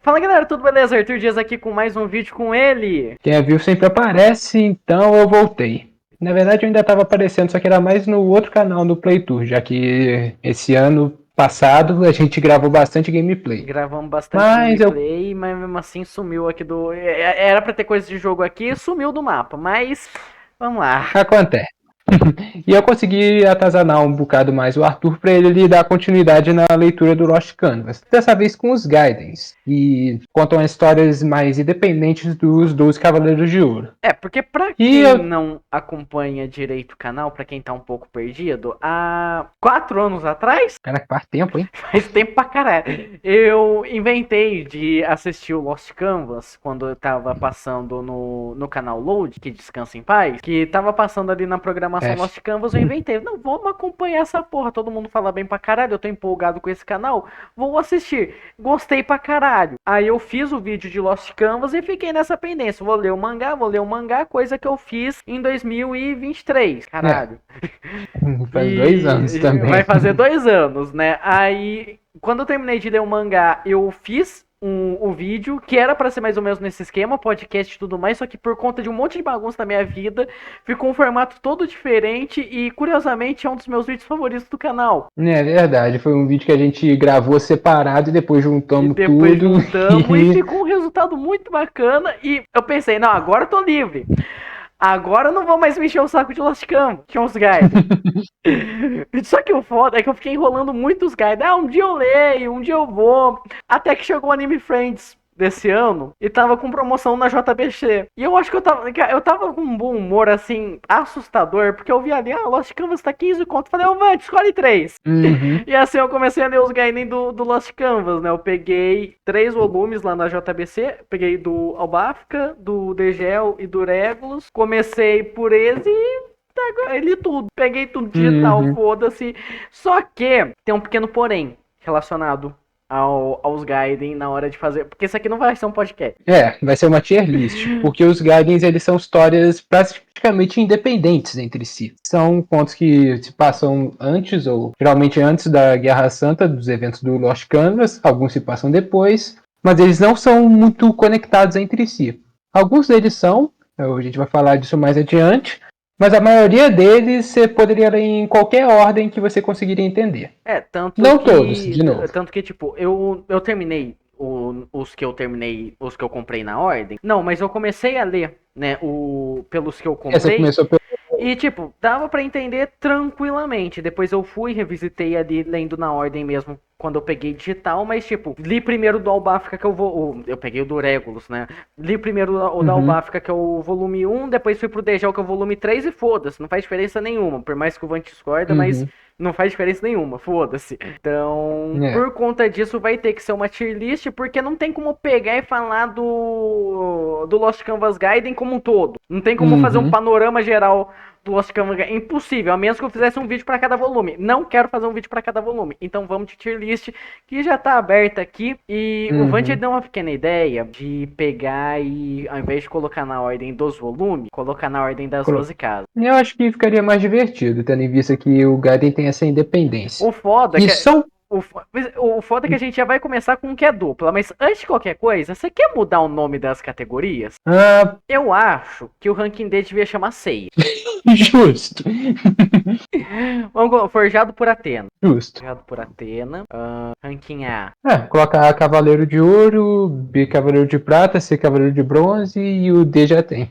Fala galera, tudo beleza? Arthur Dias aqui com mais um vídeo com ele. Quem é vivo sempre aparece, então eu voltei. Na verdade eu ainda estava aparecendo, só que era mais no outro canal do Playtour, já que esse ano passado a gente gravou bastante gameplay. Gravamos bastante Mas eu gameplay, mas mesmo assim sumiu aqui do... Era pra ter coisa de jogo aqui, sumiu do mapa, mas... Vamos lá. acontece. E eu consegui atazanar um bocado mais o Arthur para ele dar continuidade na leitura do Lost Canvas. Dessa vez com os Gaidens, que contam as histórias mais independentes dos 12 Cavaleiros de Ouro. Porque pra E quem eu... não acompanha direito o canal, pra quem tá um pouco perdido, há 4 anos atrás, Cara, faz tempo, hein? faz tempo pra caralho, eu inventei de assistir o Lost Canvas quando eu tava passando no canal Load, que descansa em paz, que tava passando ali na programação Lost Canvas, eu inventei, não, vamos acompanhar essa porra, todo mundo fala bem pra caralho, eu tô empolgado com esse canal, vou assistir, gostei pra caralho. Aí eu fiz o vídeo de Lost Canvas e fiquei nessa pendência, vou ler o mangá, coisa que eu fiz em 2023, caralho. Faz 2 anos também. Vai fazer 2 anos, né? Aí, quando eu terminei de ler o mangá, eu fiz o vídeo, que era pra ser mais ou menos nesse esquema, podcast e tudo mais, só que por conta de um monte de bagunça na minha vida, ficou um formato todo diferente e, curiosamente, é um dos meus vídeos favoritos do canal. É verdade, foi um vídeo que a gente gravou separado e depois juntamos tudo. E ficou um resultado muito bacana e eu pensei, não, agora eu tô livre. Agora eu não vou mais mexer o saco de Lost Canvas, tinha uns guides. Só que o foda é que eu fiquei enrolando muitos guides. Um dia eu leio, um dia eu vou. Até que chegou o Anime Friends desse ano e tava com promoção na JBC. E eu acho que eu tava com um bom humor, assim, assustador, porque eu vi ali, Lost Canvas tá 15 conto. Falei, Vante, escolhe 3. Uhum. E assim eu comecei a ler os guides do Lost Canvas, né? Eu peguei 3 volumes lá na JBC, peguei do Albafka, do Degel e do Regulus. Comecei por esse e li tudo. Peguei tudo digital, foda-se. Só que tem um pequeno porém relacionado aos Gaiden na hora de fazer. Porque isso aqui não vai ser um podcast. Vai ser uma tier list, porque os Gaidens eles são histórias praticamente independentes entre si. São contos que se passam antes, ou geralmente antes da Guerra Santa, dos eventos do Lost Canvas, alguns se passam depois, mas eles não são muito conectados entre si. Alguns deles são, a gente vai falar disso mais adiante, mas a maioria deles você poderia ler em qualquer ordem que você conseguiria entender. Tanto não que, todos, de novo. Tanto que, tipo, eu terminei os que eu comprei na ordem. Não, mas eu comecei a ler, né, pelos que eu comprei. Você começou pelo... E, tipo, dava pra entender tranquilamente. Depois eu fui, revisitei ali, lendo na ordem mesmo, quando eu peguei digital, mas, tipo, li primeiro do Albafka, que eu peguei o do Regulus, né? Li primeiro o da Albafka, que é o volume 1, depois fui pro Degel, que é o volume 3, e foda-se, não faz diferença nenhuma. Por mais que o Vante discorda, mas não faz diferença nenhuma, foda-se. Então, por conta disso, vai ter que ser uma tier list, porque não tem como pegar e falar do Lost Canvas Gaiden como um todo. Não tem como fazer um panorama geral do Lost Canvas. É impossível, a menos que eu fizesse um vídeo para cada volume. Não quero fazer um vídeo para cada volume. Então vamos de tier list, que já tá aberta aqui. E o Vante deu uma pequena ideia de pegar e, ao invés de colocar na ordem dos volumes, colocar na ordem das 12 casas. Eu acho que ficaria mais divertido, tendo em vista que o Gaiden tem essa independência. O foda é que... O foda é que a gente já vai começar com um que é dupla, mas antes de qualquer coisa, você quer mudar o nome das categorias? Eu acho que o ranking D devia chamar Sei. Justo. Vamos, Forjado por Atena. Justo. Forjado por Atena. Ranking A. Coloca A Cavaleiro de Ouro, B Cavaleiro de Prata, C Cavaleiro de Bronze e o D já tem.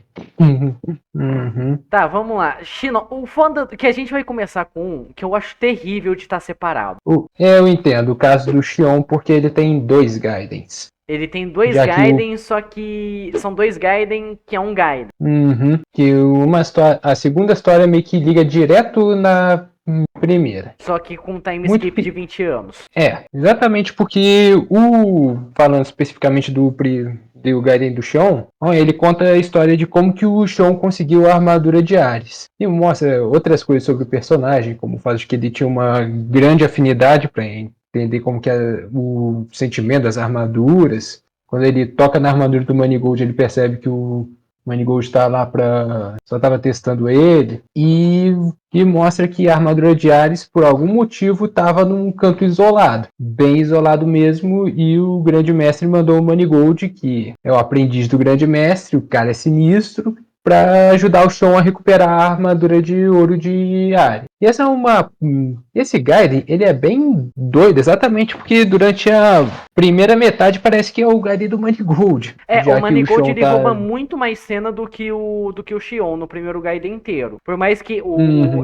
Tá, vamos lá. Shino, o foda que a gente vai começar com um que eu acho terrível de estar separado. Eu entendo o caso do Xion, porque ele tem 2 Gaidens. Ele tem 2 Gaiden, só que são 2 Gaiden que é um Gaiden. Que a segunda história meio que liga direto na primeira. Só que com um time skip de 20 anos. Exatamente porque falando especificamente do Gaiden do Xion, ele conta a história de como que o Xion conseguiu a armadura de Ares. E mostra outras coisas sobre o personagem, como o fato de que ele tinha uma grande afinidade para entender como que é o sentimento das armaduras. Quando ele toca na armadura do Manigold, ele percebe que o Manigold tá lá só tava testando ele. E mostra que a armadura de Ares, por algum motivo, estava num canto isolado. Bem isolado mesmo. E o grande mestre mandou o Manigold, que é o aprendiz do grande mestre, o cara é sinistro, para ajudar o Sean a recuperar a armadura de ouro de Ares. E esse Gaiden, ele é bem doido, exatamente porque durante a primeira metade parece que é o Gaiden do Manigold. O Manigold ele rouba muito mais cena do que o Xion no primeiro Gaiden inteiro. Por mais que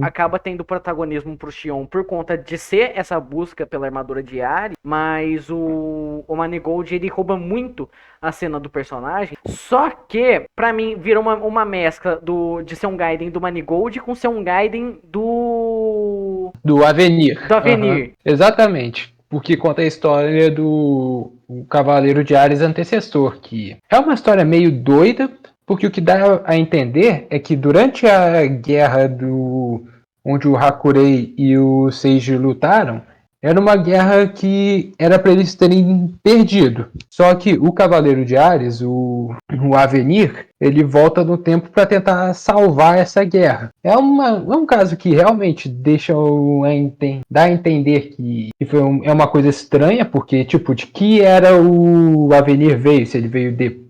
acaba tendo protagonismo pro Xion por conta de ser essa busca pela armadura de Ares, mas o Manigold ele rouba muito a cena do personagem. Só que, pra mim, vira uma mescla de ser um Gaiden do Manigold com ser um Gaiden do Avenir. Do Avenir. Exatamente. Porque conta a história do Cavaleiro de Ares Antecessor, que é uma história meio doida, porque o que dá a entender é que durante a guerra onde o Hakurei e o Seiji lutaram, era uma guerra que era para eles terem perdido. Só que o Cavaleiro de Ares, o Avenir, ele volta no tempo para tentar salvar essa guerra. É um caso que realmente dá a entender que é uma coisa estranha, porque, tipo, de que era o Avenir veio? Se ele veio depois,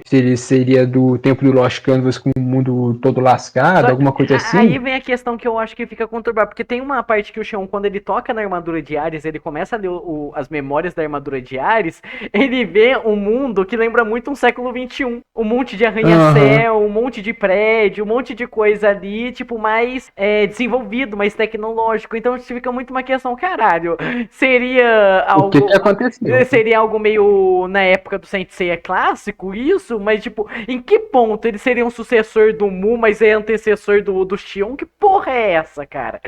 se ele seria do tempo do Lost Canvas com o mundo todo lascado, alguma coisa assim. Aí vem a questão que eu acho que fica conturbada, porque tem uma parte que o Xion, quando ele toca na armadura de Ares, ele começa a ler as memórias da armadura de Ares, ele vê um mundo que lembra muito um século XXI. Um monte de arranha-céu, um monte de prédio, um monte de coisa ali, tipo, mais desenvolvido, mais tecnológico. Então fica muito uma questão, caralho, seria algo... O que aconteceu? Seria algo meio na época do Saint Seiya clássico, isso, mas tipo, em que ponto ele seria um sucessor do Mu, mas é antecessor do Xion? Que porra é essa, cara?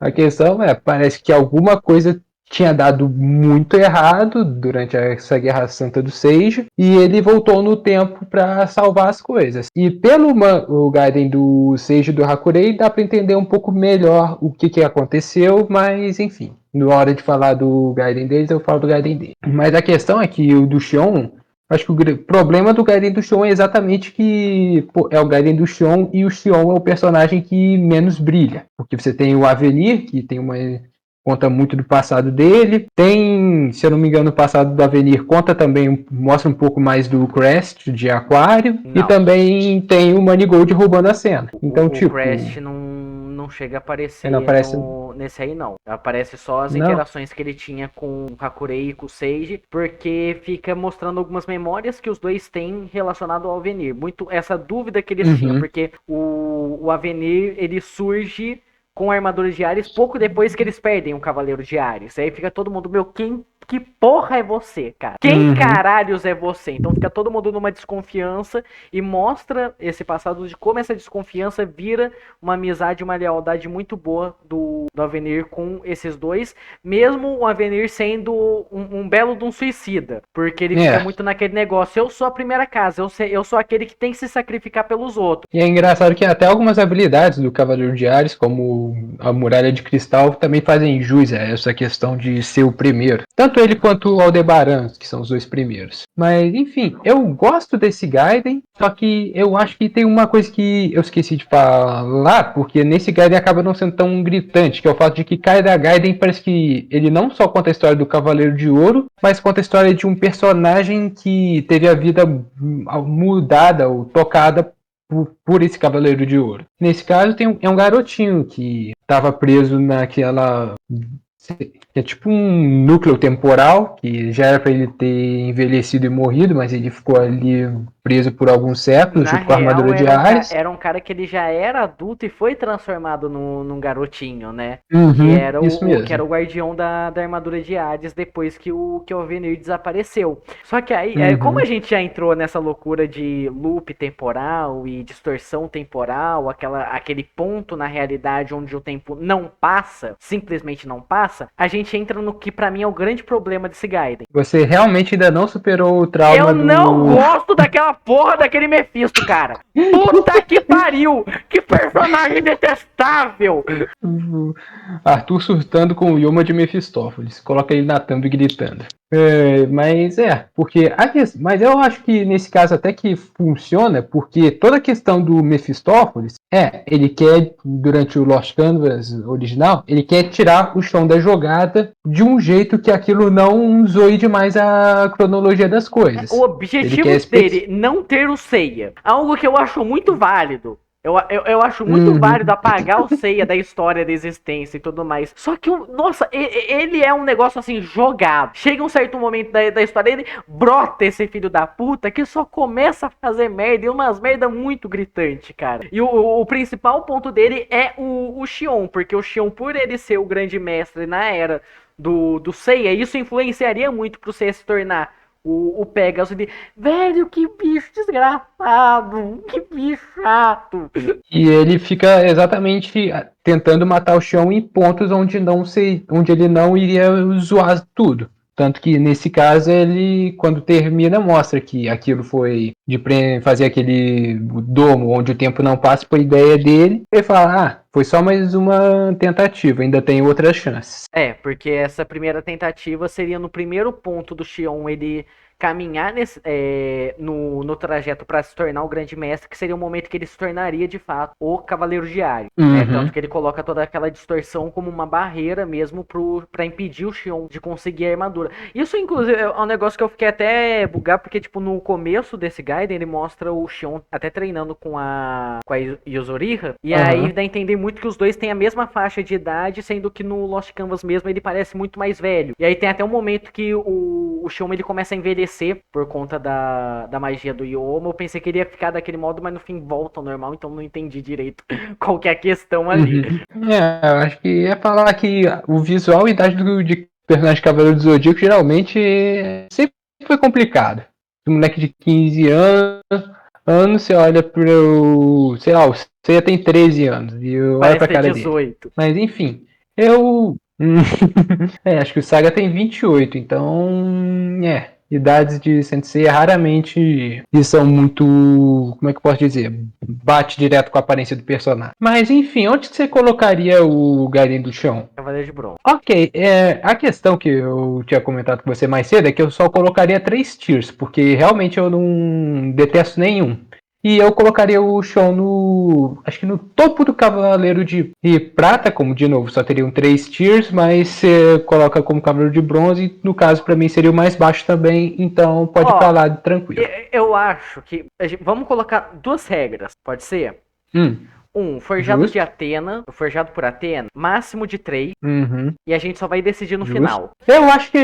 A questão parece que alguma coisa tinha dado muito errado durante essa Guerra Santa do Seiji, e ele voltou no tempo para salvar as coisas. E pelo o Gaiden do Seiji e do Hakurei, dá para entender um pouco melhor o que aconteceu, mas enfim, na hora de falar do Gaiden deles, eu falo do Gaiden dele. Mas a questão é que o do Xion, acho que o problema do Gaiden do Xion é exatamente que é o Gaiden do Xion, e o Xion é o personagem que menos brilha. Porque você tem o Avenir, que conta muito do passado dele. Tem, se eu não me engano, o passado do Avenir mostra um pouco mais do Crest de Aquário. Não. E também tem o Manigold roubando a cena. Então, o Crest não chega a aparecer nesse aí, não. Aparece só as interações que ele tinha com o Hakurei e com o Seiji, porque fica mostrando algumas memórias que os dois têm relacionado ao Avenir. Muito essa dúvida que eles tinham, porque o Avenir, ele surge com a armadura de Ares pouco depois que eles perdem o Cavaleiro de Ares. Aí fica todo mundo, que porra é você, cara? Quem caralhos é você? Então fica todo mundo numa desconfiança e mostra esse passado de como essa desconfiança vira uma amizade, uma lealdade muito boa do Avenir com esses dois, mesmo o Avenir sendo um belo de um suicida, porque ele fica muito naquele negócio, eu sou a primeira casa, eu sou aquele que tem que se sacrificar pelos outros. E é engraçado que até algumas habilidades do Cavaleiro de Ares, como a Muralha de Cristal, também fazem jus a essa questão de ser o primeiro. Tanto ele quanto o Aldebaran, que são os dois primeiros. Mas, enfim, eu gosto desse Gaiden, só que eu acho que tem uma coisa que eu esqueci de falar, porque nesse Gaiden acaba não sendo tão gritante, que é o fato de que cada Gaiden parece que ele não só conta a história do Cavaleiro de Ouro, mas conta a história de um personagem que teve a vida mudada ou tocada por esse Cavaleiro de Ouro. Nesse caso, é um garotinho que estava preso naquela... É tipo um núcleo temporal, que já era para ele ter envelhecido e morrido, mas ele ficou ali preso por alguns séculos, junto com a armadura de Ares. Era um cara que ele já era adulto e foi transformado num garotinho, né? Que era o guardião da armadura de Ares depois que o Avenir desapareceu. Só que aí, como a gente já entrou nessa loucura de loop temporal e distorção temporal, aquele ponto na realidade onde o tempo não passa, simplesmente não passa, a gente entra no que pra mim é o grande problema desse Gaiden. Você realmente ainda não superou o trauma Eu não gosto daquela porra daquele Mephisto, cara. Puta que pariu! Que personagem detestável! Arthur surtando com o Yoma de Mephistófeles. Coloca ele na thumb gritando. Mas eu acho que nesse caso até que funciona, porque toda a questão do Mephistófeles ele quer, durante o Lost Canvas original, ele quer tirar o chão da jogada de um jeito que aquilo não zoe demais a cronologia das coisas. O objetivo dele não ter o Seiya, algo que eu acho muito válido. Eu acho muito válido apagar o Seiya da história da existência e tudo mais. Só que, nossa, ele é um negócio assim, jogado. Chega um certo momento da história, ele brota esse filho da puta que só começa a fazer merda, e umas merda muito gritante, cara. E o principal ponto dele é o Xion, porque o Xion, por ele ser o grande mestre na era do Seiya, isso influenciaria muito pro Seiya se tornar o Pegasus de, velho, que bicho desgraçado, que bicho chato. E ele fica exatamente tentando matar o chão em pontos onde ele não iria zoar tudo. Tanto que nesse caso ele, quando termina, mostra que aquilo foi de fazer aquele domo onde o tempo não passa, foi ideia dele. Ele fala, foi só mais uma tentativa, ainda tem outras chances. Porque essa primeira tentativa seria no primeiro ponto do Xion, ele caminhar no trajeto para se tornar o grande mestre, que seria o momento que ele se tornaria de fato o Cavaleiro Diário. Tanto que ele coloca toda aquela distorção como uma barreira mesmo para impedir o Xion de conseguir a armadura. Isso, inclusive, é um negócio que eu fiquei até bugado, porque tipo, no começo desse Gaiden ele mostra o Xion até treinando com a Yuzuriha, e aí dá a entender muito que os dois têm a mesma faixa de idade, sendo que no Lost Canvas mesmo ele parece muito mais velho. E aí tem até um momento que o Xion ele começa a envelhecer por conta da magia do Yomo. Eu pensei que ele ia ficar daquele modo, mas no fim volta ao normal, então não entendi direito qual que é a questão ali. Eu acho que ia falar que o visual e a idade de personagem Cavaleiro do Zodíaco geralmente sempre foi complicado. Um moleque de 15 anos, você olha pro, sei lá, você tem 13 anos e olha pra cara 18. dele. Mas enfim, acho que o Saga tem 28, então idades de Sensei raramente são muito, como é que eu posso dizer, bate direto com a aparência do personagem. Mas enfim, onde você colocaria o Gaiden do Chão? Cavaleiro de Bronze. Ok, a questão que eu tinha comentado com você mais cedo é que eu só colocaria 3 tiers, porque realmente eu não detesto nenhum. E eu colocaria o Xion acho que no topo do Cavaleiro de Prata, como de novo só teriam 3 tiers, mas você coloca como Cavaleiro de Bronze, no caso pra mim seria o mais baixo também, então pode ir pra lá tranquilo. Eu acho que, vamos colocar 2 regras, pode ser? Forjado de Atena, forjado por Atena, máximo de 3, e a gente só vai decidir no final. Eu acho que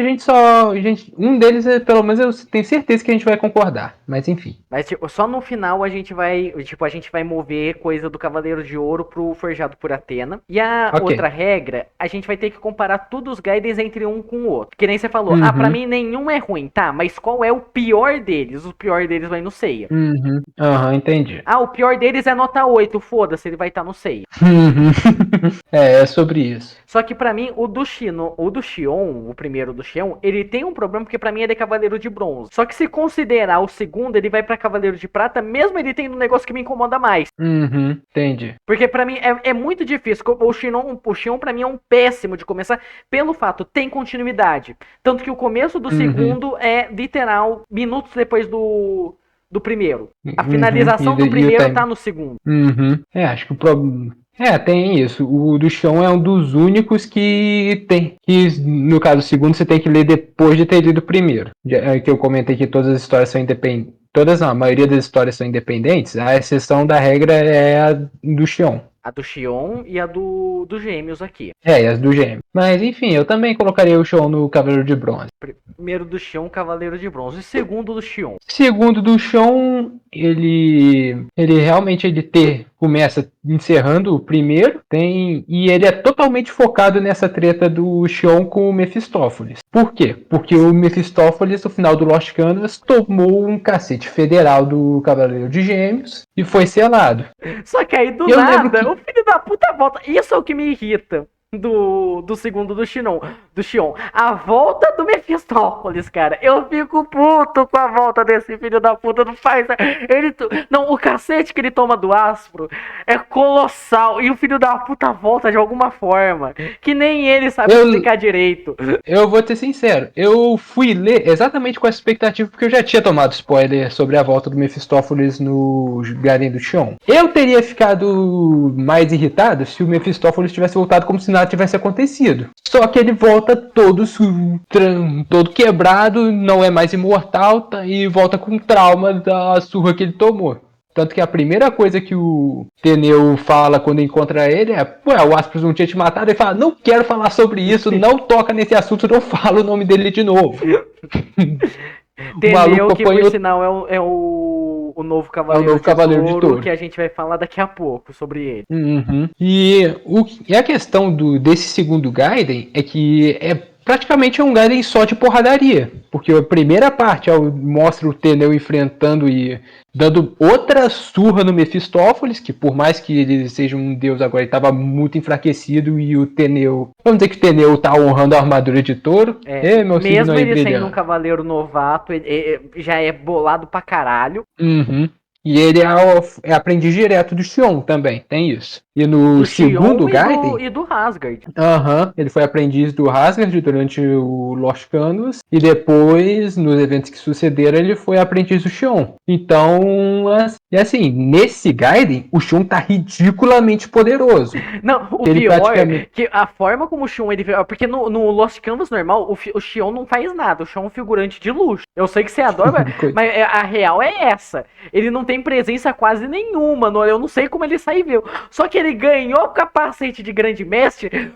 um deles, pelo menos eu tenho certeza que a gente vai concordar, mas enfim. Mas tipo, só no final a gente vai mover coisa do Cavaleiro de Ouro pro forjado por Atena. E a outra regra, a gente vai ter que comparar todos os Gaidens entre um com o outro. Que nem você falou, pra mim nenhum é ruim, tá? Mas qual é o pior deles? O pior deles vai no Seiya. Entendi. O pior deles é nota 8, foda-se, ele vai estar no Seiya. É sobre isso. Só que pra mim, o do Xion, o primeiro do Xion, ele tem um problema porque pra mim ele é Cavaleiro de Bronze. Só que se considerar o segundo, ele vai pra Cavaleiro de Prata, mesmo ele tendo um negócio que me incomoda mais. Entendi. Porque pra mim é muito difícil. O Xion pra mim é um péssimo de começar, pelo fato, tem continuidade. Tanto que o começo do segundo é literal minutos depois do primeiro. A finalização do primeiro tá no segundo. Acho que o problema... tem isso. O do Xion é um dos únicos que tem. Que, no caso, o segundo você tem que ler depois de ter lido o primeiro. Que eu comentei que todas as histórias são independentes. A maioria das histórias são independentes. A exceção da regra é a do Xion. A do Xion e a do Gêmeos aqui. E as do Gêmeos. Mas enfim, eu também colocaria o Xion no Cavaleiro de Bronze. Primeiro do Xion, Cavaleiro de Bronze. E segundo do Xion. Segundo do Xion, ele realmente começa encerrando o primeiro, e ele é totalmente focado nessa treta do Xion com o Mephistófeles. Por quê? Porque o Mephistófeles, no final do Lost Canvas, tomou um cacete federal do Cavaleiro de Gêmeos e foi selado. Só que aí do nada, o filho da puta volta. Isso é o que me irrita. do segundo do Xion. A volta do Mephistófeles, cara. Eu fico puto com a volta desse filho da puta. Não faz. Não, o cacete que ele toma do Áspero é colossal. E o filho da puta volta de alguma forma. Que nem ele sabe explicar direito. Eu vou ser sincero. Eu fui ler exatamente com essa expectativa, porque eu já tinha tomado spoiler sobre a volta do Mephistófeles no Garden do Xion. Eu teria ficado mais irritado se o Mephistófeles tivesse voltado como se nada tivesse acontecido. Só que ele volta todo quebrado, não é mais imortal e volta com trauma da surra que ele tomou. Tanto que a primeira coisa que o Teneu fala quando encontra ele é: ué, o Aspros não tinha te matado? Ele fala: não quero falar sobre isso, não toca nesse assunto, não fala o nome dele de novo. Teneu, que por sinal é o novo Cavaleiro de Touro, que a gente vai falar daqui a pouco sobre ele. Uhum. E a questão desse segundo Gaiden é que praticamente é um Gaiden só de porradaria. Porque a primeira parte mostra o Teneu enfrentando e dando outra surra no Mephistófeles, que por mais que ele seja um deus agora, ele estava muito enfraquecido, e o Teneu... Vamos dizer que o Teneu tá honrando a armadura de touro. Mesmo ele sendo um cavaleiro novato, já é bolado pra caralho. Uhum. E ele é aprendiz direto do Xion também, tem isso. E no segundo Gaiden... E do Asgard. Ele foi aprendiz do Asgard durante o Lost Canvas. E depois, nos eventos que sucederam, ele foi aprendiz do Xion. Então, assim, nesse Gaiden, o Xion tá ridiculamente poderoso. Não, o pior é que a forma como o Xion... Porque no Lost Canvas normal, o Xion não faz nada. O Xion é um figurante de luxo. Eu sei que você adora, mas a real é essa. Ele não tem presença quase nenhuma. Eu não sei como ele sai vivo. Só que ele ganhou o capacete de grande mestre.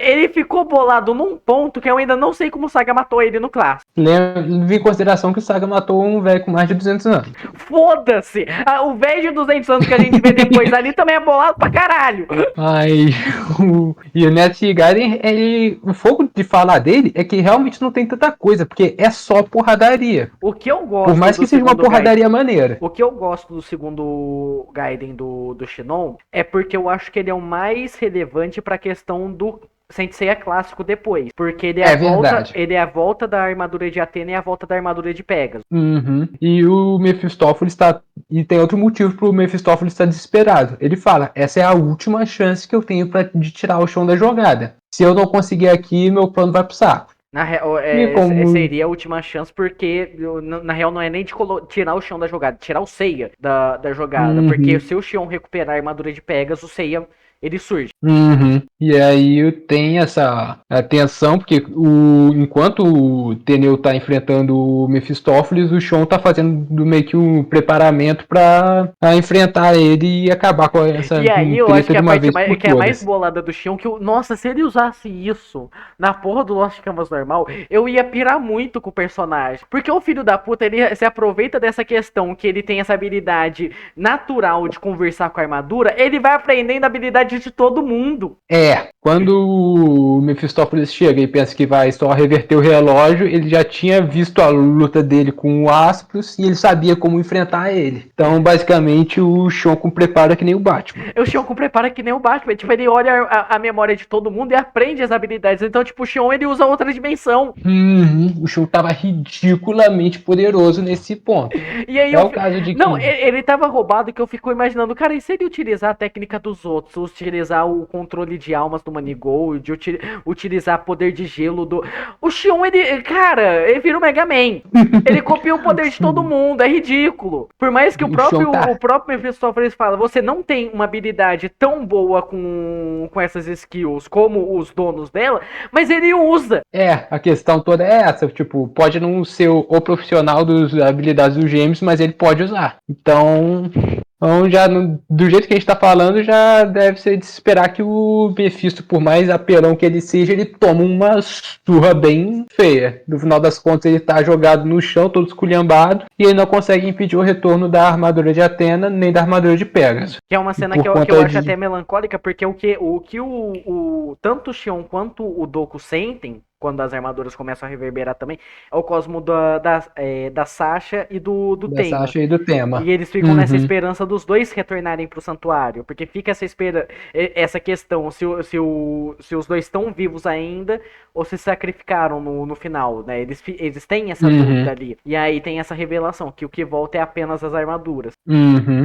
Ele ficou bolado num ponto que eu ainda não sei como o Saga matou ele no clássico. Leve em consideração que o Saga matou um velho com mais de 200 anos. Foda-se! O velho de 200 anos que a gente vê depois ali também é bolado pra caralho. E o Ned Gaiden, o fogo de falar dele é que realmente não tem tanta coisa, porque é só porradaria. O que eu gosto... Por mais que seja uma porradaria maneira. O que eu gosto do segundo Gaiden do Shinon é porque eu acho que ele é o mais relevante pra questão do Senseiya clássico depois. Porque ele é a volta da armadura de Athena e a volta da armadura de Pegasus. Uhum. E o Mephistófeles e tem outro motivo pro Mephistófeles estar desesperado. Ele fala: essa é a última chance que eu tenho de tirar o chão da jogada. Se eu não conseguir aqui, meu plano vai pro saco. Na real, seria a última chance, porque na real não é nem de tirar o Xion da jogada, tirar o Seiya da jogada. Uhum. Porque se o Xion recuperar a armadura de Pegasus, o Seiya, ele surge. Uhum. E aí tem essa tensão, porque enquanto o Teneu tá enfrentando o Mephistófeles, o Xion tá fazendo meio que um preparamento pra enfrentar ele e acabar com essa treta. E aí eu acho que a parte que é a mais bolada do Xion, nossa, se ele usasse isso na porra do Lost Canvas normal, eu ia pirar muito com o personagem. Porque o filho da puta, ele se aproveita dessa questão que ele tem essa habilidade natural de conversar com a armadura, ele vai aprendendo a habilidade de todo mundo. Quando o Mephistófeles chega e pensa que vai só reverter o relógio, ele já tinha visto a luta dele com o Aspros e ele sabia como enfrentar ele. Então, basicamente, o Shonko prepara que nem o Batman. O Shonko prepara que nem o Batman. Tipo, ele olha a memória de todo mundo e aprende as habilidades. Então, tipo, o Xion, ele usa outra dimensão. O Xion tava ridiculamente poderoso nesse ponto. E aí o caso de que... Não, ele tava roubado, que eu fico imaginando, cara, e se ele utilizar a técnica dos outros, utilizar o controle de almas do Manigol, de utilizar poder de gelo do... O Xion, ele vira o Mega Man. Ele copia o poder de todo mundo, é ridículo. Por mais que o próprio Mephistófeles fala, você não tem uma habilidade tão boa com essas skills como os donos dela, mas ele usa. A questão toda é essa, tipo, pode não ser o profissional das habilidades dos gêmeos, mas ele pode usar. Então, já do jeito que a gente tá falando, já deve ser de esperar que o Mephisto, por mais apelão que ele seja, ele toma uma surra bem feia. No final das contas, ele tá jogado no chão, todo esculhambado, e ele não consegue impedir o retorno da armadura de Athena, nem da armadura de Pegasus. Que é uma cena que eu acho até melancólica, porque o que tanto o Xion quanto o Doku sentem quando as armaduras começam a reverberar também, é o cosmo da Sasha e do Da Tema. Sasha e do Tema. E eles ficam nessa esperança dos dois retornarem pro santuário. Porque fica essa questão, se os dois estão vivos ainda, ou se sacrificaram no final, né? Eles têm essa dúvida ali. E aí tem essa revelação, que o que volta é apenas as armaduras.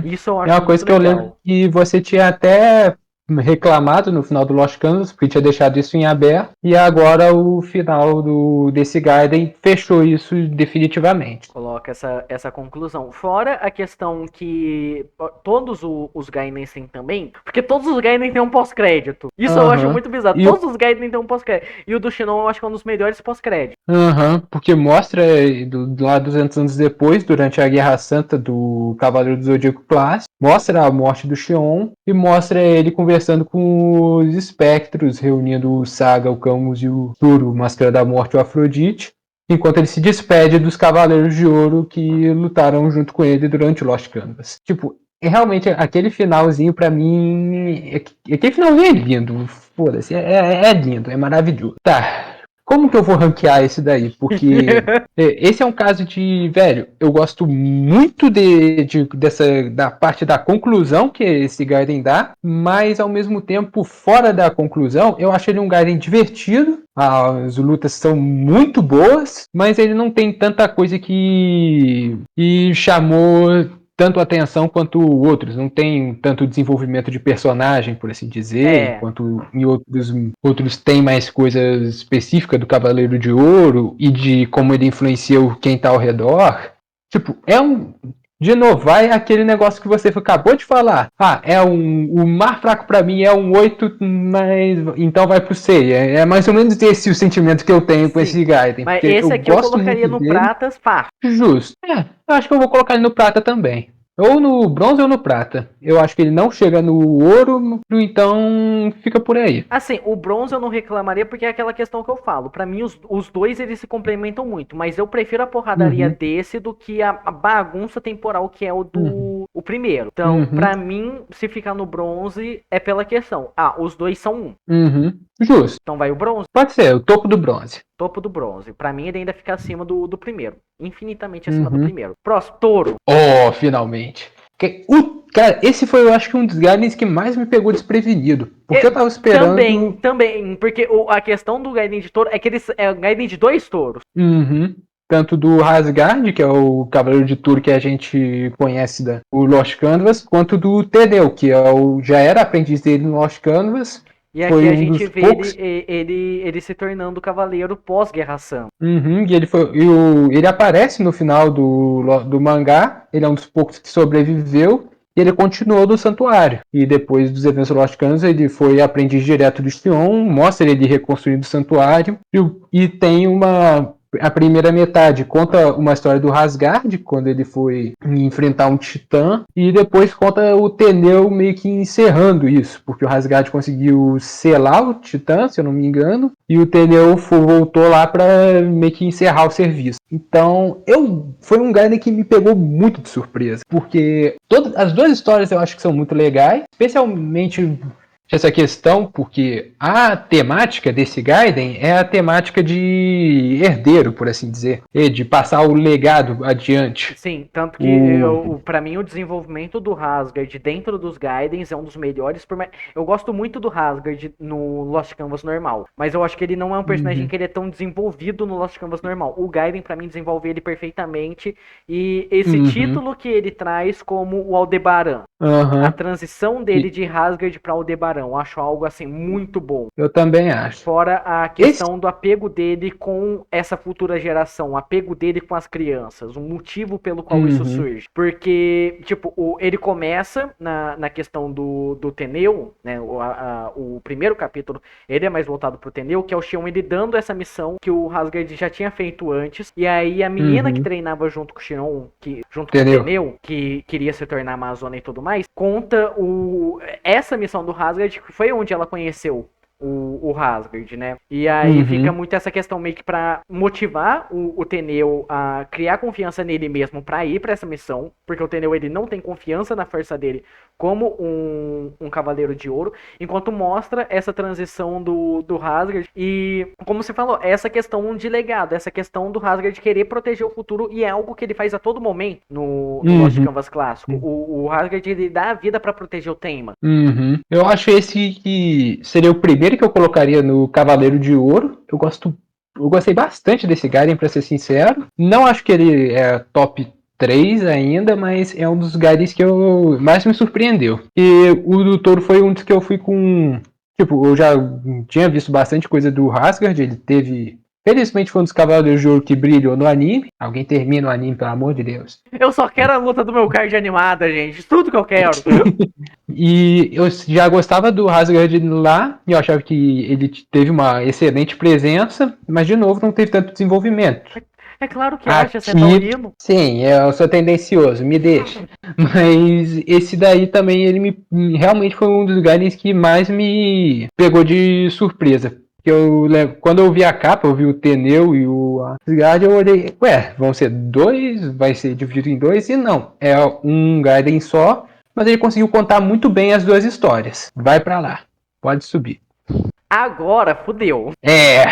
Isso eu É acho uma coisa muito que eu legal. lembro que você tinha até reclamado no final do Lost Canvas, porque tinha deixado isso em aberto, e agora o final desse Gaiden fechou isso definitivamente. Coloca essa conclusão. Fora a questão que todos os Gainens têm também, porque todos os Gaiden têm um pós-crédito. Isso eu acho muito bizarro. Todos os Gaiden têm um pós-crédito. E o do Shinon eu acho que é um dos melhores pós-créditos. Porque mostra lá 200 anos depois, durante a Guerra Santa do Cavaleiro do Zodíaco Clássico, mostra a morte do Xion e mostra ele conversando com os espectros, reunindo o Saga, o Camus e o Turo, Máscara da Morte e o Afrodite, enquanto ele se despede dos Cavaleiros de Ouro que lutaram junto com ele durante o Lost Canvas. Tipo, realmente aquele finalzinho pra mim. Aquele finalzinho é lindo. Foda-se, é lindo, é maravilhoso. Tá. Como que eu vou ranquear esse daí? Porque esse é um caso de, velho, eu gosto muito da parte da conclusão que esse Gaiden dá, mas ao mesmo tempo, fora da conclusão, eu acho ele um Gaiden divertido. As lutas são muito boas, mas ele não tem tanta coisa que chamou tanto atenção quanto outros, não tem tanto desenvolvimento de personagem, por assim dizer, enquanto em outros tem mais coisas específicas do Cavaleiro de Ouro e de como ele influencia quem tá ao redor. Tipo, de novo, vai aquele negócio que você acabou de falar. O mar fraco pra mim é um 8, mas então vai pro 6. É mais ou menos esse o sentimento que eu tenho com esse Gaiden. Mas esse aqui eu colocaria no pratas fácil. Justo. Eu acho que eu vou colocar ele no prata também. Ou no bronze ou no prata. Eu acho que ele não chega no ouro, então fica por aí. Assim, o bronze eu não reclamaria porque é aquela questão que eu falo. Pra mim, os dois eles se complementam muito, mas eu prefiro a porradaria desse do que a bagunça temporal que é o do o primeiro. Então, pra mim, se ficar no bronze é pela questão. Os dois são um. Justo. Então vai o bronze? Pode ser, o topo do bronze. Topo do bronze. Pra mim, ele ainda fica acima do primeiro. Infinitamente acima do primeiro. Próximo, touro. Oh, finalmente. Cara, esse foi, eu acho que um dos Gaidens que mais me pegou desprevenido. Porque eu tava esperando... Também. Porque a questão do Gaiden de touro é que ele é o Gaiden de 2 touros. Tanto do Asgard, que é o Cavaleiro de Touro que a gente conhece da o Lost Canvas, quanto do Teneu, que já era aprendiz dele no Lost Canvas. E aqui a gente vê ele se tornando cavaleiro pós-Guerra Santa. E ele aparece no final do mangá. Ele é um dos poucos que sobreviveu. E ele continuou no santuário. E depois dos eventos Lost Canvas, ele foi aprendiz direto do Xion. Mostra ele reconstruindo o santuário. E tem a primeira metade conta uma história do Asgard, quando ele foi enfrentar um titã, e depois conta o Teneu meio que encerrando isso, porque o Asgard conseguiu selar o titã, se eu não me engano, e o Teneu voltou lá para meio que encerrar o serviço. Então, foi um Gaiden que me pegou muito de surpresa, porque as duas histórias eu acho que são muito legais, especialmente essa questão, porque a temática desse Gaiden é a temática de herdeiro, por assim dizer, e de passar o legado adiante. Sim, tanto que pra mim o desenvolvimento do Asgard dentro dos Gaidens é um dos melhores. Eu gosto muito do Asgard no Lost Canvas normal, mas eu acho que ele não é um personagem que ele é tão desenvolvido no Lost Canvas normal. O Gaiden pra mim desenvolve ele perfeitamente, e esse título que ele traz como o Aldebaran, a transição dele de Asgard pra Aldebaran, eu acho algo assim muito bom. Eu também acho. Fora a questão do apego dele com essa futura geração, o apego dele com as crianças, o motivo pelo qual isso surge. Porque, tipo, ele começa na questão do Teneu, né? O primeiro capítulo, ele é mais voltado pro Teneu, que é o Xion ele dando essa missão que o Asgard já tinha feito antes. E aí a menina que treinava junto com o Xion, junto com o Teneu, que queria se tornar Amazona e tudo mais, conta essa missão do Asgard, que foi onde ela conheceu o Asgard, né? E aí fica Uhum. muito essa questão meio que pra motivar o Teneu a criar confiança nele mesmo pra ir pra essa missão, porque o Teneu ele não tem confiança na força dele como um Cavaleiro de Ouro, enquanto mostra essa transição do Asgard e, como você falou, essa questão de legado, essa questão do Asgard querer proteger o futuro e é algo que ele faz a todo momento no Lost Uhum. Canvas clássico. O Asgard ele dá a vida pra proteger o Tenma. Uhum. Eu acho esse que seria o primeiro que eu colocaria no Cavaleiro de Ouro. Eu gostei bastante desse Garen, pra ser sincero. Não acho que ele é top 3 ainda, mas é um dos Garens que eu mais me surpreendeu. E o do Touro foi um dos que eu fui com. Tipo, eu já tinha visto bastante coisa do Asgard, ele teve. Felizmente foi um dos Cavaleiros de Ouro que brilhou no anime. Alguém termina o anime, pelo amor de Deus. Eu só quero a luta do meu card animada, gente. Tudo que eu quero. E eu já gostava do Asgard lá, e eu achava que ele teve uma excelente presença, mas de novo não teve tanto desenvolvimento. É claro que acha, você é Aqui, taurino. sim, eu sou tendencioso, me deixa. Mas esse daí também, realmente foi um dos lugares que mais me pegou de surpresa. Quando eu vi a capa, eu vi o Teneu e o Asgard, eu olhei, ué, vão ser dois, vai ser dividido em dois, e não, é um Garden só, mas ele conseguiu contar muito bem as duas histórias. Vai pra lá, pode subir. Agora fudeu. É,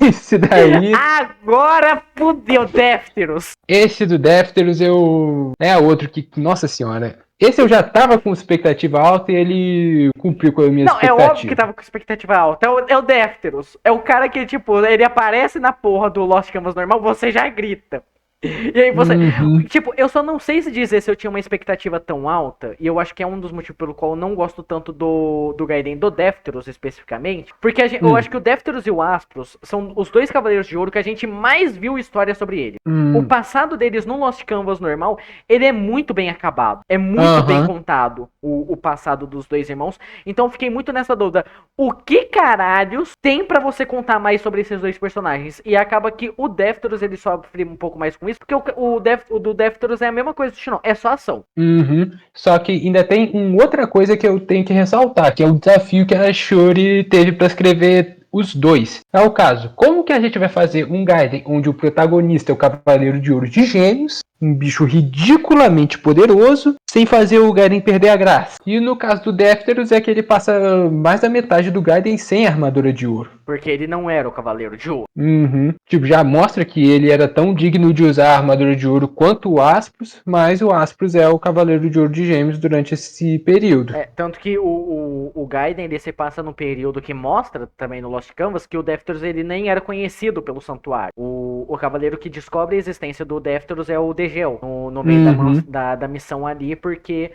esse daí. Agora fudeu, Défteros. Esse do Defteros eu. É outro que. Nossa senhora. Esse eu já tava com expectativa alta e ele cumpriu com a minha Não, é óbvio que expectativa. tava com expectativa alta. É o Défteros. É o cara que, tipo, ele aparece na porra do Lost Canvas normal, você já grita. E aí você. Uhum. Tipo, eu só não sei se dizer se eu tinha uma expectativa tão alta. E eu acho que é um dos motivos pelo qual eu não gosto tanto do Gaiden do Défteros especificamente. Porque eu acho que o Défteros e o Aspros são os dois Cavaleiros de Ouro que a gente mais viu história sobre ele. O Hum. passado deles no Lost Canvas normal, ele é muito bem acabado. É muito bem Aham. contado o passado dos dois irmãos. Então eu fiquei muito nessa dúvida. O que caralhos tem pra você contar mais sobre esses dois personagens? E acaba que o Défteros ele sofre um pouco mais com isso, porque o do Défteros é a mesma coisa do Shinon, é só ação. Uhum. Só que ainda tem uma outra coisa que eu tenho que ressaltar, que é o desafio que a Shuri teve para escrever os dois. É o caso, como que a gente vai fazer um Gaiden onde o protagonista é o Cavaleiro de Ouro de Gêmeos, um bicho ridiculamente poderoso, sem fazer o Gaiden perder a graça? E no caso do Défteros é que ele passa mais da metade do Gaiden sem armadura de ouro. Porque ele não era o Cavaleiro de Ouro. Uhum. Tipo, já mostra que ele era tão digno de usar a armadura de ouro quanto o Aspros, mas o Aspros é o Cavaleiro de Ouro de Gêmeos durante esse período. Tanto que o Gaiden ele se passa num período que mostra também no Lost Canvas que o Défteros ele nem era conhecido pelo santuário. O cavaleiro que descobre a existência do Défteros é o Degel, no meio Uhum. da missão ali, porque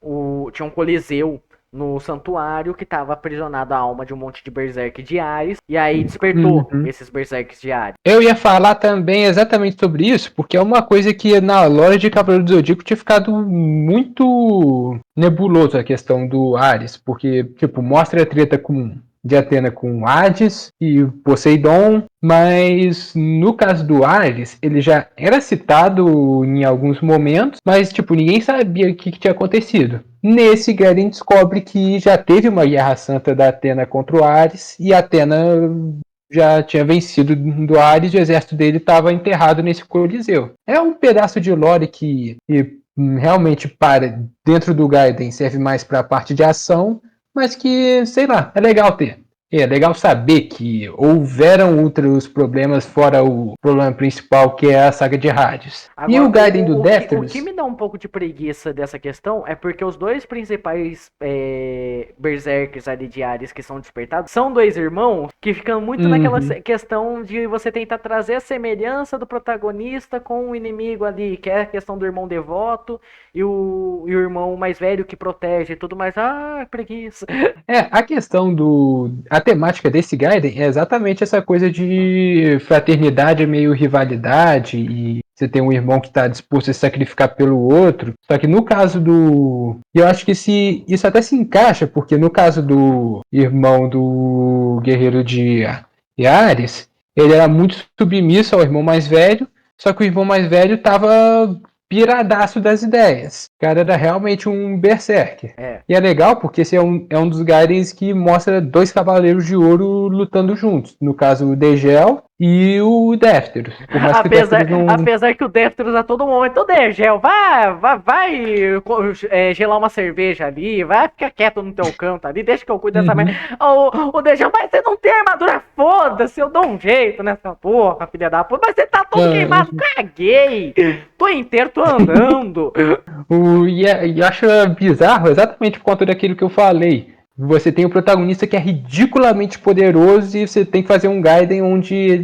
tinha um coliseu no santuário que estava aprisionado a alma de um monte de berserk de Ares, e aí despertou Uhum. esses berserks de Ares. Eu ia falar também exatamente sobre isso, porque é uma coisa que na lore de Cavaleiro do Zodíaco tinha ficado muito nebuloso a questão do Ares, porque, tipo, mostra a treta de Atena com Hades e Poseidon, mas no caso do Ares, ele já era citado em alguns momentos, mas, tipo, ninguém sabia o que tinha acontecido. Nesse, Garen descobre que já teve uma guerra santa da Atena contra o Ares, e Atena já tinha vencido do Ares e o exército dele estava enterrado nesse coliseu. É um pedaço de lore que realmente para dentro do Gaiden serve mais para a parte de ação, mas que, sei lá, é legal ter. É legal saber que houveram outros problemas fora o problema principal, que é a saga de Hades. E o Agora, Gaiden do o que Défteros. me dá um pouco de preguiça dessa questão é porque os dois principais berserkers ali de Ares que são despertados são dois irmãos que ficam muito naquela Uhum. questão de você tentar trazer a semelhança do protagonista com o inimigo ali, que é a questão do irmão devoto e o irmão mais velho que protege e tudo mais. Ah, preguiça. A questão a temática desse Gaiden é exatamente essa coisa de fraternidade meio rivalidade e você tem um irmão que está disposto a se sacrificar pelo outro. Só que no caso do. Eu acho que isso até se encaixa, porque no caso do irmão do guerreiro de Ares, ele era muito submisso ao irmão mais velho, só que o irmão mais velho estava piradaço das ideias. O cara era realmente um berserker. É. E é legal porque esse é um dos Gaidens que mostra dois Cavaleiros de Ouro lutando juntos. No caso, o Degel e o Défteros. Por mais que o Défteros não... Apesar que o Défteros a todo momento, o Degel, vai gelar uma cerveja ali, vai ficar quieto no teu canto ali, deixa que eu cuido dessa merda. O Degel, mas você não tem armadura, foda-se, eu dou um jeito nessa porra, filha da puta, mas você tá todo queimado, caguei, tô inteiro, tô andando. E acho bizarro exatamente por conta daquilo que eu falei. Você tem o protagonista que é ridiculamente poderoso e você tem que fazer um Gaiden onde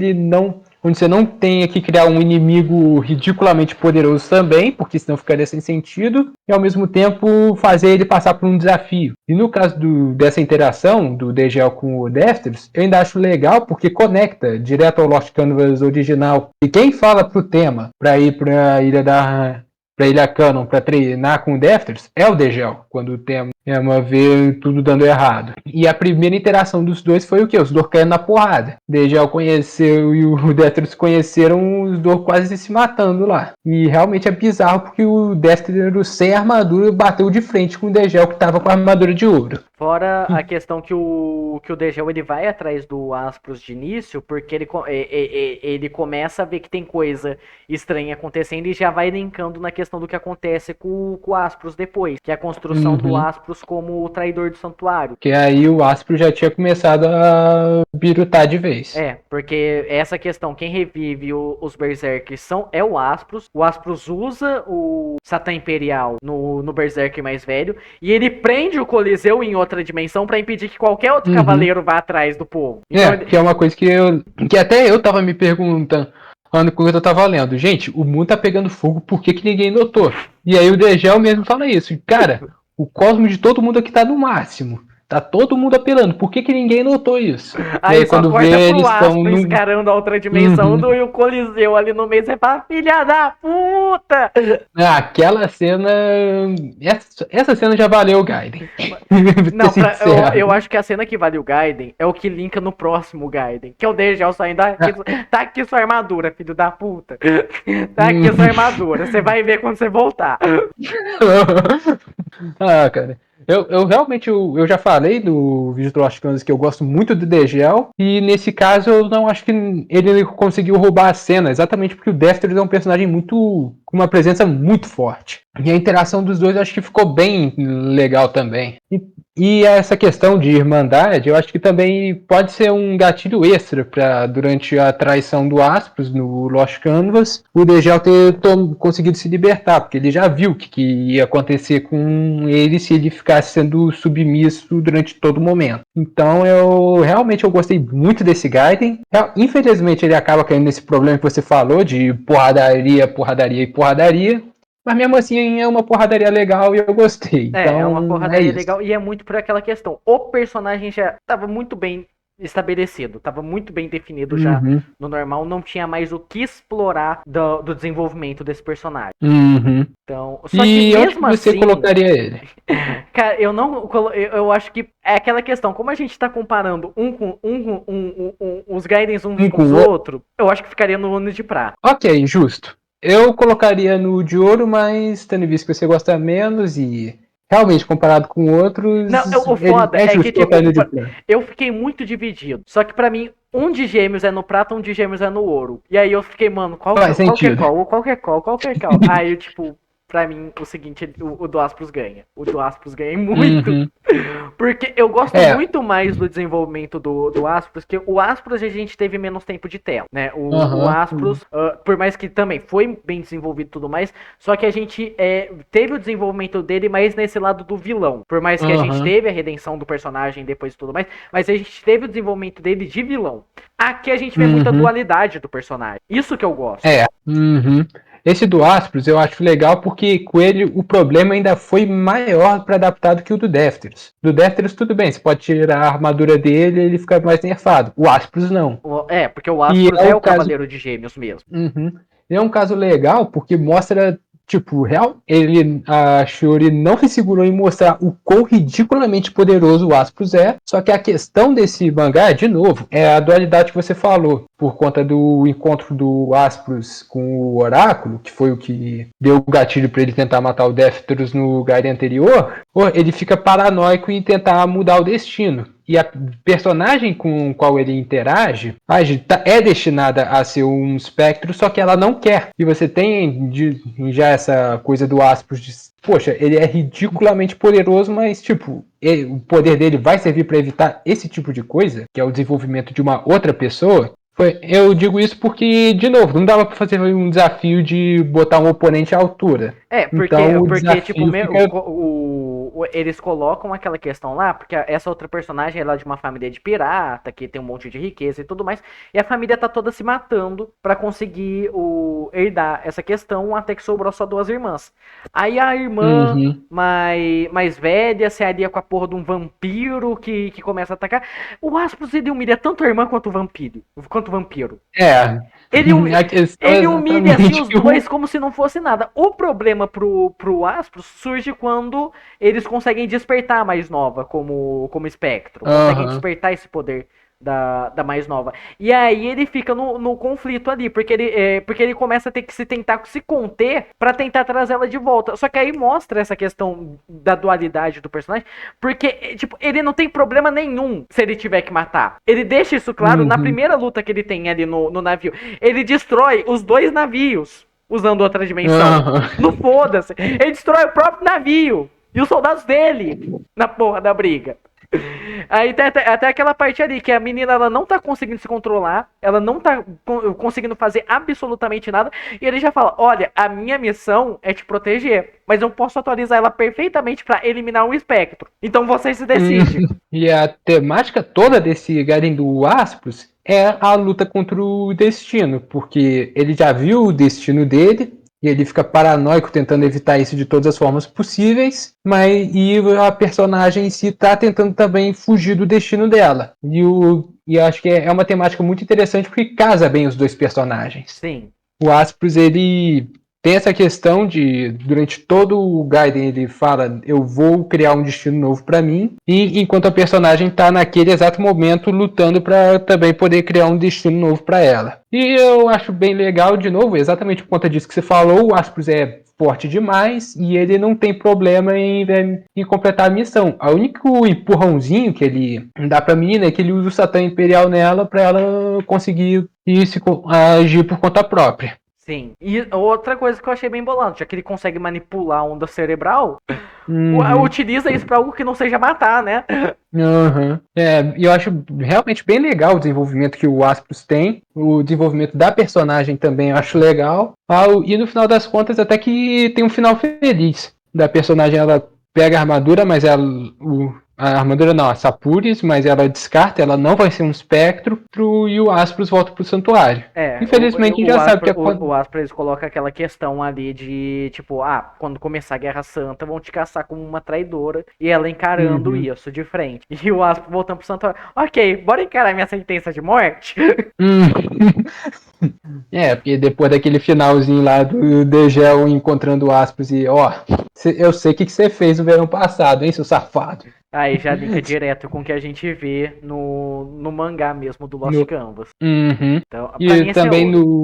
você não tenha que criar um inimigo ridiculamente poderoso também, porque senão ficaria sem sentido, e ao mesmo tempo fazer ele passar por um desafio. E no caso dessa interação do Degel com o Défteros, eu ainda acho legal porque conecta direto ao Lost Canvas original. E quem fala pro tema para ir para Ilha Canon para treinar com o Défteros é o Degel, quando o tema vê tudo dando errado. E a primeira interação dos dois foi o quê? Os dois caindo na porrada. Degel conheceu e o Défteros conheceram, os dois quase se matando lá. E realmente é bizarro porque o Défteros sem armadura bateu de frente com o Degel que estava com a armadura de ouro. Fora a questão que o Degel ele vai atrás do Aspros de início, porque ele começa a ver que tem coisa estranha acontecendo e já vai linkando na questão do que acontece com o Aspros depois, que é a construção do Aspros como o traidor do santuário. Que aí o Aspros já tinha começado a birutar de vez. É, porque essa questão, quem revive os Berserkers é o Aspros usa o Satã Imperial no Berserker mais velho, e ele prende o Coliseu em outra dimensão pra impedir que qualquer outro cavaleiro vá atrás do povo. Então, que é uma coisa que até eu tava me perguntando quando eu tava lendo. Gente, o mundo tá pegando fogo, por que ninguém notou? E aí o Degel mesmo fala isso. Cara, o cosmo de todo mundo aqui tá no máximo. Tá todo mundo apelando. Por que ninguém notou isso? Aí só quando corta pro Aspro encarando a outra dimensão do o Coliseu ali no meio. Você fala, filha da puta! Aquela cena... Essa cena já valeu o Gaiden. Não, eu acho que a cena que vale o Gaiden é o que linka no próximo Gaiden. Que é o Degel saindo tá aqui sua armadura, filho da puta. Tá aqui sua armadura. Você vai ver quando você voltar. Cara... Eu realmente eu já falei no vídeo do Lost Canvas que eu gosto muito do Degel, e nesse caso eu não acho que ele conseguiu roubar a cena, exatamente porque o Défteros é um personagem com uma presença muito forte. E a interação dos dois eu acho que ficou bem legal também. E essa questão de irmandade, eu acho que também pode ser um gatilho extra para durante a traição do Aspros no Lost Canvas, o Degel ter conseguido se libertar, porque ele já viu o que ia acontecer com ele se ele ficasse sendo submisso durante todo o momento. Então eu gostei muito desse Gaiden. Infelizmente ele acaba caindo nesse problema que você falou de porradaria, porradaria e porradaria. Mas mesmo assim é uma porradaria legal e eu gostei. É uma porradaria legal e é muito por aquela questão. O personagem já estava muito bem estabelecido, estava muito bem definido já no normal, não tinha mais o que explorar do desenvolvimento desse personagem. Então, só que mesmo onde você colocaria ele? Cara, eu acho que é aquela questão, como a gente tá comparando os Gaidens com os outros, eu acho que ficaria no Uno de Prata. Ok, justo. Eu colocaria no de ouro, mas tendo visto que você gosta menos e realmente comparado com outros... Não, o foda é que tipo, eu fiquei muito dividido. Só que pra mim, um de gêmeos é no prata, um de gêmeos é no ouro. E aí eu fiquei, mano, qual que é qual? Aí eu tipo... Pra mim, o seguinte, o do Aspros ganha. O do Aspros ganha muito. Porque eu gosto muito mais do desenvolvimento do Aspros, que o Aspros a gente teve menos tempo de tela, né? O Aspros, por mais que também foi bem desenvolvido e tudo mais, só que a gente teve o desenvolvimento dele mais nesse lado do vilão. Por mais que a gente teve a redenção do personagem depois e tudo mais, mas a gente teve o desenvolvimento dele de vilão. Aqui a gente vê muita dualidade do personagem. Isso que eu gosto. Esse do Aspros eu acho legal porque com ele o problema ainda foi maior para adaptar do que o do Défteros. Do Défteros tudo bem, você pode tirar a armadura dele e ele fica mais nerfado. O Aspros não. Porque o Aspros é o Cavaleiro de Gêmeos mesmo. É um caso legal porque mostra... Tipo, a Shiori não se segurou em mostrar o quão ridiculamente poderoso o Aspros é. Só que a questão desse mangá, de novo, é a dualidade que você falou. por conta do encontro do Asprus com o Oráculo, que foi o que deu o gatilho para ele tentar matar o Défteros no Gaiden anterior, ele fica paranoico em tentar mudar o destino. E a personagem com a qual ele interage é destinada a ser um espectro, só que ela não quer. E você tem já essa coisa do Asprus de, poxa, ele é ridiculamente poderoso, mas tipo, o poder dele vai servir para evitar esse tipo de coisa, que é o desenvolvimento de uma outra pessoa. Eu digo isso porque, de novo, não dava para fazer um desafio de botar um oponente à altura. Porque tipo, eles colocam aquela questão lá, porque essa outra personagem é lá de uma família de pirata, que tem um monte de riqueza e tudo mais, e a família tá toda se matando pra conseguir herdar essa questão, até que sobrou só 2 irmãs. Aí a irmã mais velha se alia com a porra de um vampiro que começa a atacar. O Asprus, ele humilha tanto a irmã quanto o vampiro. É. Ele humilha assim os dois como se não fosse nada. O problema pro Asprus surge quando eles conseguem despertar a mais nova como espectro. Conseguem despertar esse poder da mais nova. E aí ele fica no conflito ali, porque ele começa a ter que tentar se conter pra tentar trazer ela de volta. Só que aí mostra essa questão da dualidade do personagem, porque tipo, ele não tem problema nenhum se ele tiver que matar. Ele deixa isso claro na primeira luta que ele tem ali no navio. Ele destrói os 2 navios usando outra dimensão. Não foda-se. Ele destrói o próprio navio e os soldados dele na porra da briga. Aí tem até aquela parte ali que a menina, ela não tá conseguindo se controlar, ela não tá conseguindo fazer absolutamente nada, e ele já fala, olha, a minha missão é te proteger, mas eu posso atualizar ela perfeitamente pra eliminar um espectro, então você se decide. E a temática toda desse Gaiden do Asprus é a luta contra o destino, porque ele já viu o destino dele, e ele fica paranoico tentando evitar isso de todas as formas possíveis, e a personagem em si está tentando também fugir do destino dela. E acho que é uma temática muito interessante porque casa bem os 2 personagens. Sim. O Asprus, ele tem essa questão de, durante todo o Gaiden, ele fala, eu vou criar um destino novo para mim, e enquanto a personagem está naquele exato momento lutando para também poder criar um destino novo para ela. E eu acho bem legal, de novo, exatamente por conta disso que você falou, o Asprus é forte demais e ele não tem problema em completar a missão. O único empurrãozinho que ele dá pra menina é que ele usa o Satã Imperial nela para ela conseguir agir por conta própria. Sim. E outra coisa que eu achei bem bolado, já que ele consegue manipular a onda cerebral, utiliza isso pra algo que não seja matar, né? E eu acho realmente bem legal o desenvolvimento que o Asprus tem. O desenvolvimento da personagem também eu acho legal. E no final das contas até que tem um final feliz. Da personagem, ela pega a armadura, mas a armadura não, a Sapuris, mas ela descarta, ela não vai ser um espectro, e o Asprus volta pro santuário. Infelizmente, a gente já sabe que o Asprus coloca aquela questão ali de, tipo, quando começar a Guerra Santa, vão te caçar como uma traidora, e ela encarando isso de frente. E o Asprus voltando pro santuário. Ok, bora encarar minha sentença de morte? Porque depois daquele finalzinho lá do Degel encontrando o Asprus e, eu sei o que você fez no verão passado, hein, seu safado. Aí já linka direto com o que a gente vê no mangá mesmo do Lost Canvas. Então,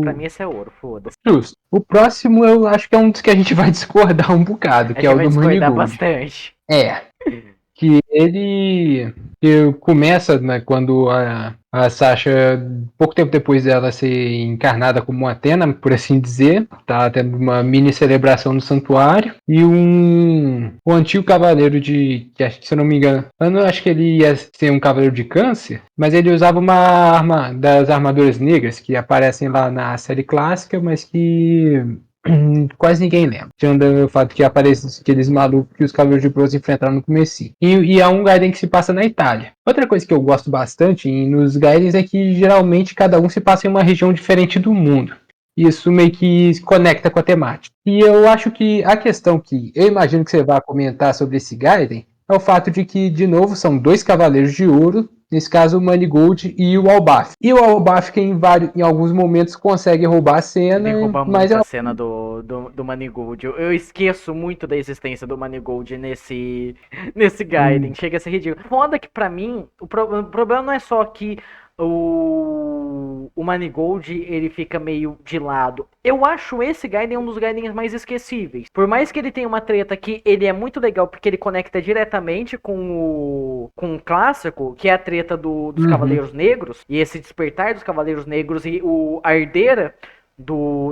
pra mim esse é ouro, foda-se. Justo. O próximo eu acho que é um dos que a gente vai discordar um bocado, que é o do Manigold. Vai discordar bastante. Que ele começa, né, quando a Sasha, pouco tempo depois dela ser encarnada como uma Athena, por assim dizer, tá tendo uma mini celebração no santuário, e o antigo cavaleiro que se eu não me engano, eu não acho que ele ia ser um cavaleiro de câncer, mas ele usava uma arma das armaduras negras, que aparecem lá na série clássica, mas que quase ninguém lembra. Tirando o fato que aparece aqueles malucos que os Cavaleiros de Bronze enfrentaram no começo. E é um Gaiden que se passa na Itália. Outra coisa que eu gosto bastante nos Gaidens é que geralmente cada um se passa em uma região diferente do mundo. Isso meio que se conecta com a temática. E eu acho que a questão que eu imagino que você vai comentar sobre esse Gaiden é o fato de que, de novo, são 2 Cavaleiros de Ouro, nesse caso o Manigold e o Albaf. E o Albaf que em alguns momentos consegue roubar a cena. Ele rouba muito a cena do Manigold. Eu esqueço muito da existência do Manigold nesse Gaiden. Chega a ser ridículo. Foda que pra mim, o problema não é só que o Manigold, ele fica meio de lado. Eu acho esse Gaiden um dos Gaidens mais esquecíveis. Por mais que ele tenha uma treta que ele é muito legal, porque ele conecta diretamente com o clássico, que é a treta dos Uhum. Cavaleiros Negros, e esse despertar dos Cavaleiros Negros e a herdeira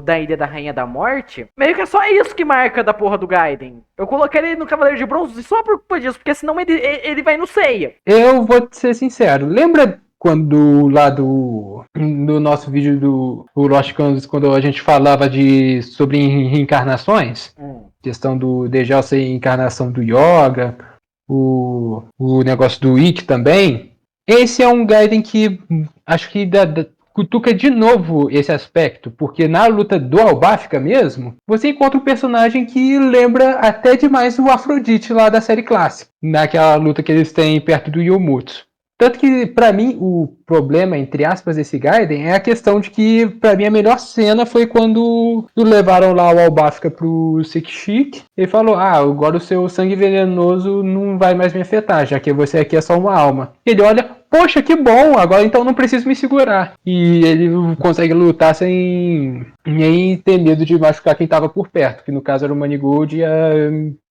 da Ilha da Rainha da Morte, meio que é só isso que marca da porra do Gaiden. Eu coloquei ele no Cavaleiro de Bronze só por culpa disso, porque senão ele vai no Seiya. Eu vou te ser sincero. Lembra quando lá do nosso vídeo do Lost Canvas, quando a gente falava sobre reencarnações? Questão do Dejal ser encarnação do Yoga, o negócio do Ikki também. Esse é um Gaiden que acho que cutuca de novo esse aspecto, porque na luta do Albafica mesmo, você encontra um personagem que lembra até demais o Afrodite lá da série clássica, naquela luta que eles têm perto do Yomutsu. Tanto que, pra mim, o problema, entre aspas, desse Gaiden é a questão de que, pra mim, a melhor cena foi quando levaram lá o Albafica pro Sekishik e falou: ah, agora o seu sangue venenoso não vai mais me afetar, já que você aqui é só uma alma. Ele olha, poxa, que bom, agora então não preciso me segurar. E ele consegue lutar sem nem ter medo de machucar quem tava por perto, que no caso era o Manigold e a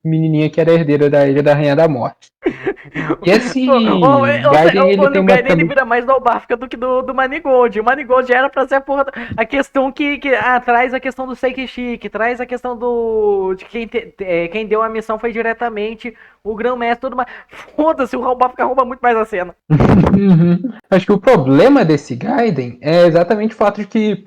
menininha que era a herdeira da Ilha da Rainha da Morte. E esse Gaiden, ele tem O uma Gaiden ele também. vira mais do Albafica do que do Manigold. O Manigold era pra ser a porra. A questão que traz a questão do Seikishik, traz a questão de quem deu a missão foi diretamente o Grão-Mestre, tudo mais. Foda-se, o Albafica rouba muito mais a cena. Uhum. Acho que o problema desse Gaiden é exatamente o fato de que,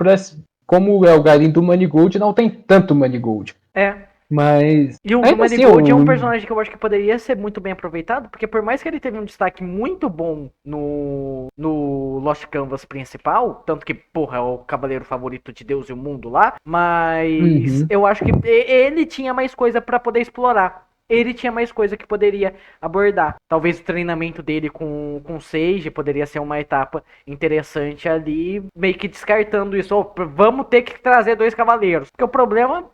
como é o Gaiden do Manigold, não tem tanto Manigold. É. Mas E o ainda assim, Manigold é um personagem que eu acho que poderia ser muito bem aproveitado, porque por mais que ele teve um destaque muito bom no Lost Canvas principal, tanto que, porra, é o cavaleiro favorito de Deus e o mundo lá, mas uhum. eu acho que ele tinha mais coisa pra poder explorar. Ele tinha mais coisa que poderia abordar. Talvez o treinamento dele com Sage poderia ser uma etapa interessante ali, meio que descartando isso. Oh, vamos ter que trazer 2 cavaleiros. Porque o problema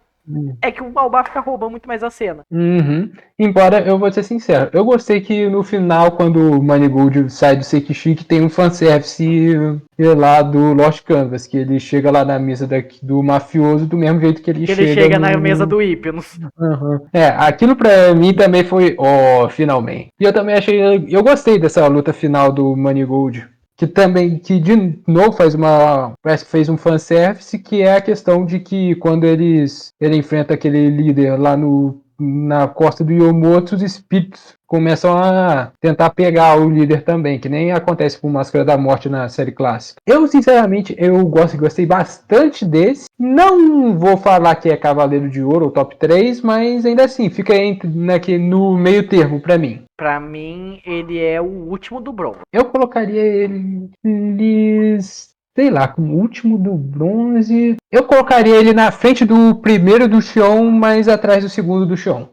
é que o Baobá fica roubando muito mais a cena. Uhum. Embora eu vou ser sincero, eu gostei que no final, quando o Manigold sai do Sekishik, tem um fanservice lá do Lost Canvas, que ele chega lá na mesa do mafioso do mesmo jeito que ele Que ele chega chega na mesa no. do Hypnos. Uhum. É, aquilo pra mim também foi, ó, finalmente. E eu também achei, eu gostei dessa luta final do Manigold. Que também, que de novo parece que fez um fanservice, que é a questão de que quando ele enfrenta aquele líder lá na costa do Yomotsu, os espíritos começam a tentar pegar o líder também, que nem acontece com Máscara da Morte na série clássica. Eu, sinceramente, gostei bastante desse. Não vou falar que é Cavaleiro de Ouro ou top 3, mas ainda assim, fica no meio termo pra mim. Pra mim, ele é o último do Bron. Eu colocaria ele, sei lá, como último do bronze. Eu colocaria ele na frente do primeiro do Xion, mas atrás do segundo do Xion.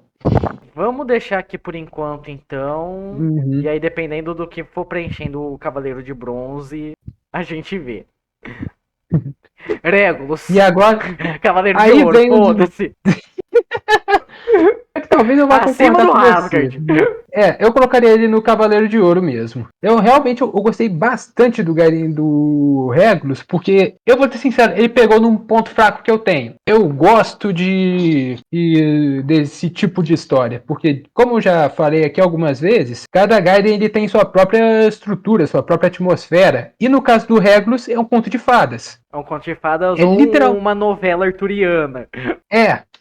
Vamos deixar aqui por enquanto, então. E Uhum. aí, dependendo do que for preenchendo o Cavaleiro de Bronze, a gente vê. Regulus. E agora, Cavaleiro de aí Ouro, vem foda-se. é que talvez eu vá Acima concordar do com você. Asgard. Eu colocaria ele no Cavaleiro de Ouro mesmo. Eu gostei bastante do Garim do Regulus, porque, eu vou ser sincero, ele pegou num ponto fraco que eu tenho. Eu gosto desse tipo de história, porque, como eu já falei aqui algumas vezes, cada Gaiden ele tem sua própria estrutura, sua própria atmosfera. E no caso do Regulus, é um conto de fadas. É um conto de fadas É ou literal. uma novela arturiana.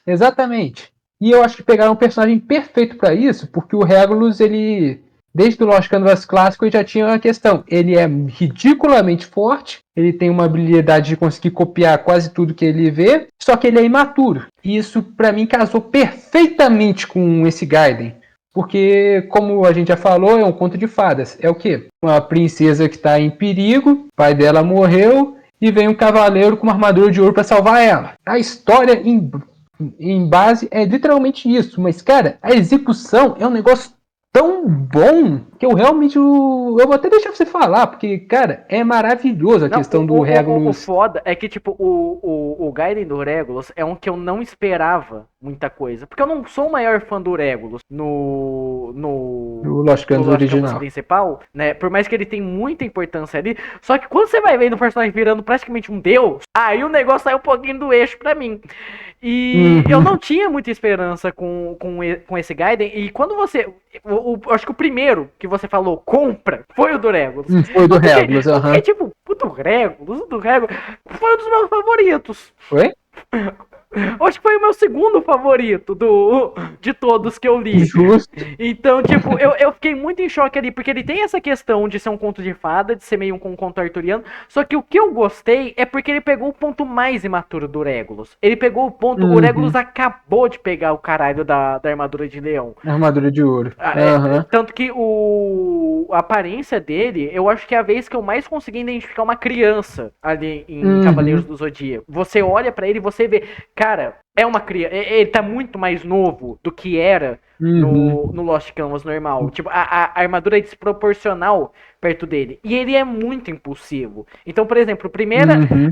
Exatamente. E eu acho que pegaram um personagem perfeito para isso, porque o Regulus, ele, desde o Lost Canvas clássico, ele já tinha uma questão. Ele é ridiculamente forte, ele tem uma habilidade de conseguir copiar quase tudo que ele vê, só que ele é imaturo. E isso, para mim, casou perfeitamente com esse Gaiden. Porque, como a gente já falou, é um conto de fadas. É o quê? Uma princesa que está em perigo, o pai dela morreu, e vem um cavaleiro com uma armadura de ouro para salvar ela. A história em base é literalmente isso, mas cara, a execução é um negócio tão bom que eu realmente eu vou até deixar você falar, porque cara, é maravilhoso a Não, questão do o Regulus. foda é que, tipo, o Gaiden do Regulus é um que eu não esperava muita coisa. Porque eu não sou o maior fã do Regulus O Lost Canvas original. principal, né? Por mais que ele tenha muita importância ali. Só que quando você vai vendo o personagem virando praticamente um deus, aí o negócio sai um pouquinho do eixo pra mim. E eu não tinha muita esperança com esse Gaiden. E quando você. Acho que o primeiro que você falou, compra, foi o do Regulus. Foi do Regulus, aham. Porque, tipo, o do Regulus foi um dos meus favoritos. Foi? Acho que foi o meu segundo favorito de todos que eu li. Justo. Então, tipo, eu fiquei muito em choque ali, porque ele tem essa questão de ser um conto de fada, de ser meio um conto arturiano, só que o que eu gostei é porque ele pegou o ponto mais imaturo do Regulus. Ele pegou o ponto, o Regulus acabou de pegar o caralho da armadura de leão. Armadura de ouro. Tanto que a aparência dele, eu acho que é a vez que eu mais consegui identificar uma criança ali em Cavaleiros do Zodíaco. Você olha pra ele e você vê, cara, é uma criança, ele tá muito mais novo do que era no Lost Canvas normal. Tipo, a armadura é desproporcional perto dele. E ele é muito impulsivo. Então, por exemplo,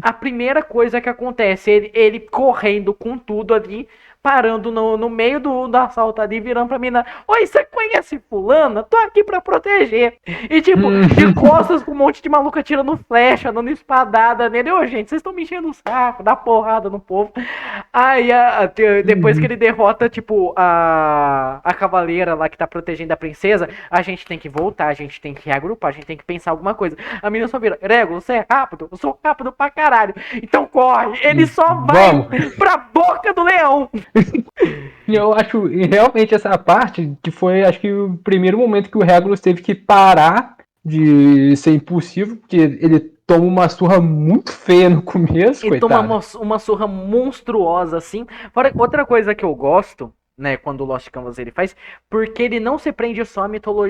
a primeira coisa que acontece, ele correndo com tudo ali, parando no meio do assalto ali, virando pra mim, oi, você conhece fulana? Tô aqui pra proteger. E tipo, de costas com um monte de maluco atirando flecha, dando espadada nele. Ô, gente, vocês estão me enchendo o saco, dá porrada no povo. Aí, depois que ele derrota, tipo, a cavaleira lá que tá protegendo a princesa, a gente tem que voltar, a gente tem que reagrupar, a gente tem que pensar alguma coisa. A menina só vira, Regulus, você é rápido? Eu sou rápido pra caralho. Então corre, ele só vai pra boca do leão. Eu acho realmente essa parte que foi, acho que o primeiro momento que o Regulus teve que parar de ser impulsivo, porque ele toma uma surra muito feia no começo, ele toma uma surra monstruosa assim. Outra coisa que eu gosto, né, quando o Lost Canvas ele faz, porque ele não se prende só à mitologia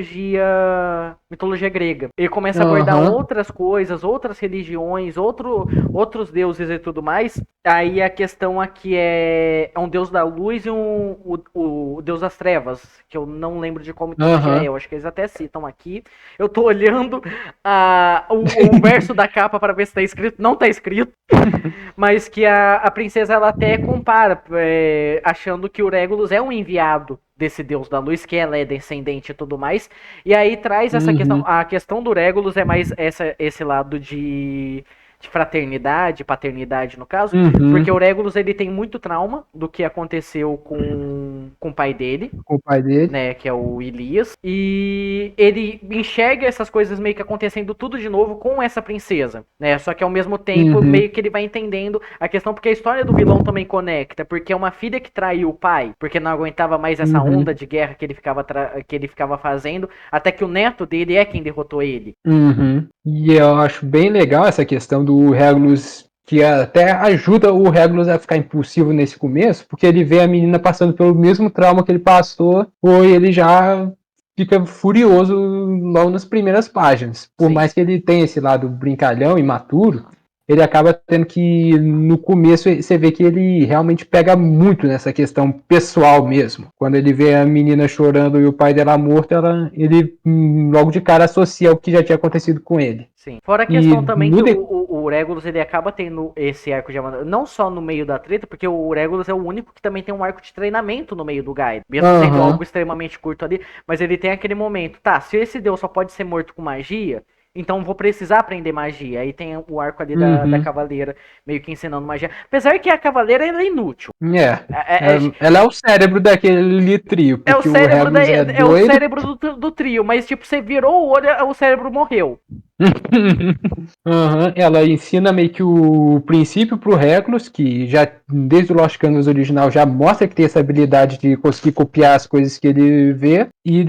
grega. Ele começa a abordar outras coisas, outras religiões, outros deuses e tudo mais. Aí a questão aqui é um deus da luz e o deus das trevas, que eu não lembro de como é. Eu acho que eles até citam aqui. Eu tô olhando o verso da capa para ver se tá escrito. Não tá escrito. Mas que a princesa ela até compara, achando que o Regulus é um enviado desse deus da luz, que ela é descendente e tudo mais. E aí traz essa questão. A questão do Regulus é mais esse lado de fraternidade, paternidade no caso, porque o Regulus ele tem muito trauma do que aconteceu com o pai dele. Com o pai dele. Né, que é o Elias. E ele enxerga essas coisas meio que acontecendo tudo de novo com essa princesa, né? Só que ao mesmo tempo meio que ele vai entendendo a questão, porque a história do vilão também conecta, porque é uma filha que traiu o pai, porque não aguentava mais essa onda de guerra que ele ficava fazendo, até que o neto dele é quem derrotou ele. E eu acho bem legal essa questão do Regulus, que até ajuda o Regulus a ficar impulsivo nesse começo, porque ele vê a menina passando pelo mesmo trauma que ele passou, ou ele já fica furioso logo nas primeiras páginas. Por mais que ele tenha esse lado brincalhão, imaturo, ele acaba tendo que, no começo, você vê que ele realmente pega muito nessa questão pessoal mesmo. Quando ele vê a menina chorando e o pai dela morto, ele logo de cara associa o que já tinha acontecido com ele. Sim. Fora a questão também que o Regulus ele acaba tendo esse arco de amador, não só no meio da treta, porque o Regulus é o único que também tem um arco de treinamento no meio do Gaiden. Mesmo sendo algo extremamente curto ali, mas ele tem aquele momento, tá, se esse deus só pode ser morto com magia, então vou precisar aprender magia. Aí tem o arco ali da cavaleira, meio que ensinando magia. Apesar que a cavaleira ela é inútil. Ela é o cérebro daquele trio. É o cérebro do trio, mas tipo, você virou o olho, o cérebro morreu. Ela ensina meio que o princípio pro Regulus, que já desde o Lost Canvas original já mostra que tem essa habilidade de conseguir copiar as coisas que ele vê, e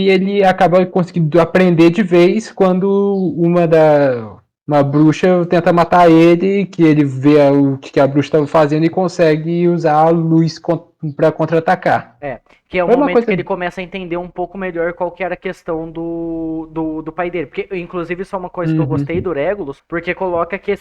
ele acaba conseguindo aprender de vez quando uma bruxa tenta matar ele, que ele vê o que a bruxa estava fazendo e consegue usar a luz para contra-atacar. Que é o momento que ele começa a entender um pouco melhor qual que era a questão do pai dele. Porque, inclusive, isso é uma coisa que eu gostei do Regulus, porque coloca que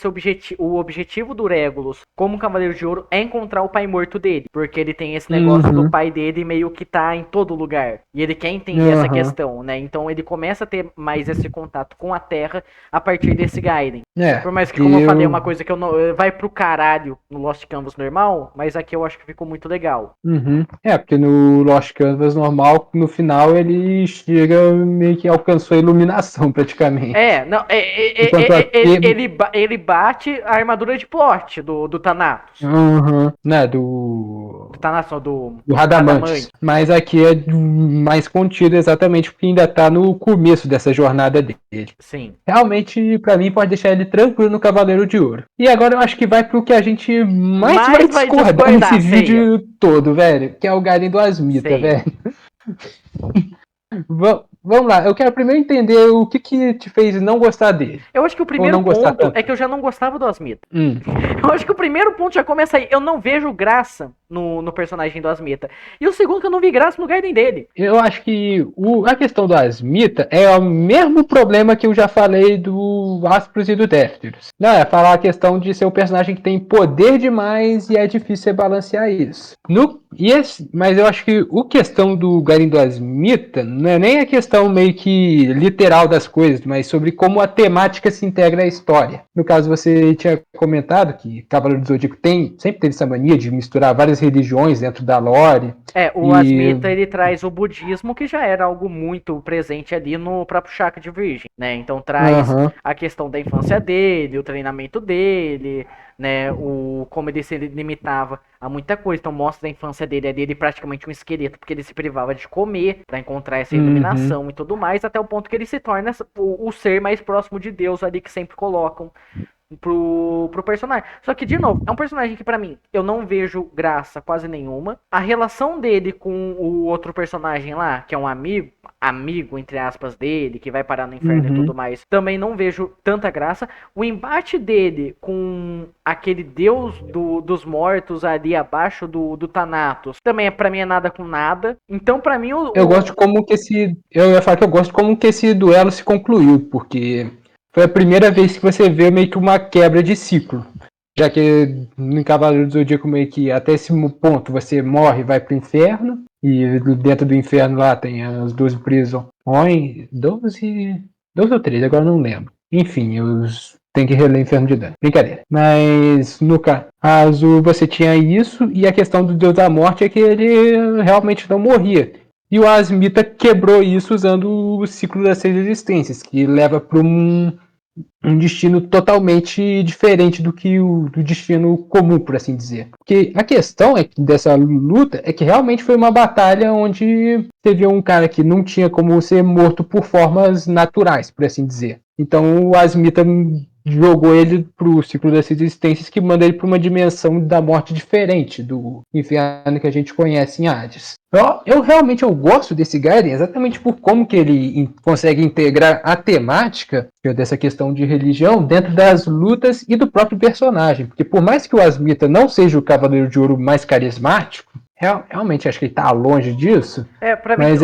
o objetivo do Regulus, como Cavaleiro de Ouro, é encontrar o pai morto dele. Porque ele tem esse negócio do pai dele meio que tá em todo lugar. E ele quer entender essa questão, né? Então ele começa a ter mais esse contato com a Terra a partir desse Gaiden. Por mais que, como eu falei, é uma coisa que vai pro caralho no Lost Canvas normal, mas aqui eu acho que ficou muito legal. normal. Uhum. Porque no Lost Canvas normal, no final, ele chega meio que alcançou a iluminação, praticamente. Não, Enquanto aqui... ele bate a armadura de plot do Thanatos. Uhum. Né, do Thanatos, não, do Radamantes. Mas aqui é mais contido exatamente porque ainda tá no começo dessa jornada dele. Sim. Realmente, pra mim, pode deixar ele tranquilo no Cavaleiro de Ouro. E agora eu acho que vai pro que a gente mais vai discordar nesse vídeo todo, velho. Que é o Garen do Asmita, velho. Vamos lá, eu quero primeiro entender o que te fez não gostar dele. Eu acho que o primeiro ponto é que eu já não gostava do Asmita. Eu acho que o primeiro ponto já começa aí. Eu não vejo graça no personagem do Asmita. E o segundo que eu não vi graça no Gaiden dele. Eu acho que a questão do Asmita é o mesmo problema que eu já falei do Asprus e do Défteros. Não, é falar a questão de ser um personagem que tem poder demais e é difícil você balancear isso. Mas eu acho que a questão do Gaiden do Asmita não é nem a questão meio que literal das coisas, mas sobre como a temática se integra à história. No caso, você tinha comentado que Cavaleiro do Zodíaco sempre teve essa mania de misturar várias religiões dentro da lore. O Asmita, ele traz o budismo, que já era algo muito presente ali no próprio Chakra de Virgem, né? Então traz a questão da infância dele, o treinamento dele, né? Como ele se limitava a muita coisa. Então mostra a infância dele ali, ele praticamente um esqueleto, porque ele se privava de comer para encontrar essa iluminação e tudo mais, até o ponto que ele se torna o ser mais próximo de Deus ali, que sempre colocam pro personagem. Só que, de novo, é um personagem que pra mim eu não vejo graça quase nenhuma. A relação dele com o outro personagem lá, que é um amigo entre aspas dele, que vai parar no inferno e tudo mais, também não vejo tanta graça. O embate dele com aquele deus dos mortos ali abaixo do Thanatos também pra mim é nada com nada. Então pra mim eu gosto de como que eu ia falar que eu gosto de como que esse duelo se concluiu, porque foi a primeira vez que você vê meio que uma quebra de ciclo. Já que no Cavaleiro do Zodíaco meio que até esse ponto você morre e vai pro inferno. E dentro do inferno lá tem as 12 prisões. 12 ou 13, agora não lembro. Enfim, tem que reler Inferno de Dante. Brincadeira. Mas no caso você tinha isso, e a questão do Deus da Morte é que ele realmente não morria. E o Asmita quebrou isso usando o ciclo das 6 existências, que leva para um destino totalmente diferente do que do destino comum, por assim dizer. Porque a questão dessa luta é que realmente foi uma batalha onde teve um cara que não tinha como ser morto por formas naturais, por assim dizer. Então o Asmita jogou ele pro ciclo das existências, que manda ele para uma dimensão da morte diferente do inferno que a gente conhece em Hades. Eu realmente gosto desse Gaiden exatamente por como que ele consegue integrar a temática dessa questão de religião dentro das lutas e do próprio personagem. Porque por mais que o Asmita não seja o Cavaleiro de Ouro mais carismático, realmente acho que ele tá longe disso. Pra mim,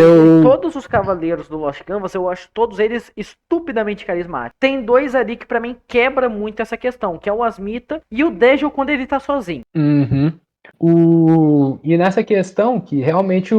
todos os cavaleiros do Lost Canvas, eu acho todos eles estupidamente carismáticos. Tem dois ali que pra mim quebra muito essa questão, que é o Asmita e o Degel quando ele tá sozinho. E nessa questão que realmente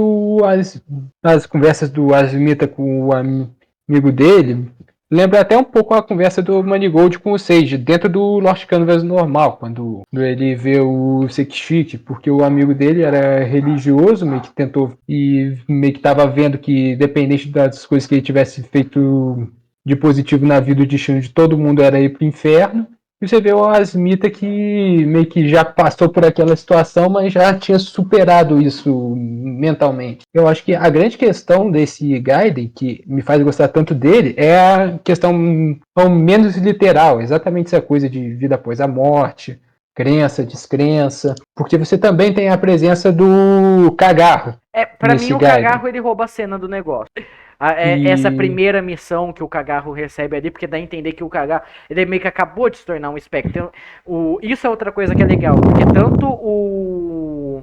as conversas do Asmita com o amigo dele lembra até um pouco a conversa do Manigold com o Sage, dentro do Lost Canvas normal, quando ele vê o Sekshit, porque o amigo dele era religioso, meio que tentou, e meio que estava vendo que, independente das coisas que ele tivesse feito de positivo na vida, o destino de todo mundo era ir pro inferno. E você vê o Asmita que meio que já passou por aquela situação, mas já tinha superado isso mentalmente. Eu acho que a grande questão desse Gaiden, que me faz gostar tanto dele, é a questão menos literal, exatamente essa coisa de vida após a morte, crença, descrença, porque você também tem a presença do Cagarro. Pra mim o Cagarro ele rouba a cena do negócio. Essa primeira missão que o Cagarro recebe ali, porque dá a entender que o Cagarro ele meio que acabou de se tornar um espectro. Isso é outra coisa que é legal, porque tanto o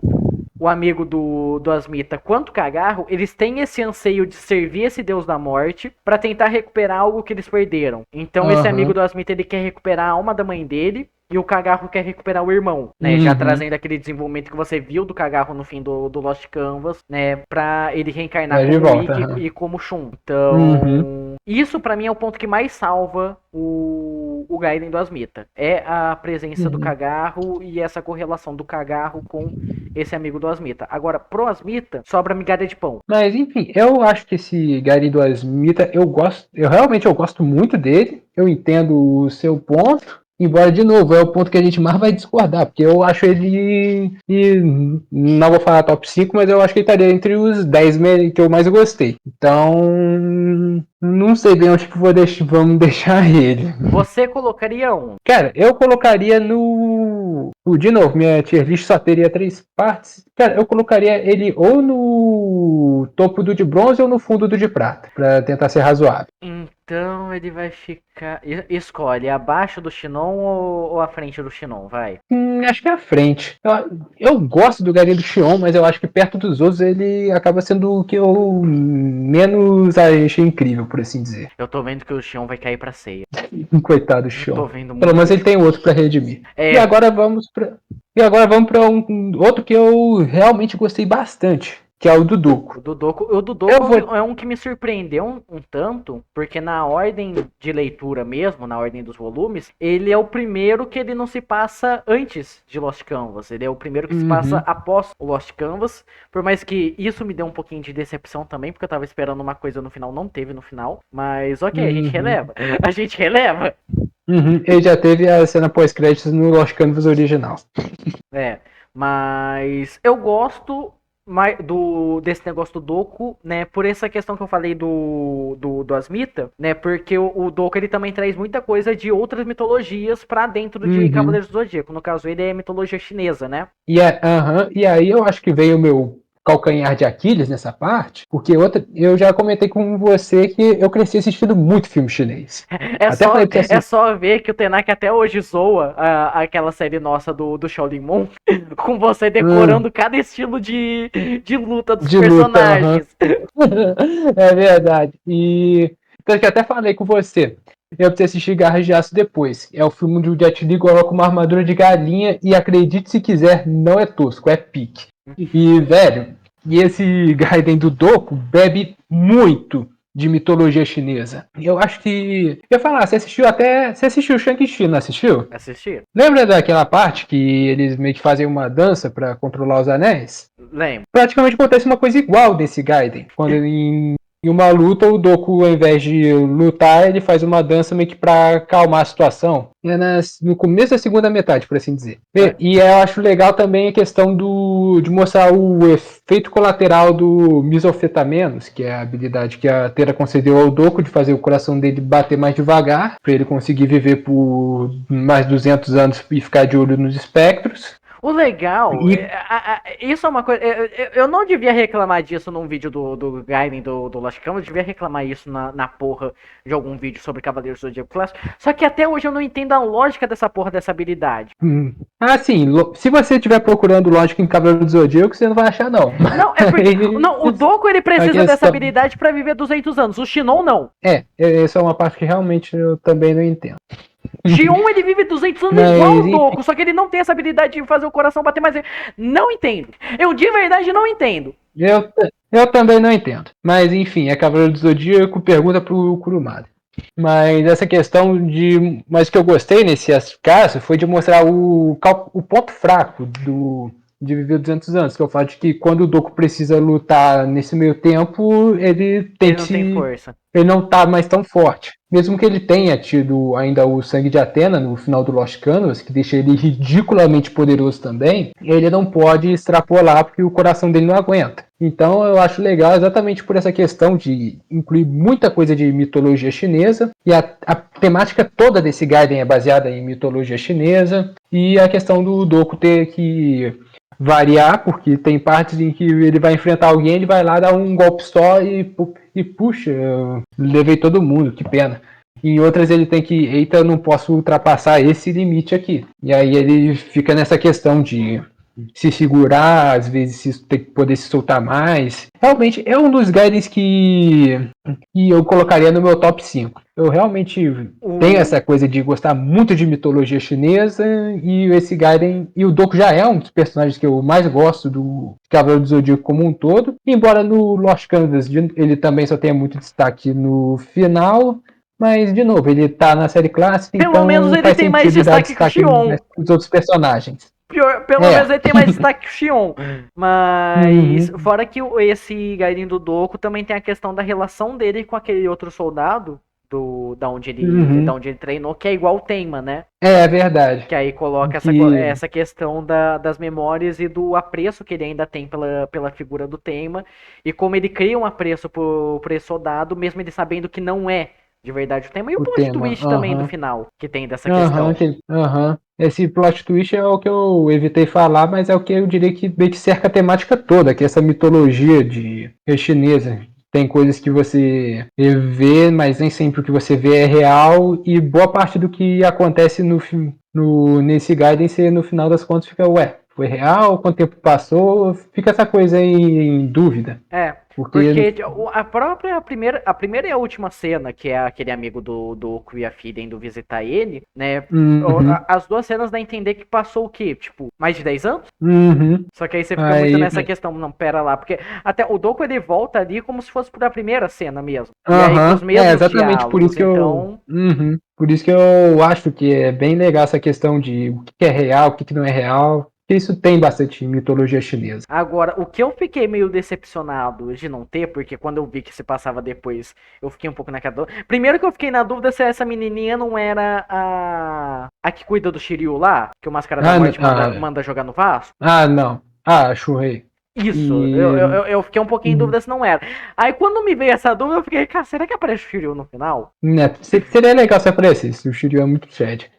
amigo do Asmita quanto o Cagarro, eles têm esse anseio de servir esse deus da morte pra tentar recuperar algo que eles perderam. Então esse amigo do Asmita ele quer recuperar a alma da mãe dele, e o Cagarro quer recuperar o irmão, né? Já trazendo aquele desenvolvimento que você viu do Cagarro no fim do Lost Canvas, né? Pra ele reencarnar como Ikki e como Shun. Então, isso pra mim é o ponto que mais salva o o Gaiden do Asmita. É a presença do Cagarro e essa correlação do Cagarro com esse amigo do Asmita. Agora, pro Asmita, sobra migalha de pão. Mas enfim, eu acho que esse Gary do Asmita, eu realmente gosto muito dele, eu entendo o seu ponto. Embora, de novo, é o ponto que a gente mais vai discordar, porque eu acho ele, e não vou falar top 5, mas eu acho que ele estaria entre os 10 que eu mais gostei. Então, não sei bem onde que vamos deixar ele. Você colocaria um? Cara, eu colocaria de novo, minha tier list só teria 3 partes. Cara, eu colocaria ele ou no topo do de bronze ou no fundo do de prata, pra tentar ser razoável. Então ele vai ficar... Escolhe, abaixo do Shinon ou à frente do Shinon, vai? Acho que é à frente. Eu gosto do Gary do Xion, mas eu acho que perto dos outros ele acaba sendo o que eu menos achei incrível, por assim dizer. Eu tô vendo que o Shion vai cair pra ceia. Coitado do Tô Xion. vendo muito. Pelo menos ele tem outro pra redimir. É. E agora vamos pra um outro que eu realmente gostei bastante, que é o do Duco. O do Doku é um que me surpreendeu um tanto, porque na ordem de leitura mesmo, na ordem dos volumes, ele é o primeiro que ele não se passa antes de Lost Canvas. Ele é o primeiro que se passa após o Lost Canvas, por mais que isso me deu um pouquinho de decepção também, porque eu tava esperando uma coisa no final, não teve no final. Mas ok, a gente releva. A gente releva. Ele já teve a cena pós-créditos no Lost Canvas original. Mas eu gosto desse negócio do Doku, né, por essa questão que eu falei do Asmita, né, porque o Doku ele também traz muita coisa de outras mitologias pra dentro de Cavaleiros do Zodíaco. No caso, ele é mitologia chinesa, né? E aí eu acho que veio o meu calcanhar de Aquiles nessa parte, porque eu já comentei com você que eu cresci assistindo muito filme chinês. É só ver que o Tenak até hoje zoa aquela série nossa do Shaolin Moon, com você decorando cada estilo de luta dos personagens. É verdade. E tanto que até falei com você. Eu preciso assistir Garras de Aço depois. É o filme onde o Jet Li coloca uma armadura de galinha e acredite se quiser, não é tosco, é pique. E, velho, esse Gaiden do Doku bebe muito de mitologia chinesa. Eu acho que... Eu ia falar, você assistiu Shang-Chi, não assistiu? Assisti. Lembra daquela parte que eles meio que fazem uma dança pra controlar os anéis? Lembro. Praticamente acontece uma coisa igual desse Gaiden. Quando em uma luta, o Doku, ao invés de lutar, ele faz uma dança meio que pra acalmar a situação. É no começo da segunda metade, por assim dizer. E eu acho legal também a questão de mostrar o efeito colateral do Misofetamenos, que é a habilidade que a Tera concedeu ao Doku de fazer o coração dele bater mais devagar, pra ele conseguir viver por mais 200 anos e ficar de olho nos espectros. O legal, isso é uma coisa. Eu não devia reclamar disso num vídeo do Gaiden do Lost Canvas, eu devia reclamar isso na porra de algum vídeo sobre Cavaleiros do Zodíaco Clássico. Só que até hoje eu não entendo a lógica dessa porra dessa habilidade. Sim, se você estiver procurando lógica em Cavaleiros do Zodíaco, você não vai achar, não. Não, é porque. Não, o Doku ele precisa dessa habilidade pra viver 200 anos, o Shinon não. Essa é uma parte que realmente eu também não entendo. G1 ele vive 200 anos igual o Doku, só que ele não tem essa habilidade de fazer o coração bater mais. Não entendo. Eu de verdade não entendo. Eu também não entendo. Mas enfim, é Cavaleiro do Zodíaco, pergunta pro Kurumada. Mas essa questão Mas o que eu gostei nesse caso foi de mostrar o ponto fraco de viver 200 anos. Que é o fato de que quando o Doku precisa lutar nesse meio tempo, ele não tem força. Ele não tá mais tão forte. Mesmo que ele tenha tido ainda o sangue de Atena no final do Lost Canvas, que deixa ele ridiculamente poderoso também, ele não pode extrapolar porque o coração dele não aguenta. Então eu acho legal exatamente por essa questão de incluir muita coisa de mitologia chinesa, e a temática toda desse Gaiden é baseada em mitologia chinesa, e a questão do Doku ter que variar, porque tem partes em que ele vai enfrentar alguém, ele vai lá dar um golpe só e puxa, eu levei todo mundo, que pena. Em outras ele tem que, eita, eu não posso ultrapassar esse limite aqui. E aí ele fica nessa questão de se segurar, às vezes tem que poder se soltar mais. Realmente é um dos Gaidens que eu colocaria no meu top 5. Eu realmente tenho essa coisa de gostar muito de mitologia chinesa, e esse Gaiden, e o Doku já é um dos personagens que eu mais gosto do Cavaleiro do Zodíaco como um todo, embora no Lost Canvas ele também só tenha muito destaque no final, Mas, de novo, ele tá na série clássica, Pelo então menos ele faz tem mais sentido dar destaque que o destaque Xion. nos outros personagens. Pelo menos ele tem mais destaque que o Xion. Mas, Uhum. fora que esse Gaiden do Doku também tem a questão da relação dele com aquele outro soldado, da Uhum. onde ele treinou, que é igual o Tenma, né? É verdade. Que aí coloca Que... essa questão das memórias e do apreço que ele ainda tem pela figura do Tenma. E como ele cria um apreço por esse soldado, mesmo ele sabendo que não é de verdade o Tenma. E o O plot tema. twist também do final, que tem dessa Aham, questão. aham. Esse plot twist é o que eu evitei falar, mas é o que eu diria que meio que cerca a temática toda, que é essa mitologia chinesa. Tem coisas que você vê, mas nem sempre o que você vê é real, e boa parte do que acontece nesse Guidance, no final das contas, fica, ué, foi real? Quanto tempo passou? Fica essa coisa em dúvida. É, Porque. porque a primeira e a última cena, que é aquele amigo do Oku e a Fiden indo visitar ele, né? Uhum, As duas cenas dá a entender que passou o quê? Tipo, mais de 10 anos? uhum. Só que aí você fica muito Aí, nessa questão, não, pera lá, porque até o Doku ele volta ali como se fosse por a primeira cena mesmo. E aí com os aham, é mesmos exatamente por isso diálogos, que eu. então. Uhum, por isso que eu acho que é bem legal essa questão de o que é real, o que não é real. Isso tem bastante em mitologia chinesa. Agora, o que eu fiquei meio decepcionado de não ter, porque quando eu vi que se passava depois, eu fiquei um pouco naquela dúvida. Primeiro que eu fiquei na dúvida se essa menininha não era a que cuida do Shiryu lá, que o Máscara da Morte manda jogar no Vasco. Não. Ah, Shurei. Isso, E. eu fiquei um pouquinho em Uhum. dúvida se não era. Aí quando me veio essa dúvida, eu fiquei, cara, será que aparece o Shiryu no final? Né, seria legal se aparecesse. O Shiryu é muito sad.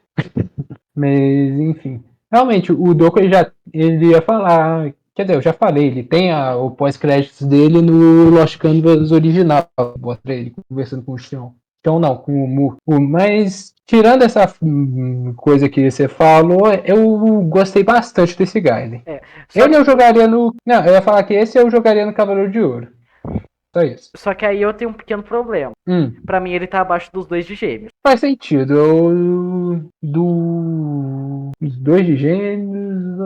Mas, enfim. Realmente, o Doku ele ia falar. Quer dizer, eu já falei, ele tem o pós-créditos dele no Lost Canvas original. Mostra ele conversando com o Xion. Xion não, com o Mu. Mas, tirando essa coisa que você falou, eu gostei bastante desse Gaiden. Só Ele que, eu jogaria no. Não, eu ia falar que esse eu jogaria no Cavaleiro de Ouro. Só isso. só que aí eu tenho um pequeno problema. Pra mim ele tá abaixo dos dois de Gêmeos. Faz sentido. Os dois de Gêmeos.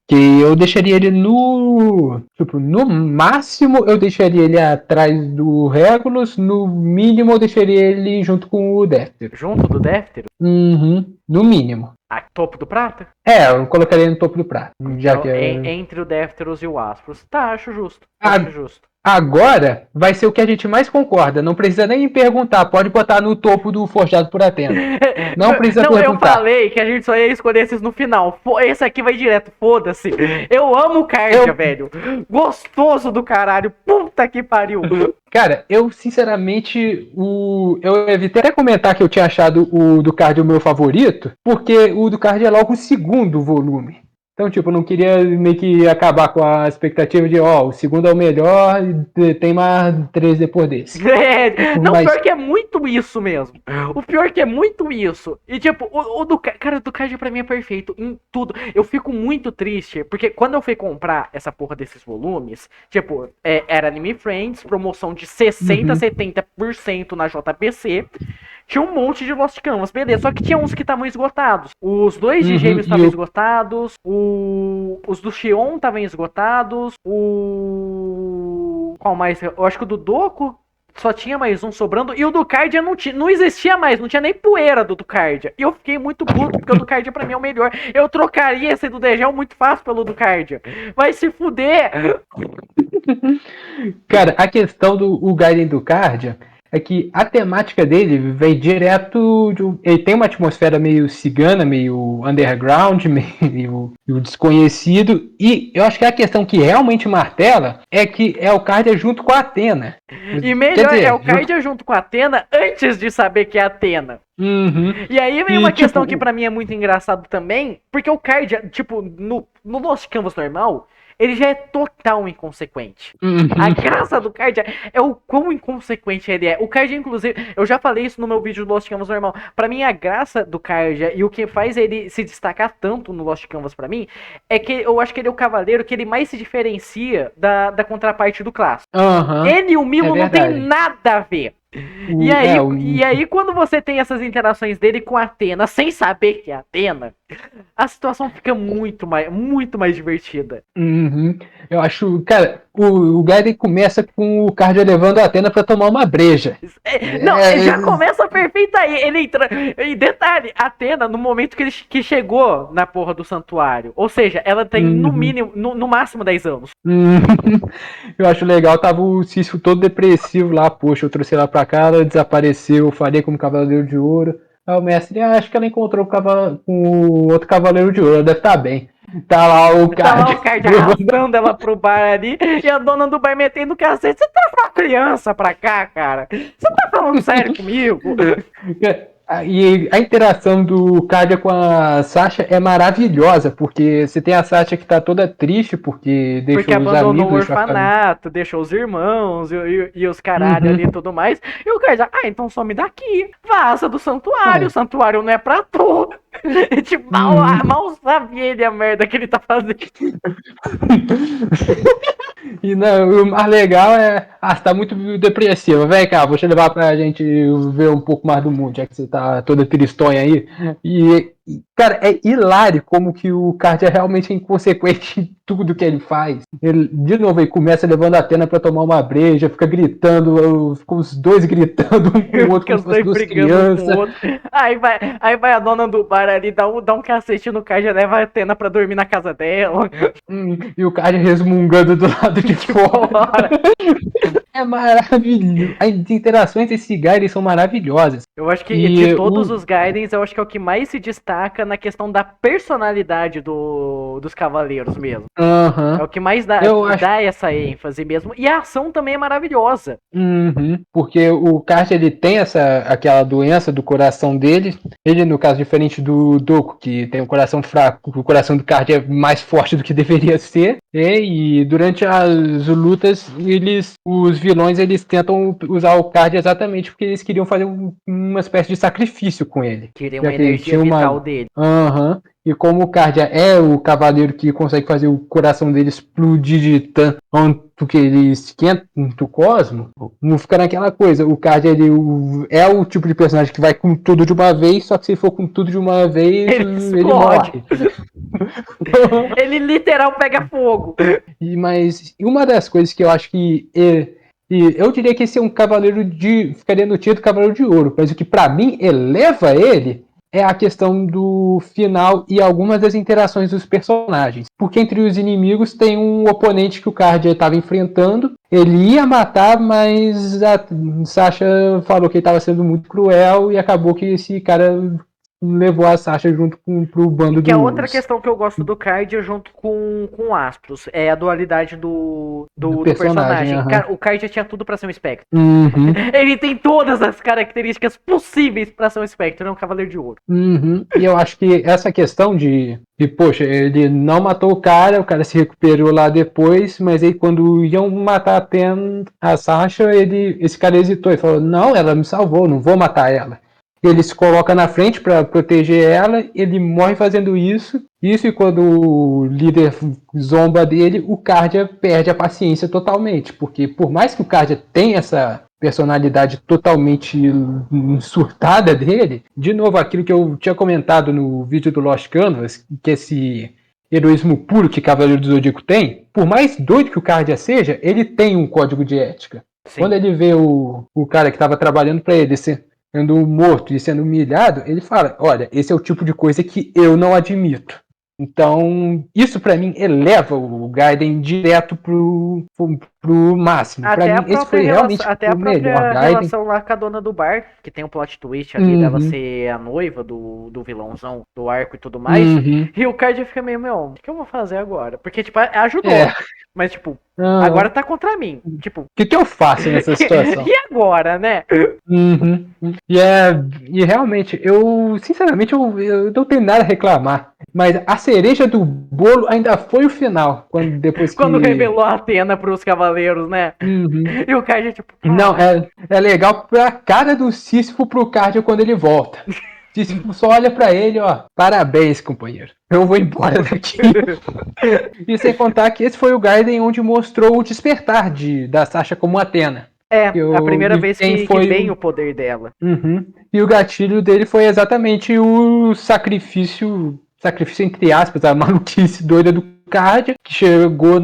Que eu deixaria ele no. Tipo, no máximo eu deixaria ele atrás do Regulus. No mínimo eu deixaria ele junto com o Déftero. Junto do Déftero, Uhum. No mínimo. a topo do prata? É, eu colocaria ele no topo do prato. Já que Então, é. entre o Défteros e o Aspros. Tá, acho justo. Ah, Acho justo. agora vai ser o que a gente mais concorda. Não precisa nem perguntar. Pode botar no topo do Forjado por Atena. Não precisa Não, eu perguntar. falei que a gente só ia escolher esses no final. Esse aqui vai direto, foda-se. Eu amo Cardia, velho. Gostoso do caralho. Puta que pariu. Cara, eu sinceramente, eu evitei até comentar que eu tinha achado o do Card o meu favorito, porque o do Card é logo o segundo volume. Então, tipo, eu não queria meio que acabar com a expectativa de, o segundo é o melhor e tem mais 3 depois desse. Não, Mas, pior que é muito isso mesmo. O pior que é muito isso. E tipo, o do cara do Card pra mim é perfeito em tudo. Eu fico muito triste, porque quando eu fui comprar essa porra desses volumes, tipo, era Anime Friends, promoção de 60, 70% na JBC. Tinha um monte de Lost Canvas, beleza. Só que tinha uns que estavam esgotados. Os dois de Gêmeos estavam esgotados. Os do Xion estavam esgotados. Qual mais? Eu acho que o do Doku só tinha mais um sobrando. E o do Cardia não existia mais. Não tinha nem poeira do Cardia. E eu fiquei muito puto, porque o do Cardia pra mim é o melhor. Eu trocaria esse do Degel muito fácil pelo do Cardia. Vai se fuder! cara, a questão do Gaiden do Cardia é que a temática dele vem direto ele tem uma atmosfera meio cigana, meio underground, meio desconhecido, e eu acho que a questão que realmente martela é que é o Cardia junto com a Athena. E melhor, é o Cardia junto com a Athena antes de saber que é a Athena. Uhum. E aí vem uma questão que pra mim é muito engraçado também, porque o Cardia, tipo, no Lost Canvas normal, ele já é total inconsequente. A graça do Cardia é o quão inconsequente ele é. O Cardia, inclusive, eu já falei isso no meu vídeo do Lost Canvas normal. Pra mim, a graça do Cardia e o que faz ele se destacar tanto no Lost Canvas pra mim é que eu acho que ele é o cavaleiro que ele mais se diferencia da contraparte do clássico. Ele e o Milo não tem nada a ver. E aí, quando você tem essas interações dele com a Athena, sem saber que é a Athena, a situação fica muito mais divertida. Eu acho, cara, o Gaiden começa com o Cardia levando a Athena pra tomar uma breja. Não, já começa perfeito aí. Ele entra. E detalhe, a Athena, no momento que chegou na porra do santuário. Ou seja, ela tem no mínimo, no máximo 10 anos. Eu acho legal, tava o Sísifo todo depressivo lá, poxa, eu trouxe ela pra cá, ela desapareceu, eu falei como Cavaleiro de Ouro. Aí o mestre, acho que ela encontrou com o outro Cavaleiro de Ouro, ela deve estar bem. Tá lá o Cardia arrastando ela pro bar ali e a dona do bar metendo o cacete. Você tá com uma criança pra cá, cara? Você tá falando sério comigo? E a interação do Cardia com a Sasha é maravilhosa, porque você tem a Sasha que tá toda triste porque deixou os amigos, o orfanato, deixou os irmãos e os caralho ali e tudo mais. E o Cardia, então some daqui, vaza do santuário, o santuário não é pra tu. Tipo, mal sabe ele a merda que ele tá fazendo. E não, o mais legal é. Você tá muito depressiva. Vem cá, vou te levar pra gente ver um pouco mais do mundo, já que você tá toda tristonha aí. Cara, é hilário como que o Cardia é realmente inconsequente em tudo que ele faz. Ele, de novo, ele começa levando a Athena pra tomar uma breja, fica gritando, fica os dois gritando um com o outro, como se fossem duas crianças. Aí vai a dona do bar ali, dá um cacete no Cardia, leva a Athena pra dormir na casa dela. E o Cardia resmungando do lado de fora. É maravilhoso. As interações desse Gaiden são maravilhosas. Eu acho que de todos os Gaidens, eu acho que é o que mais se destaca na questão da personalidade dos cavaleiros mesmo. É o que mais dá essa ênfase mesmo. E a ação também é maravilhosa. Porque o Cardia, ele tem aquela doença do coração dele. Ele, no caso, diferente do Doku, que tem um coração fraco, o coração do Cardia é mais forte do que deveria ser. E durante as lutas, os vilões, eles tentam usar o Cardia exatamente porque eles queriam fazer uma espécie de sacrifício com ele. Queriam uma energia vital dele. E como o Cardia é o cavaleiro que consegue fazer o coração dele explodir de tanto que ele esquenta o cosmo, não fica naquela coisa. O Cardia, ele é o tipo de personagem que vai com tudo de uma vez, só que se for com tudo de uma vez, ele morre. Ele literal pega fogo. Mas uma das coisas que eu acho que eu diria que esse é um cavaleiro ficaria no tier do Cavaleiro de Ouro, mas o que pra mim eleva ele é a questão do final e algumas das interações dos personagens. Porque entre os inimigos tem um oponente que o Cardia estava enfrentando. Ele ia matar, mas a Sasha falou que ele estava sendo muito cruel e acabou que esse cara levou a Sasha junto pro bando do Que é outra questão que eu gosto do Cardia junto com o Astros. É a dualidade do personagem. Cara, o Cardia tinha tudo pra ser um espectro. Ele tem todas as características possíveis pra ser um espectro. Ele é um Cavaleiro de Ouro. E eu acho que essa questão de poxa, ele não matou o cara se recuperou lá depois, mas aí quando iam matar a Sasha, esse cara hesitou e falou, não, ela me salvou, não vou matar ela. Ele se coloca na frente para proteger ela, ele morre fazendo isso e quando o líder zomba dele, o Cardia perde a paciência totalmente, porque por mais que o Cardia tenha essa personalidade totalmente surtada dele, de novo, aquilo que eu tinha comentado no vídeo do Lost Canvas, que esse heroísmo puro que Cavaleiro do Zodíaco tem, por mais doido que o Cardia seja, ele tem um código de ética. Sim. Quando ele vê o cara que estava trabalhando para ele sendo morto e sendo humilhado, ele fala, olha, esse é o tipo de coisa que eu não admito. Então, isso pra mim eleva o Gaiden direto pro máximo. Pra mim, esse foi realmente o melhor Gaiden. Relação lá com a dona do bar, que tem um plot twist ali dela ser a noiva do vilãozão do arco e tudo mais. E o Cardia fica meio, o que eu vou fazer agora? Porque, tipo, ajudou. Mas, tipo, agora tá contra mim. Tipo, o que eu faço nessa situação? E agora, né? E realmente, sinceramente, eu não tenho nada a reclamar. Mas a cereja do bolo ainda foi o final. Quando revelou a Athena pros cavaleiros, né? E o Cardia, tipo... Não, é legal pra cara do Sísifo pro Cardia quando ele volta. Sísifo só olha pra ele, ó. Parabéns, companheiro. Eu vou embora daqui. E sem contar que esse foi o Gaiden onde mostrou o despertar da Sasha como Athena. A primeira vez que vem o poder dela. E o gatilho dele foi exatamente o sacrifício entre aspas, a maluquice doida do Cardia, que chegou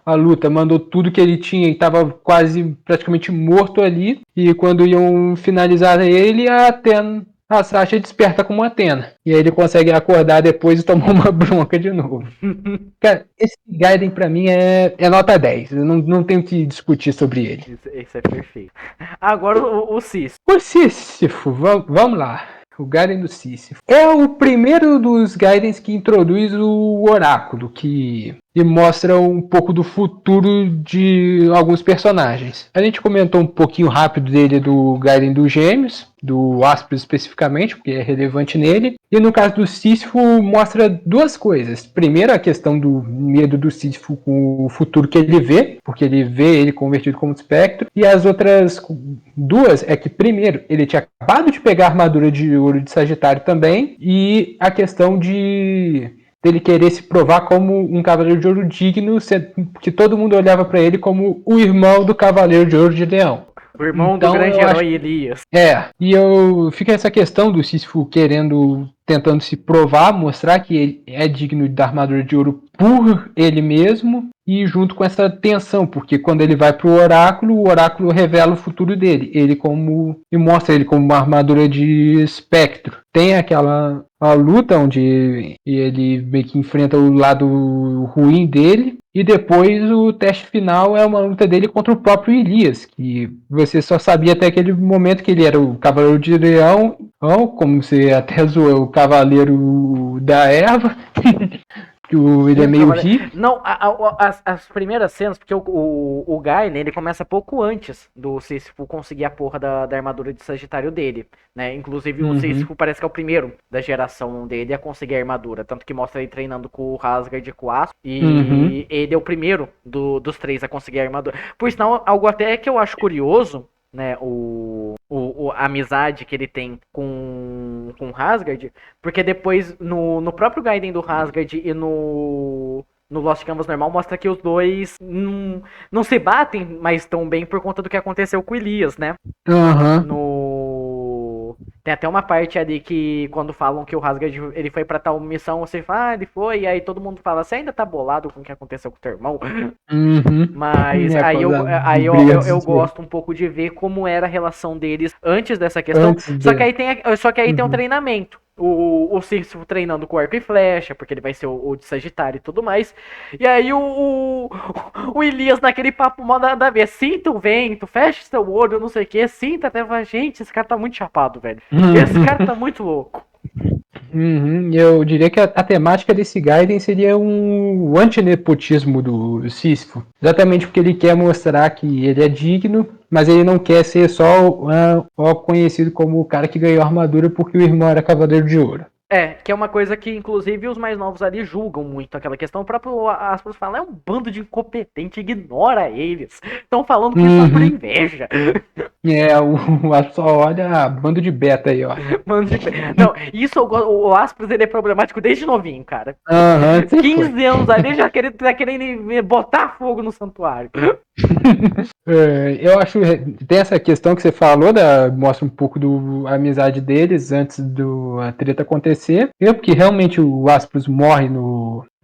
a luta, mandou tudo que ele tinha e estava quase praticamente morto ali. E quando iam finalizar ele, a Sasha desperta como Athena. E aí ele consegue acordar depois e tomar uma bronca de novo. Cara, esse Gaiden pra mim é nota 10. Eu não tenho que discutir sobre ele. Isso é perfeito. Agora o Cis. O Sísifo, vamos lá. O Gaiden do Sísifo. É o primeiro dos Gaidens que introduz o Oráculo, que mostra um pouco do futuro de alguns personagens. A gente comentou um pouquinho rápido dele do Gaiden dos Gêmeos, do Aspro especificamente, porque é relevante nele. E no caso do Sísifo, mostra duas coisas. Primeiro, a questão do medo do Sísifo com o futuro que ele vê, porque ele vê ele convertido como espectro. E as outras duas é que, primeiro, ele tinha acabado de pegar a armadura de ouro de Sagitário também. E a questão dele querer se provar como um Cavaleiro de Ouro digno, que todo mundo olhava para ele como o irmão do Cavaleiro de Ouro de Leão. O irmão do grande herói Elias. E fica essa questão do Sísifo tentando se provar, mostrar que ele é digno da armadura de ouro por ele mesmo, e junto com essa tensão, porque quando ele vai pro Oráculo, o Oráculo revela o futuro dele, e mostra ele como uma armadura de espectro. Tem a luta onde ele meio que enfrenta o lado ruim dele, e depois o teste final é uma luta dele contra o próprio Elias, que você só sabia até aquele momento que ele era o Cavaleiro de Leão, como você até zoou, o Cavaleiro da Erva. Ele é meio hippie. Não, as primeiras cenas, porque o Gaiden, ele começa pouco antes do Sísifo conseguir a porra da armadura de Sagitário dele, né? Inclusive o Sísifo parece que é o primeiro da geração dele a conseguir a armadura, tanto que mostra ele treinando com o Rasgard e com o Asp, e ele é o primeiro dos três a conseguir a armadura. Por sinal, algo até que eu acho curioso, né, a amizade que ele tem com Rasgard, porque depois no próprio Gaiden do Rasgard e no Lost Canvas normal mostra que os dois não se batem mais tão bem por conta do que aconteceu com o Elias, né? Tem até uma parte ali que quando falam que o Rasgard ele foi pra tal missão, você fala, ele foi, e aí todo mundo fala, você ainda tá bolado com o que aconteceu com o teu irmão? Mas aí eu gosto um pouco de ver como era a relação deles antes dessa questão. Só que aí tem um treinamento. O Sísifo treinando com arco e flecha, porque ele vai ser o de Sagitário e tudo mais. E aí o Elias naquele papo mal nada a ver. Sinta o vento, feche seu olho, não sei o que. Sinta até a gente, esse cara tá muito chapado, velho. Esse cara tá muito louco. Eu diria que a temática desse Gaiden seria um antinepotismo do Sísifo. Exatamente porque ele quer mostrar que ele é digno, mas ele não quer ser só conhecido como o cara que ganhou a armadura porque o irmão era Cavaleiro de Ouro. Que é uma coisa que, inclusive, os mais novos ali julgam muito aquela questão. O próprio Aspas fala, é um bando de incompetente, ignora eles. Estão falando que isso é por inveja. O Aspas só olha bando de beta aí, ó. Não, isso o Aspas ele é problemático desde novinho, cara. 15 anos ali já querendo botar fogo no santuário. Eu acho tem essa questão que você falou, mostra um pouco da amizade deles antes da treta acontecer. Porque realmente o Aspros morre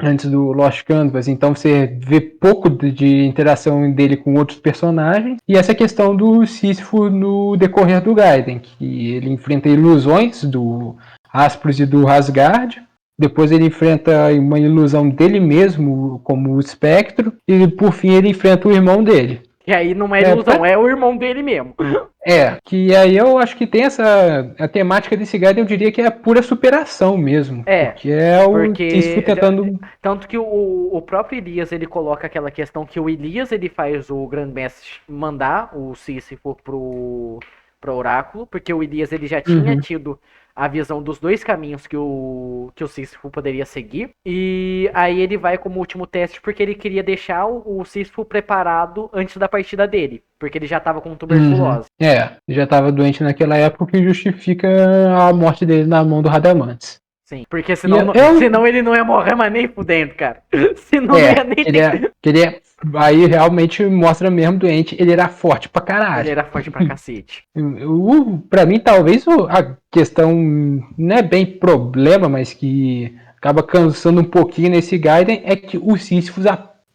antes do Lost Canvas, então você vê pouco de interação dele com outros personagens. E essa questão do Sísifo no decorrer do Gaiden, que ele enfrenta ilusões do Aspros e do Rasgard. Depois ele enfrenta uma ilusão dele mesmo, como o Espectro. E por fim ele enfrenta o irmão dele. E aí não é ilusão, é o irmão dele mesmo. Que aí eu acho que tem a temática desse Gaiden, eu diria que é a pura superação mesmo. Porque Sísifo tentando... Tanto que o próprio Elias, ele coloca aquela questão que o Elias, ele faz o Grandmestre mandar o Sísifo pro Oráculo, porque o Elias, ele já tinha tido a visão dos dois caminhos que o Sísifo poderia seguir. E aí ele vai como último teste porque ele queria deixar o Sísifo preparado antes da partida dele. Porque ele já estava com tuberculose. Já estava doente naquela época, o que justifica a morte dele na mão do Radamantes. Sim, porque senão ele não ia morrer, mas nem fudendo, cara. Senão não ia nem aí realmente mostra mesmo doente, ele era forte pra caralho. Ele era forte pra cacete. Pra mim, talvez a questão não é bem problema, mas que acaba cansando um pouquinho nesse Gaiden, é que o Sísifo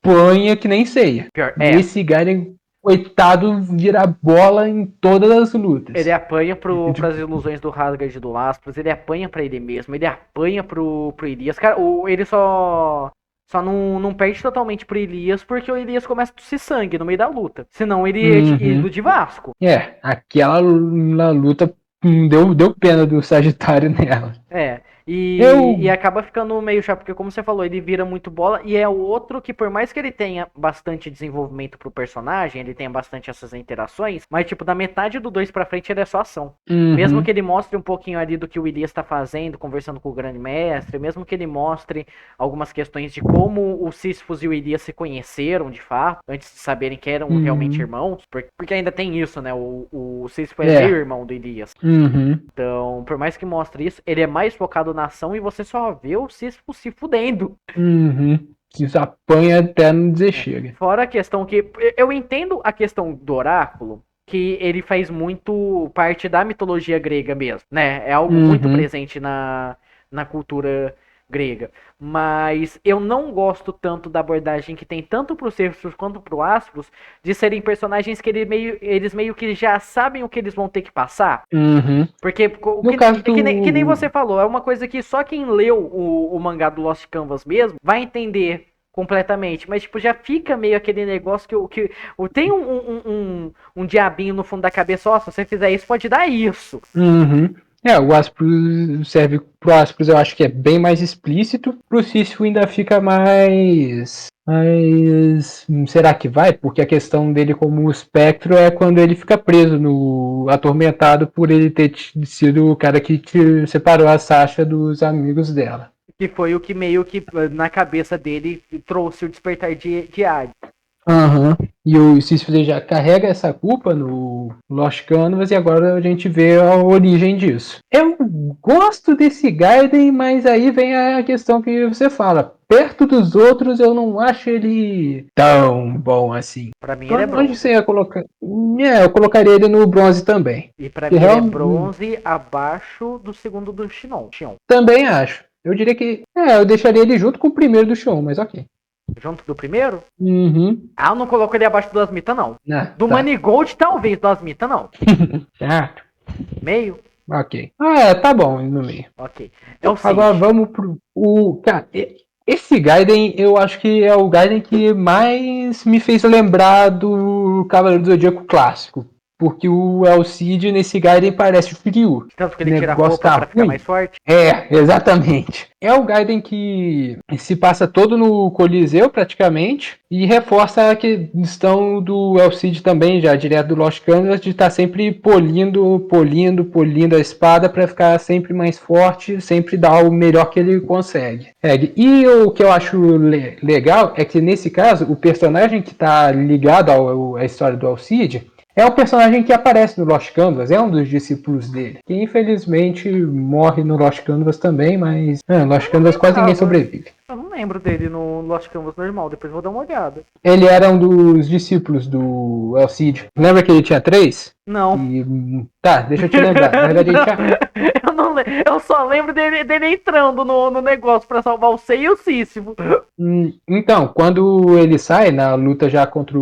apanha que nem ceia. Pior, Esse Gaiden, coitado, vira bola em todas as lutas. Ele apanha pras ilusões do Hasgard e do Laspros, ele apanha pra ele mesmo, ele apanha pro Ilias. Cara, ele só não perde totalmente pro Ilias porque o Ilias começa a tossir sangue no meio da luta. Senão ele ia ido de Vasco. Aquela luta deu pena do Sagitário nela. E acaba ficando meio chato, porque como você falou, ele vira muito bola, e é o outro que por mais que ele tenha bastante desenvolvimento pro personagem, ele tenha bastante essas interações, mas tipo, da metade do 2 pra frente ele é só ação. Mesmo que ele mostre um pouquinho ali do que o Ilias tá fazendo, conversando com o Grande Mestre, mesmo que ele mostre algumas questões de como o Sísifos e o Ilias se conheceram de fato, antes de saberem que eram realmente irmãos, porque ainda tem isso, né, o Sísifo é meio irmão do Ilias. Então, por mais que mostre isso, ele é mais focado na ação e você só vê o Sísifo se fudendo. Que isso apanha até não dizer chega. Fora a questão que... Eu entendo a questão do oráculo, que ele faz muito parte da mitologia grega mesmo, né? É algo muito presente na cultura grega. Mas eu não gosto tanto da abordagem que tem tanto pro Sísifos quanto pro Aspros, de serem personagens que eles meio que já sabem o que eles vão ter que passar. Porque, que nem você falou, é uma coisa que só quem leu o mangá do Lost Canvas mesmo vai entender completamente, mas tipo, já fica meio aquele negócio que tem um diabinho no fundo da cabeça, ó, se você fizer isso, pode dar isso. O Aspros serve pro Aspros, eu acho que é bem mais explícito. Pro Sísifo ainda fica mais. Mas será que vai? Porque a questão dele como espectro é quando ele fica preso atormentado por ele ter sido o cara que separou a Sasha dos amigos dela. Que foi o que meio que na cabeça dele trouxe o despertar de Hades. E o Sísifo já carrega essa culpa no Lost Canvas e agora a gente vê a origem disso. Eu gosto desse Gaiden, mas aí vem a questão que você fala. Perto dos outros eu não acho ele tão bom assim. Pra mim ele é bronze. Onde você ia colocar? Eu colocaria ele no bronze também. E pra mim ele é bronze abaixo do segundo do Shion. Também acho. Eu diria que... eu deixaria ele junto com o primeiro do Shion, mas ok. Junto do primeiro? Eu não coloco ele abaixo do Asmita, não. Do tá. Manigold, talvez, do Asmita, não. Certo. Meio? Ok. Tá bom, no meio. Ok. Agora vamos pro... Cara, esse Gaiden, eu acho que é o Gaiden que mais me fez lembrar do Cavaleiro do Zodíaco clássico. Porque o Elcid nesse Gaiden parece frio. Tanto que ele tira a roupa pra ficar mais forte? Exatamente. É o Gaiden que se passa todo no Coliseu, praticamente, e reforça a questão do Elcid também, já direto do Lost Canvas, de estar sempre polindo a espada para ficar sempre mais forte, sempre dar o melhor que ele consegue. E o que eu acho legal é que, nesse caso, o personagem que está ligado à história do Elcid é o personagem que aparece no Lost Canvas, é um dos discípulos dele, que infelizmente morre no Lost Canvas também, mas no Lost Canvas quase ninguém sobrevive. Eu não lembro dele no Lost Canvas normal, depois vou dar uma olhada. Ele era um dos discípulos do Elcid. Lembra que ele tinha 3? Não. Deixa eu te lembrar. Na verdade, ele tinha... Eu só lembro dele entrando no negócio pra salvar o Sei e o Sísifo. Então, quando ele sai na luta já contra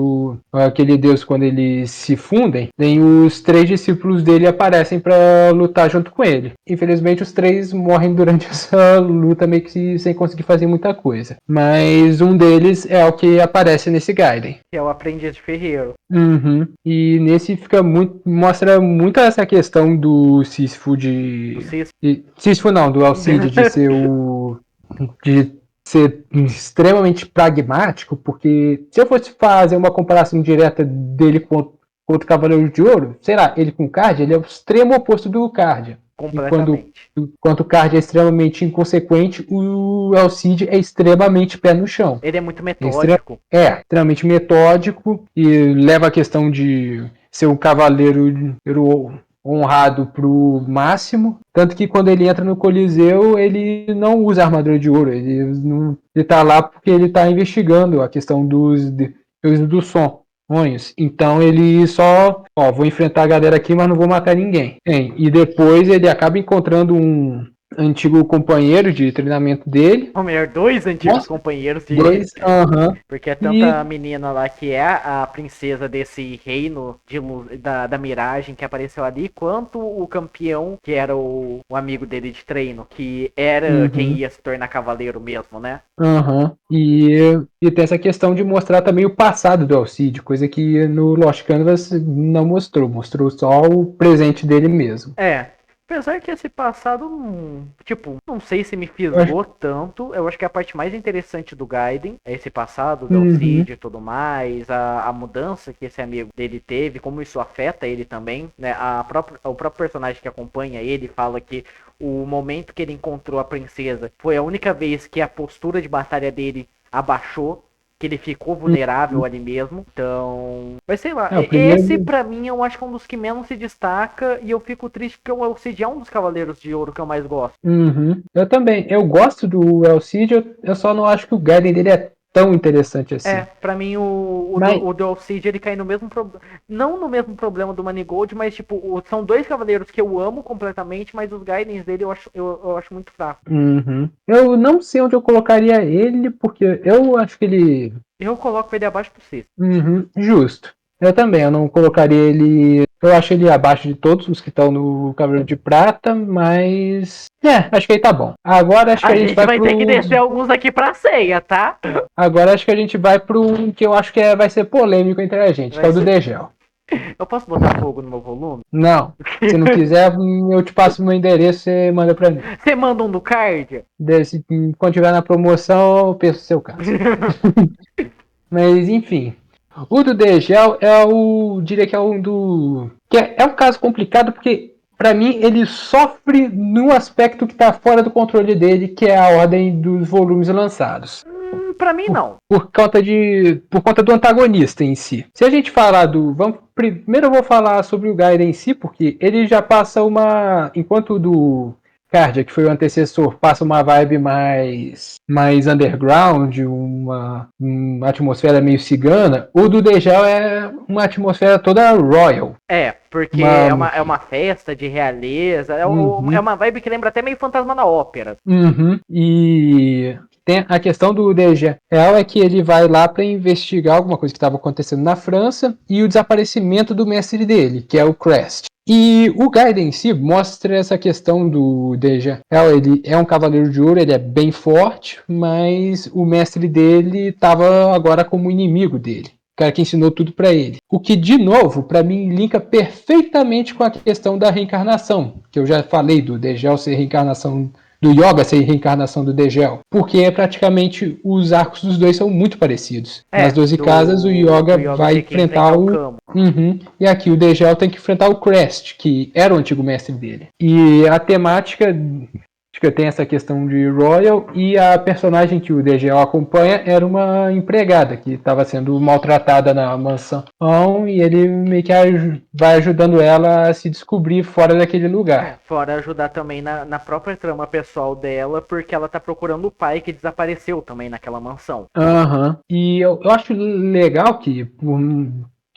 aquele deus, quando eles se fundem, tem os 3 discípulos dele aparecem pra lutar junto com ele. Infelizmente, os 3 morrem durante essa luta meio que sem conseguir fazer muita coisa. Mas um deles é o que aparece nesse Gaiden. Que é o aprendiz de ferreiro. E nesse mostra muito essa questão do Sísifo Sísifo não, do Elcid de ser de ser extremamente pragmático, porque se eu fosse fazer uma comparação direta dele com outro Cavaleiro de Ouro, sei lá, ele com o Cardia, ele é o extremo oposto do Cardia. Enquanto o Cardia é extremamente inconsequente, o Elcid é extremamente pé no chão. Ele é muito metódico. Extremamente metódico e leva a questão de ser um cavaleiro honrado pro máximo. Tanto que quando ele entra no Coliseu, ele não usa armadura de ouro. Ele tá lá porque ele tá investigando a questão do som. Então ele só, vou enfrentar a galera aqui, mas não vou matar ninguém. E depois ele acaba encontrando antigo companheiro de treinamento dele. Ou melhor, dois antigos Nossa, companheiros de. dois, aham. Porque é tanto E a menina lá que é a princesa desse reino da Miragem que apareceu ali, quanto o campeão, que era o amigo dele de treino, que era quem uhum, ia se tornar cavaleiro mesmo, né? aham. E tem essa questão de mostrar também o passado do Alcide, coisa que no Lost Canvas não mostrou, mostrou só o presente dele mesmo. É. Apesar que esse passado, tipo, não sei se me Eu acho- fisgou tanto. Eu acho que a parte mais interessante do Gaiden é esse passado do Uhum, Alcide e tudo mais, a mudança que esse amigo dele teve, como isso afeta ele também, né? O próprio personagem que acompanha ele fala que o momento que ele encontrou a princesa foi a única vez que a postura de batalha dele abaixou, que ele ficou vulnerável uhum. ali mesmo. Então, mas sei lá, É, o esse primeiro. pra mim eu acho que é um dos que menos se destaca e eu fico triste porque o Elcid é um dos Cavaleiros de Ouro que eu mais gosto. Uhum. Eu também. Eu gosto do Elcid, eu só não acho que o Gaiden dele é tão interessante É, assim. pra mim Mas, o do Elcid ele cai no mesmo problema, não no mesmo problema do Manigold, mas tipo, são dois cavaleiros que eu amo completamente, mas os Gaidens dele eu acho muito fraco. uhum. Eu não sei onde eu colocaria ele, porque eu acho que ele. Eu coloco ele abaixo do sexto. Uhum, justo. Eu também, eu não colocaria ele. Eu acho ele abaixo de todos os que estão no Cavaleiro de Prata, mas. É, acho que aí tá bom. Agora acho que A a gente gente vai vai ter que pro. descer alguns aqui pra ceia, tá? Agora acho que a gente vai pro um que eu acho que vai ser polêmico entre a gente, que é Vai o do ser. Degel. Eu posso botar fogo no meu volume? Não. Se não quiser, eu te passo o meu endereço e você manda pra mim. Você manda um do card? Quando tiver na promoção, eu penso no seu caso. Mas enfim. O do Degel é o. Diria que é um do. Que é um caso complicado porque, pra mim, ele sofre no aspecto que tá fora do controle dele, que é a ordem dos volumes lançados. Pra mim não. Por conta do antagonista em si. Se a gente falar do. Primeiro eu vou falar sobre o Gaiden em si, porque ele já passa uma. Enquanto o do Cardia, que foi o antecessor, passa uma vibe mais underground, uma atmosfera meio cigana, o do Dejal é uma atmosfera toda royal. É, porque Uma, é uma festa de realeza, é uhum, uma vibe que lembra até meio Fantasma da Ópera. uhum, e tem a questão do DG é que ele vai lá para investigar alguma coisa que estava acontecendo na França e o desaparecimento do mestre dele, que é o Crest. E o Gaiden em si mostra essa questão do Deja. Ele é um cavaleiro de ouro, ele é bem forte, mas o mestre dele estava agora como inimigo dele. O cara que ensinou tudo para ele. O que, de novo, para mim, linka perfeitamente com a questão da reencarnação, que eu já falei do Degel ser reencarnação do Yoga ser reencarnação do Degel, porque é praticamente os arcos dos dois são muito parecidos. Nas É, 12 casas, o Yoga do Yoga vai ter que enfrentar enfrentar o o. Camo. Uhum. E aqui o Degel tem que enfrentar o Crest, que era o antigo mestre dele. E a temática acho que tem essa questão de Royal e a personagem que o DGL acompanha era uma empregada que estava sendo maltratada na mansão e ele meio que vai ajudando ela a se descobrir fora daquele É, lugar. fora ajudar também na própria trama pessoal dela, porque ela tá procurando o pai que desapareceu também naquela mansão. Aham. E eu acho legal que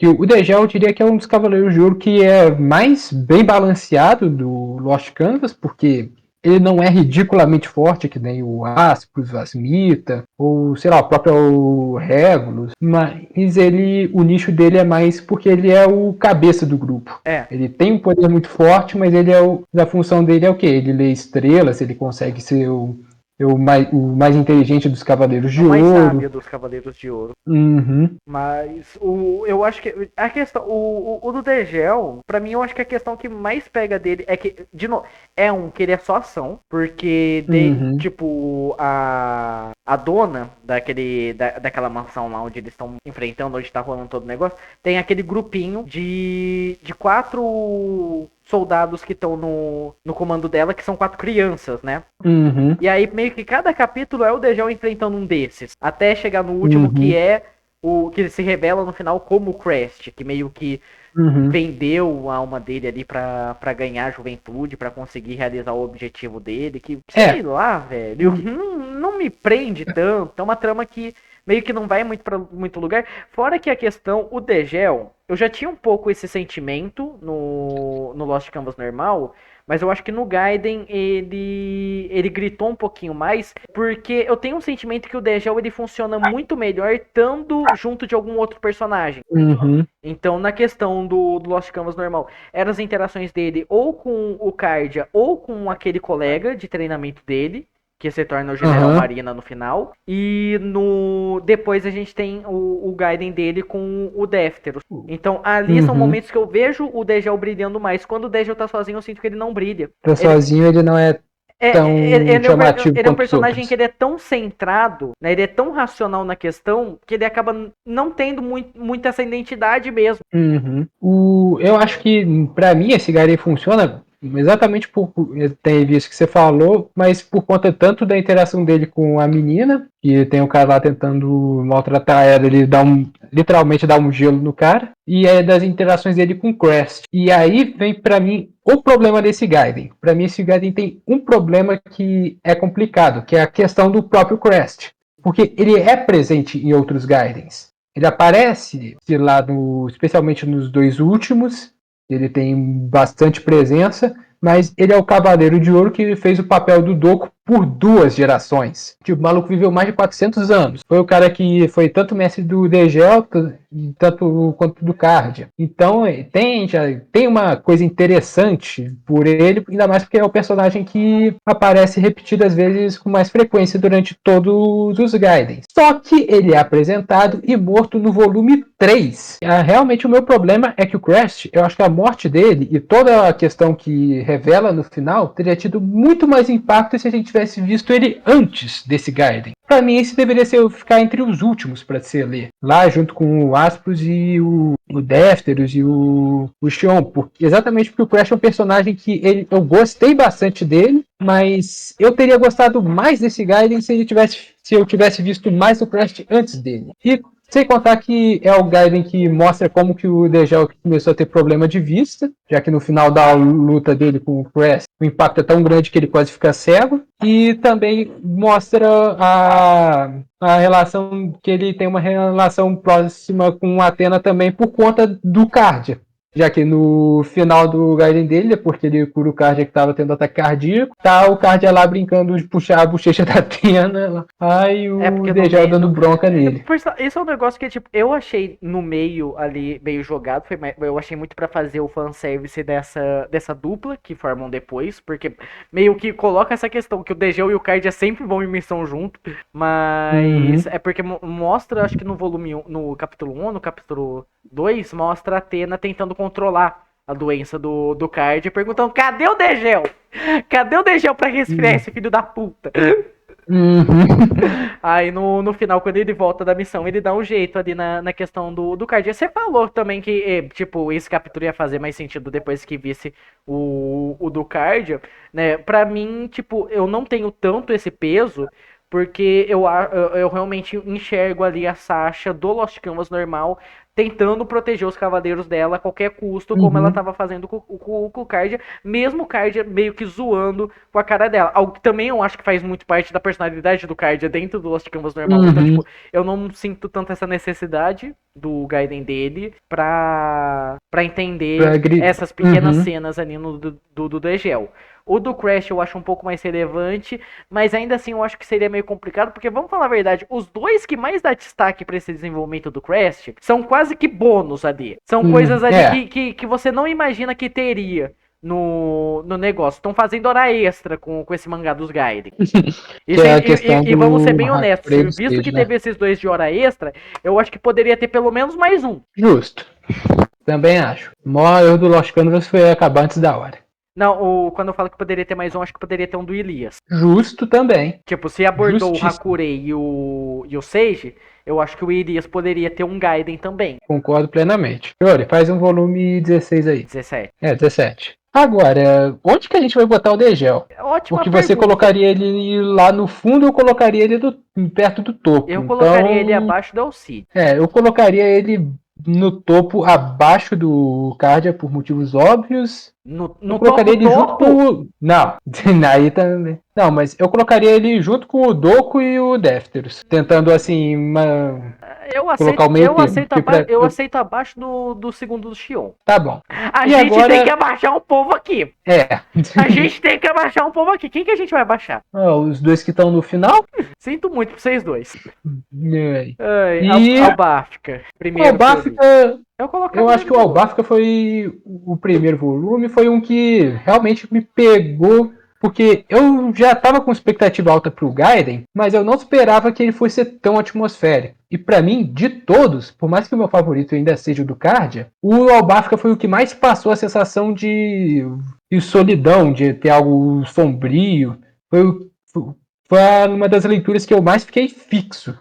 o Degel eu diria que é um dos Cavaleiros de Ouro que é mais bem balanceado do Lost Canvas, porque ele não é ridiculamente forte, que nem o Aspros, o Asmita, ou sei lá, o próprio Regulus, mas o nicho dele é mais porque ele é o cabeça do grupo. É, Ele tem um poder muito forte, mas a função dele é o quê? Ele lê estrelas, ele consegue ser o mais inteligente dos Cavaleiros é o de mais Ouro. sábio dos Cavaleiros de Ouro. Uhum, Mas eu acho que a questão, o do Degel, pra mim, eu acho que a questão que mais pega dele é que, de novo, é que ele é só ação, porque, uhum, tipo, a dona daquela mansão lá onde eles estão enfrentando, onde tá rolando todo o negócio, tem aquele grupinho de 4 soldados que estão no comando dela, que são 4 crianças, né? uhum, E aí meio que cada capítulo é o Dejão enfrentando um desses. Até chegar no último que uhum, é o que se revela no final como o Crest, que meio que uhum. vendeu a alma dele ali pra ganhar a juventude, pra conseguir realizar o objetivo dele, que sei É, lá, velho, não me prende tanto. É uma trama que meio que não vai muito pra muito lugar. Fora que a questão, o Degel, eu já tinha um pouco esse sentimento no Lost Canvas normal, mas eu acho que no Gaiden ele gritou um pouquinho mais, porque eu tenho um sentimento que o Degel ele funciona muito melhor estando junto de algum outro personagem. Uhum. Então, na questão do Lost Canvas normal, eram as interações dele ou com o Cardia ou com aquele colega de treinamento dele, que se torna o General Aham. Marina no final. E no depois a gente tem o Gaiden dele com o Défteros. Então, ali são Uhum. momentos que eu vejo o Degel brilhando mais. Quando o Degel tá sozinho, eu sinto que ele não brilha. Tá sozinho, ele não é tão Ele chamativo ele é um quanto os personagem que outros. ele é tão centrado, né? Ele é tão racional na questão que ele acaba não tendo muito essa identidade mesmo. Uhum. Eu acho que, pra mim, esse Garen funciona exatamente teve isso que você falou, mas por conta tanto da interação dele com a menina, que tem o cara lá tentando maltratar ela, ele literalmente dá um gelo no cara, e é das interações dele com o Crest. E aí vem pra mim o problema desse Gaiden. Pra mim, esse Gaiden tem um problema que é complicado, que é a questão do próprio Crest. Porque ele é presente em outros Gaidens. Ele aparece lá especialmente nos dois últimos. Ele tem bastante presença, mas ele é o Cavaleiro de Ouro que fez o papel do Doku por 2 gerações. Tipo, o maluco viveu mais de 400 anos. Foi o cara que foi tanto mestre do Degel, tanto quanto do Cardia. Então, já tem uma coisa interessante por ele, ainda mais porque é o personagem que aparece repetidas vezes com mais frequência durante todos os Gaidens. Só que ele é apresentado e morto no volume 3. Realmente o meu problema é que o Crest, eu acho que a morte dele e toda a questão que revela no final teria tido muito mais impacto se a gente tivesse visto ele antes desse Gaiden. Pra mim, esse deveria ficar entre os últimos para se ler. Lá junto com o Aspros e o Défteros e o Xion. Exatamente porque o Crash é um personagem que eu gostei bastante dele, mas eu teria gostado mais desse Gaiden se eu tivesse visto mais o Crash antes dele. E sem contar que é o Gaiden que mostra como que o Degel começou a ter problema de vista, já que no final da luta dele com o Crash, o impacto é tão grande que ele quase fica cego. E também mostra a relação que ele tem uma relação próxima com Athena também por conta do Cardia. Já que no final do Gaiden dele, porque ele cura o Cardia que estava tendo ataque cardíaco, tá o Cardia lá brincando de puxar a bochecha da Athena. Aí o Porque no Degel meio. dando bronca nele. Isso é um negócio que, tipo, eu achei no meio ali, meio jogado. Eu achei muito pra fazer o fanservice dessa dupla que formam depois. Porque meio que coloca essa questão que o Degel e o Cardia sempre vão em missão junto. Mas Uhum. é porque mostra, acho que no volume 1, no capítulo 1 ou no capítulo 2, mostra a Athena tentando controlar a doença do Cardia, perguntando: cadê o Degel? Cadê o Degel pra resfriar esse filho da puta? Uhum. Aí no final, quando ele volta da missão, ele dá um jeito ali na questão do Cardia. Você falou também que, tipo, esse capítulo ia fazer mais sentido depois que visse o do Cardia, né? Pra mim, tipo, eu não tenho tanto esse peso, porque eu realmente enxergo ali a Sasha do Lost Canvas normal tentando proteger os cavaleiros dela a qualquer custo, como ela Uhum. estava fazendo com o Cardia, mesmo o Cardia meio que zoando com a cara dela. Algo que também eu acho que faz muito parte da personalidade do Cardia dentro do Lost Canvas normal. Então, Uhum. tipo, eu não sinto tanto essa necessidade do Gaiden dele pra entender essas pequenas Uhum. cenas ali do Degel. O do Crash eu acho um pouco mais relevante, mas ainda assim eu acho que seria meio complicado, porque vamos falar a verdade, os dois que mais dá destaque para esse desenvolvimento do Crash são quase que bônus ali. São coisas ali É. que você não imagina que teria no negócio. Estão fazendo hora extra com esse mangá dos Gaiden. Que é a questão E vamos ser do bem honestos, Hakurei do visto que Stage, né? teve esses dois de hora extra, eu acho que poderia ter pelo menos mais um. Justo. Também acho. O maior erro do Lost Canvas foi acabar antes da hora. Não, quando eu falo que poderia ter mais um, acho que poderia ter um do Elias. Justo também. Tipo, se abordou o Justíssimo. Hakurei e o Seiji, eu acho que o Elias poderia ter um Gaiden também. Concordo plenamente. Fiore, faz um volume 16 aí. 17. É, 17. Agora, onde que a gente vai botar o Degel? Ótima Porque você pergunta. colocaria ele lá no fundo, eu colocaria ele perto do topo. Eu colocaria ele Então, abaixo do Alcide. eu colocaria ele no topo, abaixo do Cardia, por motivos óbvios. Eu No colocaria topo ele junto topo? com o. Não, aí também. Não, mas eu colocaria ele junto com o Doku e o Defteros. Tentando, assim, colocar o meio termo. Eu aceito abaixo do segundo do Xion. Tá bom. A E gente tem que agora. abaixar um povo aqui. É. A gente tem que abaixar um povo aqui. Quem que a gente vai abaixar? Os dois que estão no final. Sinto muito pra vocês dois. É. Ai, E Albáfica. o Primeiro que eu li. Albáfica. Eu Eu colocava acho ele que o no outro. Albáfica foi o primeiro volume, foi um que realmente me pegou, porque eu já estava com expectativa alta para o Gaiden, mas eu não esperava que ele fosse ser tão atmosférico. E para mim, de todos, por mais que o meu favorito ainda seja o do Cardia, o Albáfica foi o que mais passou a sensação de solidão, de ter algo sombrio. Foi uma das leituras que eu mais fiquei fixo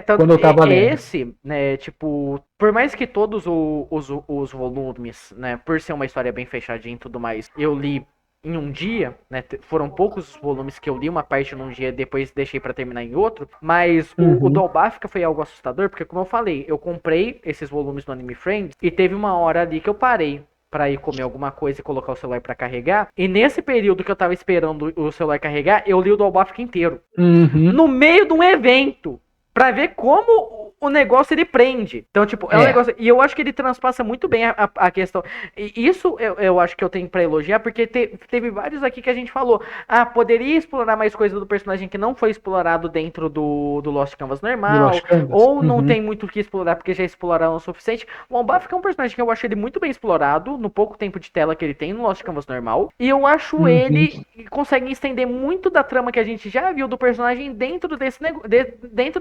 Tanto quando eu estava lendo. esse, né, tipo, por mais que todos os volumes, né, por ser uma história bem fechadinha e tudo mais, eu li em um dia, né, foram poucos os volumes que eu li, uma parte num dia, depois deixei pra terminar em outro, mas o Uhum. Dolbáfica foi algo assustador, porque como eu falei, eu comprei esses volumes do Anime Friends, e teve uma hora ali que eu parei pra ir comer alguma coisa e colocar o celular pra carregar, e nesse período que eu tava esperando o celular carregar, eu li o Dolbáfica inteiro. Uhum. No meio de um evento, pra ver como o negócio ele prende. Então, tipo, é um negócio. E eu acho que ele transpassa muito bem a questão. E isso eu acho que eu tenho pra elogiar, porque teve vários aqui que a gente falou. Ah, poderia explorar mais coisa do personagem que não foi explorado dentro do Lost Canvas Do normal. Lost Canvas. Ou não Uhum. tem muito o que explorar porque já exploraram o suficiente. O Albaf é um personagem que eu acho ele muito bem explorado no pouco tempo de tela que ele tem no Lost Canvas normal. E eu acho Uhum. ele consegue estender muito da trama que a gente já viu do personagem dentro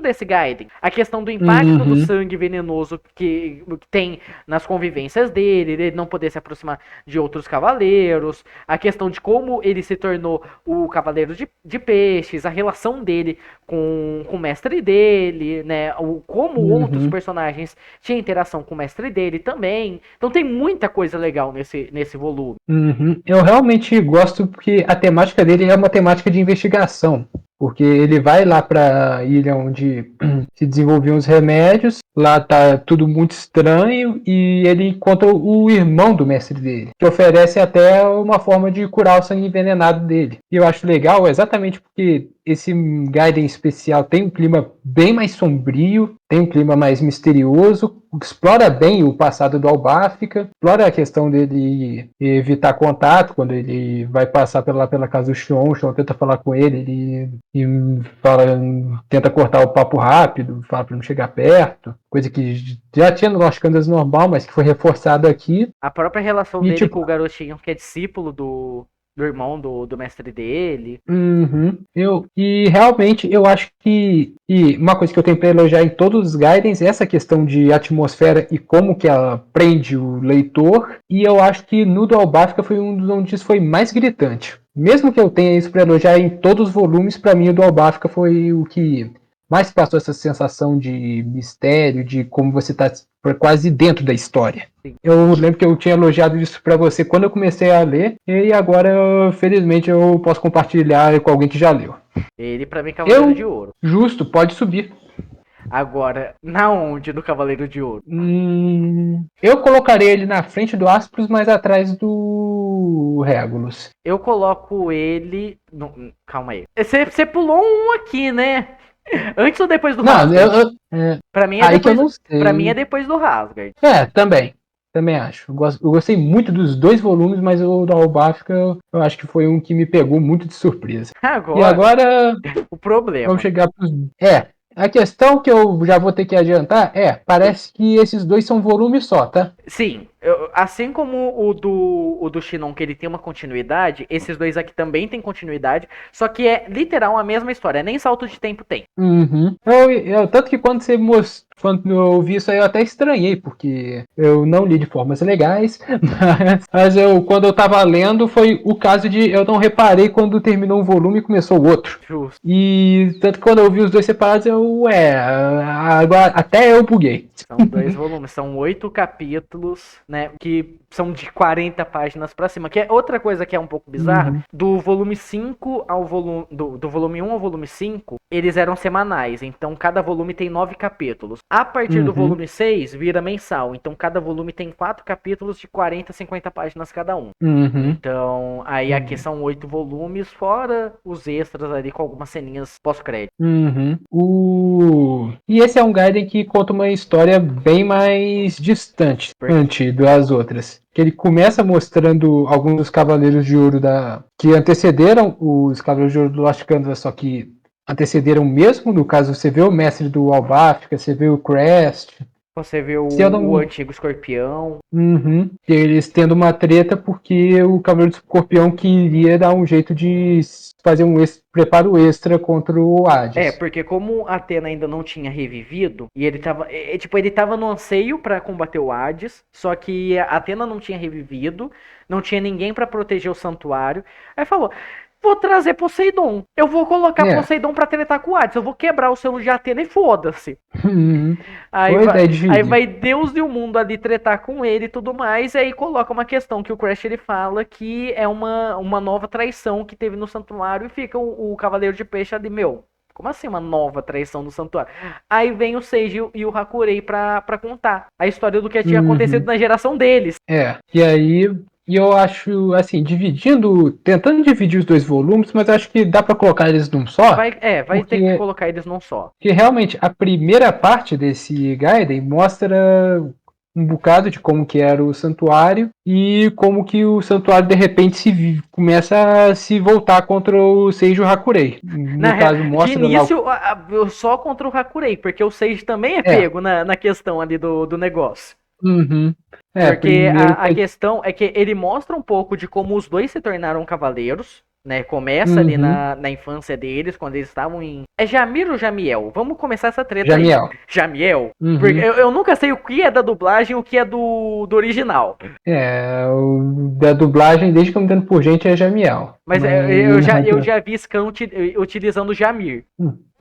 desse Gaiden. A questão do impacto do Uhum. sangue venenoso que tem nas convivências dele, ele não poder se aproximar de outros cavaleiros, a questão de como ele se tornou o cavaleiro de peixes, a relação dele com o mestre dele, né? Como outros Uhum. personagens tinham interação com o mestre dele também. Então tem muita coisa legal nesse volume. Uhum. Eu realmente gosto porque a temática dele é uma temática de investigação. Porque ele vai lá para a ilha onde se desenvolviam os remédios, lá tá tudo muito estranho e ele encontra o irmão do mestre dele, que oferece até uma forma de curar o sangue envenenado dele. E eu acho legal exatamente porque esse Gaiden especial tem um clima bem mais sombrio, tem um clima mais misterioso, explora bem o passado do Albáfica, explora a questão dele evitar contato quando ele vai passar pela casa do Xion, o Xion tenta falar com ele fala, tenta cortar o papo rápido, fala para não chegar perto, coisa que já tinha no Lost Canvas normal, mas que foi reforçada aqui. A própria relação E dele tipo, com o garotinho que é discípulo do irmão do mestre dele. e realmente eu acho que uma coisa que eu tenho para elogiar em todos os Gaidens é essa questão de atmosfera e como que ela prende o leitor. E eu acho que no do Albáfica foi um dos onde isso foi mais gritante. Mesmo que eu tenha isso para elogiar em todos os volumes, para mim o do Albáfica foi o que mais passou essa sensação de mistério, de como você está quase dentro da história. Sim. Eu lembro que eu tinha elogiado isso para você quando eu comecei a ler, e agora, felizmente, eu posso compartilhar com alguém que já leu. Ele, pra mim, é Cavaleiro de Eu, Ouro. justo, pode subir. Agora, na onde do Cavaleiro de Ouro? Eu colocaria ele na frente do Aspros, mas atrás do Regulus. Eu coloco ele. Calma aí. Você pulou um aqui, né? Antes ou depois do Não, Rasgard? Pra mim é aí que eu depois. não Pra mim é sei. depois do Rasgard. Também. Também acho. Eu gostei muito dos dois volumes, mas o da Albáfica eu acho que foi um que me pegou muito de surpresa. E Agora, agora o vamos problema. chegar para os. A questão que eu já vou ter que adiantar parece que esses dois são volumes só, tá? Sim, assim como o do Shinon, que ele tem uma continuidade, esses dois aqui também tem continuidade, só que é literal a mesma história, nem salto de tempo tem. Uhum. Tanto que quando eu vi isso aí eu até estranhei, porque eu não li de formas legais, mas quando eu tava lendo foi o caso de eu não reparei quando terminou um volume e começou o outro. Justo. E tanto que quando eu vi os dois separados, agora até eu buguei. São dois volumes, são 8 capítulos, né, que são de 40 páginas pra cima, que é outra coisa que é um pouco bizarra, Uhum. do volume 5 ao volume, do volume 1 ao volume 5, eles eram semanais, então cada volume tem 9 capítulos. A partir do Uhum. volume 6, vira mensal. Então, cada volume tem 4 capítulos de 40, 50 páginas cada um. Uhum. Então, aí aqui são 8 volumes, fora os extras ali com algumas ceninhas pós-crédito. Uhum. E esse é um Gaiden que conta uma história bem mais distante das outras. Que ele começa mostrando alguns dos Cavaleiros de Ouro que antecederam os Cavaleiros de Ouro do Lost Canvas, só que antecederam mesmo. No caso, você vê o mestre do Albáfica, você vê o Crest. Você vê Se eu não o me antigo escorpião. Uhum. Eles tendo uma treta porque o Cavaleiro do Escorpião queria dar um jeito de fazer um preparo extra contra o Hades. Porque como a Athena ainda não tinha revivido, e ele tava. Tipo, ele tava no anseio pra combater o Hades, só que a Athena não tinha revivido, não tinha ninguém pra proteger o santuário. Aí falou: vou trazer Poseidon. Eu vou colocar Poseidon pra tretar com o Hades. Eu vou quebrar o selo de Athena e foda-se. Uhum. Aí Boa ideia vai, de aí gíria. vai Deus e o mundo ali tretar com ele e tudo mais, e aí coloca uma questão que o Crash ele fala que é uma nova traição que teve no santuário e fica o Cavaleiro de Peixe ali, meu, como assim uma nova traição no santuário? Aí vem o Seiji e o Hakurei pra contar a história do que tinha acontecido na geração deles. E aí, eu acho, assim, tentando dividir os dois volumes, mas acho que dá pra colocar eles num só, Vai ter que colocar eles num só. porque realmente a primeira parte desse Gaiden mostra um bocado de como que era o santuário e como que o santuário de repente começa a se voltar contra o Seiji Hakurei. No caso, De mostra lá início, só contra o Hakurei, porque o Seiji também é pego na questão ali do negócio. Uhum. Porque Primeiro a questão é que ele mostra um pouco de como os dois se tornaram cavaleiros, né? Começa ali na infância deles, quando eles estavam em. É Jamir ou Jamiel? Vamos começar essa treta Jamiel. aí. Jamiel? Porque eu nunca sei o que é da dublagem e o que é do original. Da dublagem, desde que eu me entendo por gente, é Jamiel. Mas eu já vi Scan utilizando Jamir.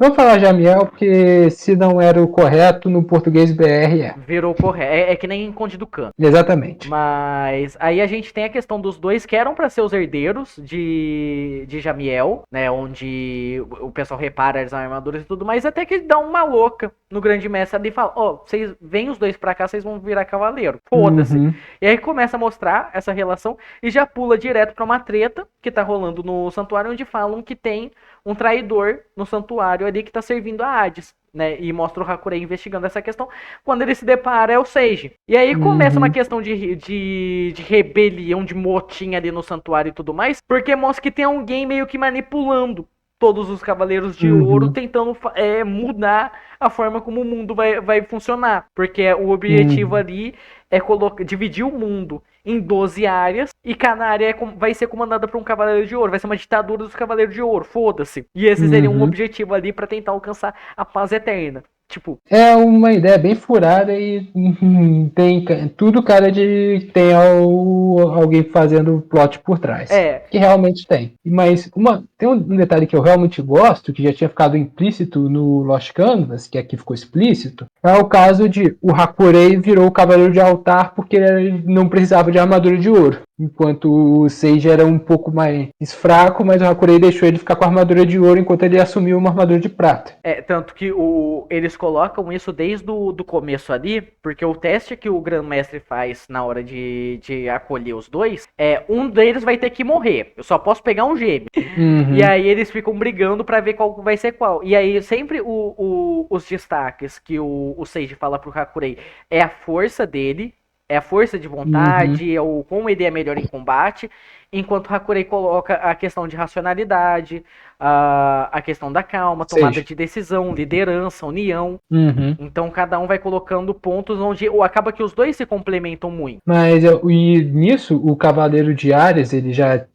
Vamos falar Jamiel, porque se não era o correto, no português BR é. Virou correto. É que nem Conde do Canto. Exatamente. Mas aí a gente tem a questão dos dois que eram para ser os herdeiros de Jamiel, né? Onde o pessoal repara as armaduras e tudo mais, até que dá uma louca no Grande Mestre ali e fala: vocês vêm os dois pra cá, vocês vão virar cavaleiro. Foda-se. E aí começa a mostrar essa relação e já pula direto pra uma treta que tá rolando no santuário, onde falam que tem um traidor no santuário ali que tá servindo a Hades. Né, e mostra o Hakurei investigando essa questão. Quando ele se depara é o Seiji. E aí começa uma questão de rebelião, de motim ali no santuário e tudo mais, porque mostra que tem alguém meio que manipulando todos os Cavaleiros de Ouro, tentando mudar a forma como o mundo vai funcionar. Porque o objetivo ali é dividir o mundo em 12 áreas, e cada área vai ser comandada por um Cavaleiro de Ouro, vai ser uma ditadura dos Cavaleiros de Ouro, foda-se. E esse seria um objetivo ali pra tentar alcançar a paz eterna. Tipo, é uma ideia bem furada e tem tudo cara de tem alguém fazendo plot por trás. Que realmente tem. Mas tem um detalhe que eu realmente gosto, que já tinha ficado implícito no Lost Canvas, que aqui ficou explícito, é o caso de o Hakurei virou o Cavaleiro de Altar porque ele não precisava de armadura de ouro. Enquanto o Seiji era um pouco mais fraco, mas o Hakurei deixou ele ficar com a armadura de ouro enquanto ele assumiu uma armadura de prata. Tanto que eles colocam isso desde o começo ali, porque o teste que o Grandmestre faz na hora de acolher os dois, um deles vai ter que morrer. Eu só posso pegar um gêmeo. E aí eles ficam brigando pra ver qual vai ser qual. E aí sempre os destaques que o Seiji fala pro Hakurei é a força dele, é a força de vontade, é o como ele é melhor em combate, enquanto Hakurei coloca a questão de racionalidade, a questão da calma, tomada de decisão, liderança, união. Então cada um vai colocando pontos onde acaba que os dois se complementam muito. Mas e nisso, o Cavaleiro de Ares, ele já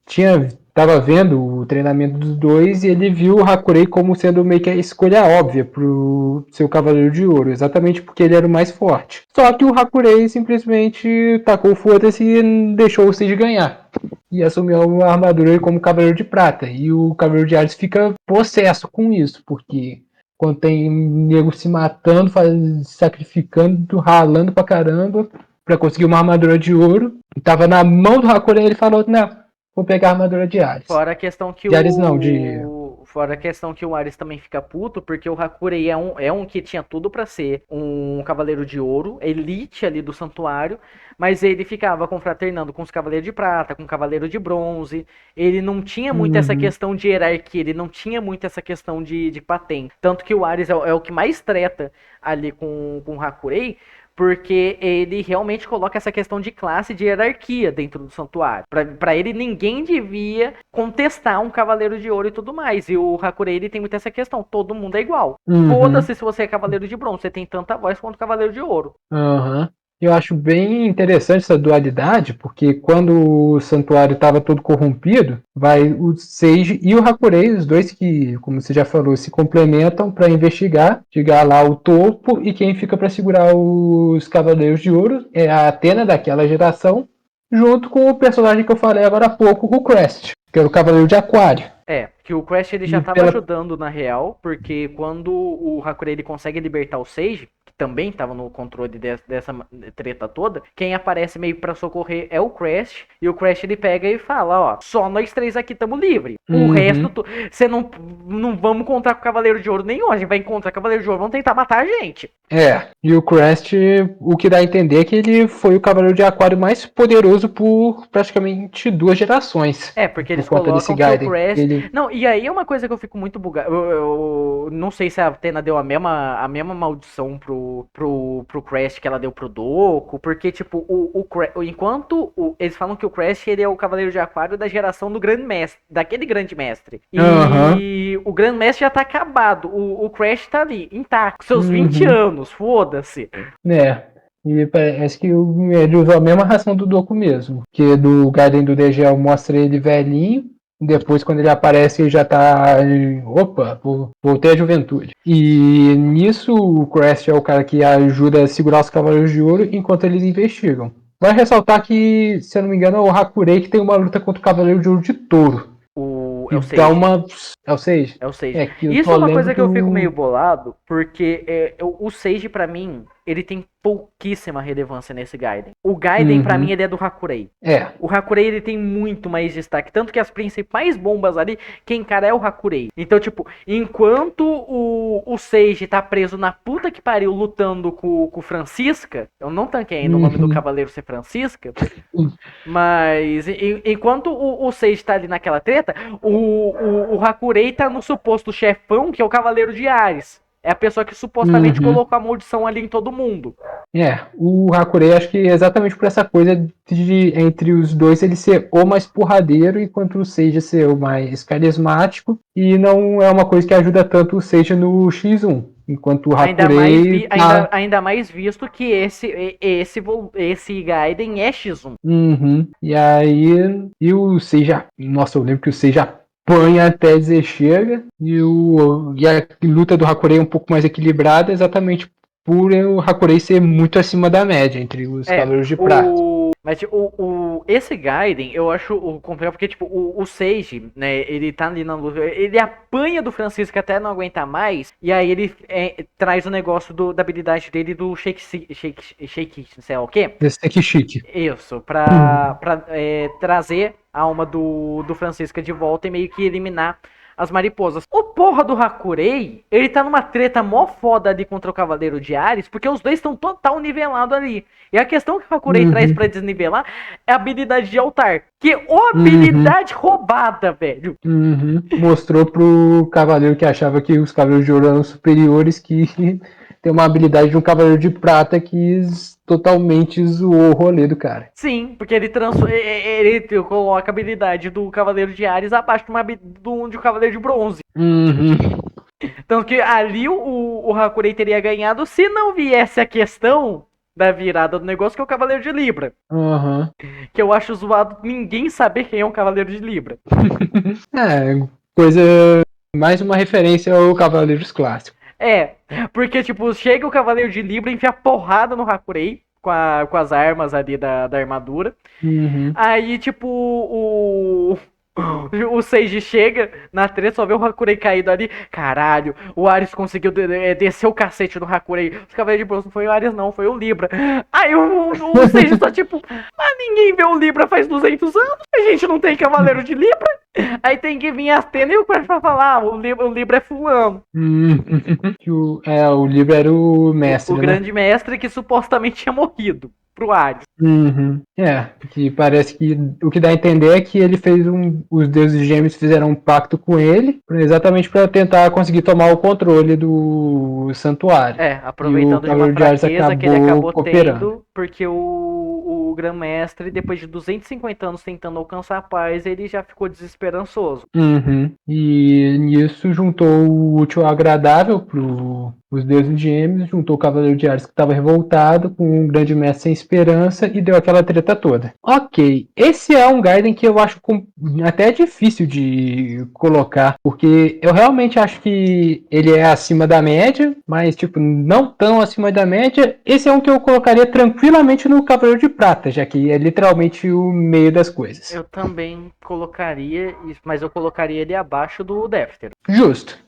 estava vendo o treinamento dos dois e ele viu o Hakurei como sendo meio que a escolha óbvia pro seu Cavaleiro de Ouro, exatamente porque ele era o mais forte. Só que o Hakurei simplesmente tacou o foda-se e deixou o Seiji ganhar. E assumiu a armadura como Cavaleiro de Prata. E o Cavaleiro de Ares fica possesso com isso, porque quando tem nego se matando, sacrificando, ralando pra caramba pra conseguir uma armadura de ouro, e tava na mão do Hakurei, ele falou: não, vou pegar a armadura de Ares. Fora a questão que de Ares não, de fora a questão que o Ares também fica puto, porque o Hakurei é um que tinha tudo pra ser um cavaleiro de ouro, elite ali do santuário, mas ele ficava confraternando com os cavaleiros de prata, com o cavaleiro de bronze. Ele não tinha muito essa Uhum. questão de hierarquia, ele não tinha muito essa questão de patente. Tanto que o Ares é o que mais treta ali com o Hakurei, porque ele realmente coloca essa questão de classe, de hierarquia dentro do santuário. Pra ele, ninguém devia contestar um cavaleiro de ouro e tudo mais. E o Hakurei, ele tem muito essa questão, todo mundo é igual. Uhum. Foda-se se você é cavaleiro de bronze, você tem tanta voz quanto cavaleiro de ouro. Aham. Eu acho bem interessante essa dualidade, porque quando o santuário estava todo corrompido, vai o Seiji e o Hakurei, os dois que, como você já falou, se complementam para investigar, chegar lá ao topo, e quem fica para segurar os Cavaleiros de Ouro é a Athena daquela geração, junto com o personagem que eu falei agora há pouco, o Crest, que era o Cavaleiro de Aquário. Que o Crash ele já E tava pela... ajudando na real, porque quando o Hakurei ele consegue libertar o Seiji, que também tava no controle dessa treta toda, quem aparece meio pra socorrer é o Crash, e o Crash ele pega e fala, ó, só nós três aqui estamos livres. O resto, Uhum. você não vamos encontrar com o Cavaleiro de Ouro nenhum, a gente vai encontrar com o Cavaleiro de Ouro, vão tentar matar a gente. E o Crest, o que dá a entender é que ele foi o Cavaleiro de Aquário mais poderoso por praticamente 2 gerações, Porque por eles conta desse colocam que o Gaiden. Crash. Ele... Não, e aí é uma coisa que eu fico muito bugado. Eu não sei se a Athena deu a mesma maldição pro Crash que ela deu pro Doku. Porque, tipo, enquanto eles falam que o Crash ele é o Cavaleiro de Aquário da geração do Grande Mestre. Daquele Grande Mestre. Aham. E o Grande Mestre já tá acabado. O Crash tá ali, intacto. Com seus 20 Uhum. anos, foda-se. É. E parece que ele usou a mesma ração do Doku mesmo. Que do Gaiden do DGL mostra ele velhinho. Depois, quando ele aparece, ele já tá. Opa, voltei à juventude. E nisso, o Crest é o cara que ajuda a segurar os Cavaleiros de Ouro enquanto eles investigam. Vai ressaltar que, se eu não me engano, é o Hakurei que tem uma luta contra o Cavaleiro de Ouro de Touro. É E o dá Sage. uma. É o Sage? É o Sage. É, que eu Isso só é uma lembro coisa que eu fico meio do. bolado, porque o Sage, pra mim, ele tem pouquíssima relevância nesse Gaiden. O Gaiden, pra mim, Uhum. ele é do Hakurei. É. O Hakurei, ele tem muito mais destaque. Tanto que as principais bombas ali, quem encara é o Hakurei. Então, tipo, enquanto o Sage tá preso na puta que pariu lutando com Francisca, eu não tanquei ainda o nome do Uhum. cavaleiro ser Francisca, mas enquanto o Sage tá ali naquela treta, o Hakurei tá no suposto chefão, que é o Cavaleiro de Ares. É a pessoa que supostamente Uhum. colocou a maldição ali em todo mundo. O Hakurei acho que é exatamente por essa coisa de entre os dois ele ser o mais porradeiro, enquanto o Seiya ser o mais carismático, e não é uma coisa que ajuda tanto o Seiya no X1, enquanto o Hakurei tá... Ainda mais visto que esse Gaiden é X1. Uhum. E aí, e o Seiya, nossa, eu lembro que o Seiya apanha até dizer chega, e a luta do Hakurei é um pouco mais equilibrada, exatamente por o Hakurei ser muito acima da média entre os Cavaleiros de Prata. Mas esse Gaiden, eu acho complicado porque, tipo, o Sage, né, ele tá ali na luta, ele apanha do Francisco até não aguentar mais, e aí ele traz o negócio da habilidade dele do Shake, sei lá o quê? Esse aqui chique. Isso, pra trazer a alma do Francisca de volta e meio que eliminar as mariposas. O porra do Hakurei, ele tá numa treta mó foda ali contra o Cavaleiro de Ares, porque os dois estão total nivelados ali. E a questão que o Hakurei traz pra desnivelar é a habilidade de altar. Que habilidade roubada, velho. Mostrou pro cavaleiro que achava que os cavaleiros de ouro eram superiores que tem uma habilidade de um cavaleiro de prata que totalmente zoou o rolê do cara. Sim, porque ele coloca a habilidade do Cavaleiro de Ares abaixo de um Cavaleiro de Bronze. Então que ali o Hakurei teria ganhado se não viesse a questão da virada do negócio, que é o Cavaleiro de Libra. Que eu acho zoado ninguém saber quem é o Cavaleiro de Libra. Coisa... Mais uma referência ao Cavaleiros Clássicos. Porque, tipo, chega o Cavaleiro de Libra, enfia porrada no Hakurei com as armas ali da armadura. Aí, tipo, o Seiji chega na treta, só vê o Hakurei caído ali. Caralho, o Ares conseguiu descer o cacete no Hakurei. Os Cavaleiros de Bronze não foi o Ares, não, foi o Libra. Aí o Seiji só tipo, mas ninguém vê o Libra faz 200 anos. A gente não tem Cavaleiro de Libra. Aí tem que vir as Atena e o Crash pra falar, o Libra é fulano. Hum. O livro era o O mestre, né? grande mestre que supostamente tinha morrido pro Hades. Uhum. Que parece que o que dá a entender é que ele fez os deuses gêmeos fizeram um pacto com ele, exatamente para tentar conseguir tomar o controle do santuário. E o Aproveitando de uma Cavaleiro de Ares fraqueza que ele acabou acabou cooperando. tendo, porque o Grã-Mestre, depois de 250 anos tentando alcançar a paz, ele já ficou desesperançoso. Uhum. E nisso juntou o útil ao agradável os deuses gêmeos, juntou o Cavaleiro de Ares que estava revoltado com o grande mestre sem esperança e deu aquela treta toda. Ok, esse é um Gaiden que eu acho até difícil de colocar, porque eu realmente acho que ele é acima da média, mas tipo, não tão acima da média. Esse é um que eu colocaria tranquilamente no Cavaleiro de Prata, já que é literalmente o meio das coisas. Eu também colocaria, mas eu colocaria ele abaixo do Defter. Justo.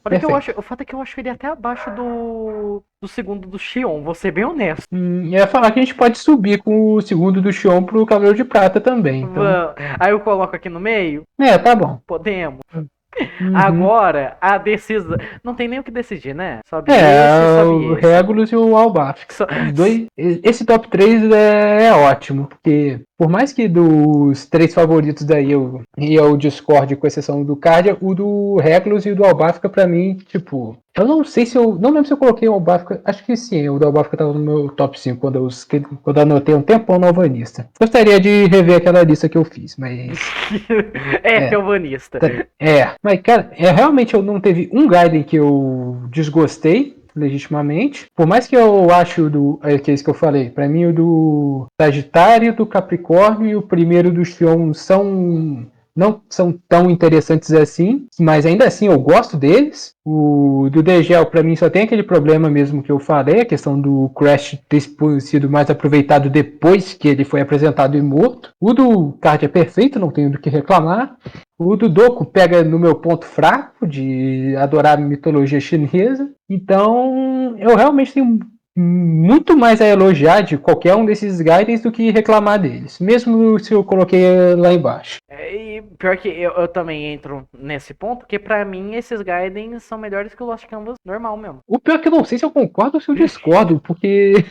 O fato é que eu acho ele até abaixo do segundo do Xion, vou ser bem honesto. Eu ia falar que a gente pode subir com o segundo do Xion pro Cavaleiro de Prata também. Então... Aí eu coloco aqui no meio? Tá bom. Podemos. Uhum. Agora, a decisão. Não tem nem o que decidir, né? Sobe esse, sobe O esse. Regulus e o Albaf. Os dois, esse top 3 é ótimo, porque por mais que dos 3 favoritos daí eu discorde, com exceção do Cardia, o do Regulus e o do Albafka, pra mim, tipo, eu não sei se eu. Não lembro se eu coloquei o Albafka. Acho que sim, o do Albafka tava no meu top 5 quando eu anotei um tempão na Alvanista. Gostaria de rever aquela lista que eu fiz, mas. Calvanista. Mas, cara, realmente eu não teve um Gaiden que eu desgostei legitimamente. Por mais que eu acho que é isso que eu falei, pra mim o do Sagitário, do Capricórnio e o primeiro dos Xion não são tão interessantes assim, mas ainda assim eu gosto deles. O do Degel, pra mim, só tem aquele problema mesmo que eu falei, a questão do Crash ter sido mais aproveitado depois que ele foi apresentado e morto. O do Card é perfeito, não tenho do que reclamar. O do Doku pega no meu ponto fraco de adorar mitologia chinesa. Então, eu realmente tenho muito mais a elogiar de qualquer um desses Gaidens do que reclamar deles, mesmo se eu coloquei lá embaixo. E pior que eu também entro nesse ponto, porque pra mim esses Gaidens são melhores que o Lost Canvas normal mesmo. O pior é que eu não sei se eu concordo ou se eu discordo, porque...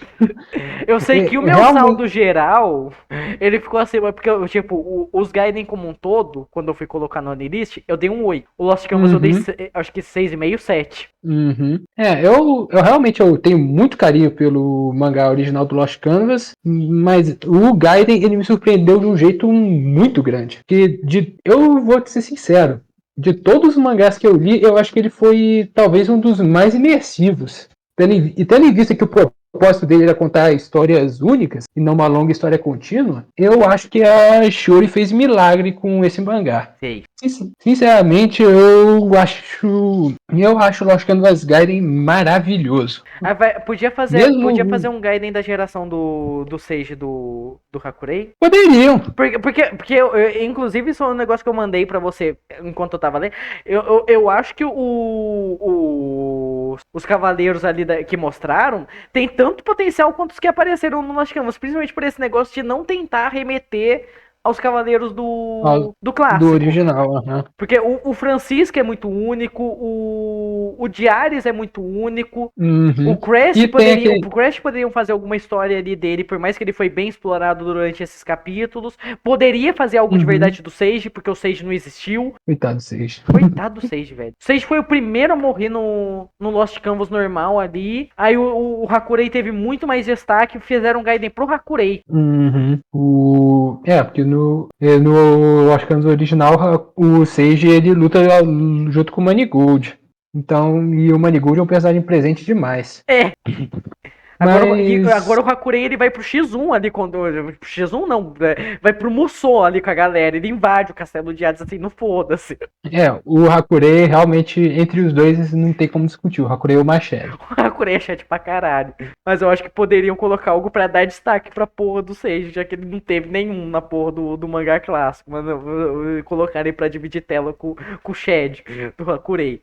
Eu sei que o meu saldo geral, ele ficou assim, porque, tipo, os Gaiden como um todo, quando eu fui colocar no Anilist, eu dei um 8. O Lost Canvas eu dei, acho que 6,5, 7. Eu realmente tenho muito carinho pelo mangá original do Lost Canvas, mas o Gaiden, ele me surpreendeu de um jeito muito grande. Eu vou te ser sincero, de todos os mangás que eu li, eu acho que ele foi talvez um dos mais imersivos. Tendo em vista que o propósito dele era contar histórias únicas e não uma longa história contínua, eu acho que a Shouri fez milagre com esse mangá. Sei. Sinceramente, eu acho Lost Canvas Gaiden maravilhoso. Podia fazer um Gaiden da geração do Sage do Hakurei? Poderiam. Porque inclusive, isso é um negócio que eu mandei pra você enquanto eu tava lendo. Eu acho que os cavaleiros ali que mostraram tem tanto potencial quanto os que apareceram no Lost Canvas, principalmente por esse negócio de não tentar remeter aos cavaleiros do clássico. Do original, Porque o Francisco é muito único, o Diaries é muito único, o Crash poderiam fazer alguma história ali dele, por mais que ele foi bem explorado durante esses capítulos. Poderia fazer algo de verdade do Sage, porque o Sage não existiu. Coitado do Sage. Coitado do Sage, velho. O Sage foi o primeiro a morrer no Lost Canvas normal ali. Aí o Hakurei teve muito mais destaque, fizeram um Gaiden pro Hakurei. Porque no Lost Canvas original, o Sage ele luta junto com o Manigold. Então, e o Manigold é um personagem presente demais. Agora o Hakurei ele vai pro X1 ali quando. X1 não, vai pro Musou ali com a galera. Ele invade o castelo de Hades assim, não foda-se. O Hakurei realmente, entre os dois, não tem como discutir. O Hakurei é o mais chat. O Hakurei é chat pra caralho. Mas eu acho que poderiam colocar algo pra dar destaque pra porra do Sage, já que ele não teve nenhum na porra do mangá clássico. Mas colocarem pra dividir tela com o Shed do Hakurei.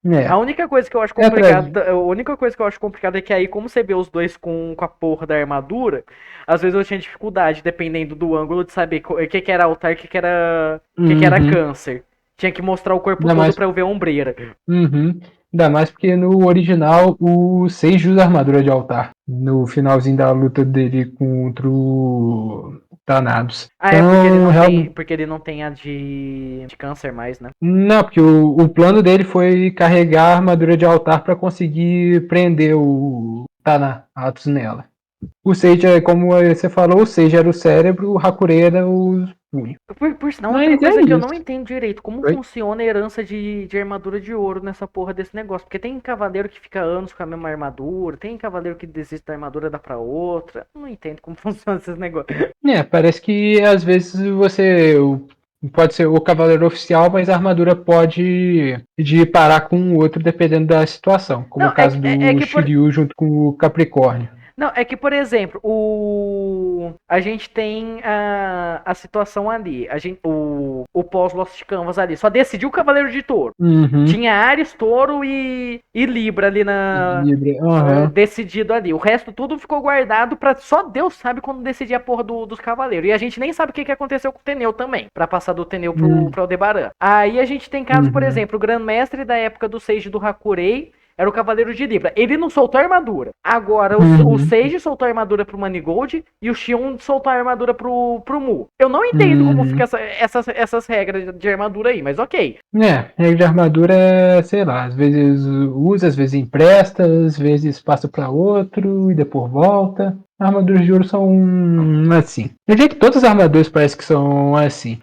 A É, única coisa que eu acho é atrás. complicada, a única coisa que eu acho complicada é que aí, como você vê os dois com a porra da armadura, às vezes eu tinha dificuldade, dependendo do ângulo, de saber o que que era altar e o que que era Uhum. câncer. Tinha que mostrar o corpo Ainda todo mais, pra eu ver a ombreira. uhum. Ainda mais porque no original o Sage usa armadura de altar. No finalzinho da luta dele contra o Thanatos. Ah, é porque ele Então, não tem, realmente. porque ele não tem a de câncer mais, né? Não, porque o plano dele foi carregar a armadura de altar para conseguir prender o Thanatos nela. O Sage, como você falou, o Sage era o cérebro, o Hakurei era o punho. Por sinal, outra Mas é coisa que eu isso. não entendo direito, como Oi? funciona a herança de armadura de ouro nessa porra desse negócio. Porque tem cavaleiro que fica anos com a mesma armadura, tem cavaleiro que desiste da armadura e dá pra outra. Eu não entendo como funciona esses negócios. É, parece que às vezes você pode ser o cavaleiro oficial, mas a armadura pode de parar com o outro dependendo da situação, como o Não, é, caso é, é do que por, Shiryu junto com o Capricórnio. Não, é que, por exemplo, a gente tem a situação ali. O pós-Lost Canvas ali. Só decidiu o Cavaleiro de Touro. Uhum. Tinha Ares, Touro e Libra ali Libra. Aham. decidido ali. O resto tudo ficou guardado pra. Só Deus sabe quando decidir a porra dos cavaleiros. E a gente nem sabe o que aconteceu com o Teneu também. Pra passar do Teneu pro Aldebaran. Aí a gente tem caso, por Uhum. exemplo, o Grandmestre da época do Sage do Hakurei era o Cavaleiro de Libra. Ele não soltou a armadura. Agora, o Uhum. Sage soltou a armadura pro Manigold e o Xion soltou a armadura pro Mu. Eu não entendo como fica Uhum. essas regras de armadura aí, mas ok. É, regra de armadura, sei lá, às vezes usa, às vezes empresta, às vezes passa para outro e depois volta. Armaduras de ouro são assim. Eu diria que todas as armaduras parece que são assim.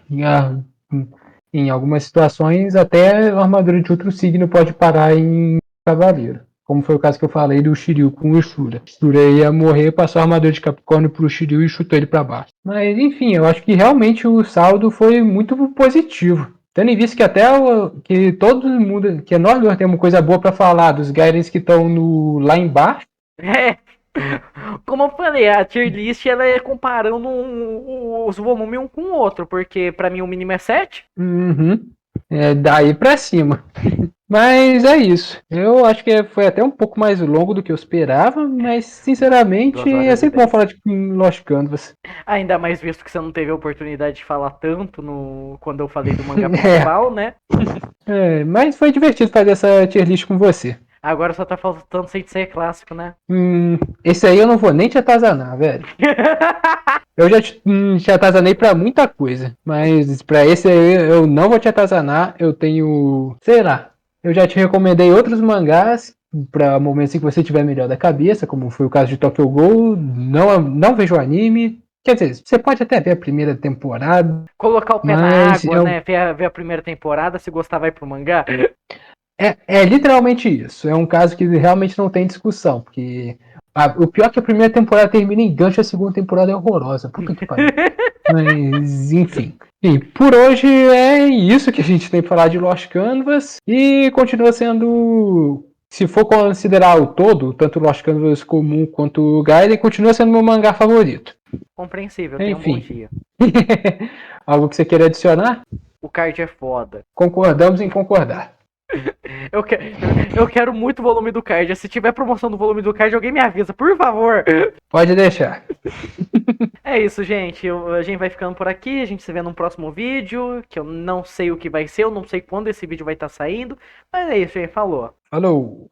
Em algumas situações, até a armadura de outro signo pode parar em cavaleiro. Como foi o caso que eu falei do Shiryu com o Shura. Shura ia morrer, passou a armadura de Capricórnio pro Shiryu e chutou ele para baixo. Mas enfim, eu acho que realmente o saldo foi muito positivo. Tendo em vista que até que todo mundo, que nós dois temos coisa boa para falar dos Gairens que estão lá embaixo. É. Como eu falei, a tier list ela é comparando os volumes um com o outro, porque pra mim o mínimo é 7. Uhum, daí para cima. Mas é isso. Eu acho que foi até um pouco mais longo do que eu esperava, mas sinceramente 2 é horas e sempre bom 10. falar de Lost Canvas. Ainda mais visto que você não teve a oportunidade de falar tanto quando eu falei do mangá É, principal, né? mas foi divertido fazer essa tier list com você. Agora só tá faltando sem ser clássico, né? Esse aí eu não vou nem te atazanar, velho. Eu já te atazanei pra muita coisa, mas pra esse aí eu não vou te atazanar. Eu tenho, sei lá, eu já te recomendei outros mangás pra momentos em que você estiver melhor da cabeça, como foi o caso de Tokyo Ghoul. Não vejo o anime. Quer dizer, você pode até ver a primeira temporada, Colocar o pé na mas água, né? Ver a primeira temporada, se gostar vai pro mangá. é literalmente isso. É um caso que realmente não tem discussão, porque o pior é que a primeira temporada termina em gancho, a segunda temporada é horrorosa. Puta que pariu. Mas, enfim. E por hoje é isso que a gente tem para falar de Lost Canvas. E continua sendo. Se for considerar o todo, tanto Lost Canvas comum quanto o Gaiden, continua sendo meu mangá favorito. Compreensível, tenha um bom Enfim. dia. Algo que você queira adicionar? O card é foda. Concordamos em concordar. Eu, que, eu quero muito o volume do card. Se tiver promoção do volume do card, alguém me avisa, por favor. Pode deixar. É isso, gente. A gente vai ficando por aqui. A gente se vê num próximo vídeo. Que eu não sei o que vai ser. Eu não sei quando esse vídeo vai estar saindo. Mas é isso, gente. Falou. Falou!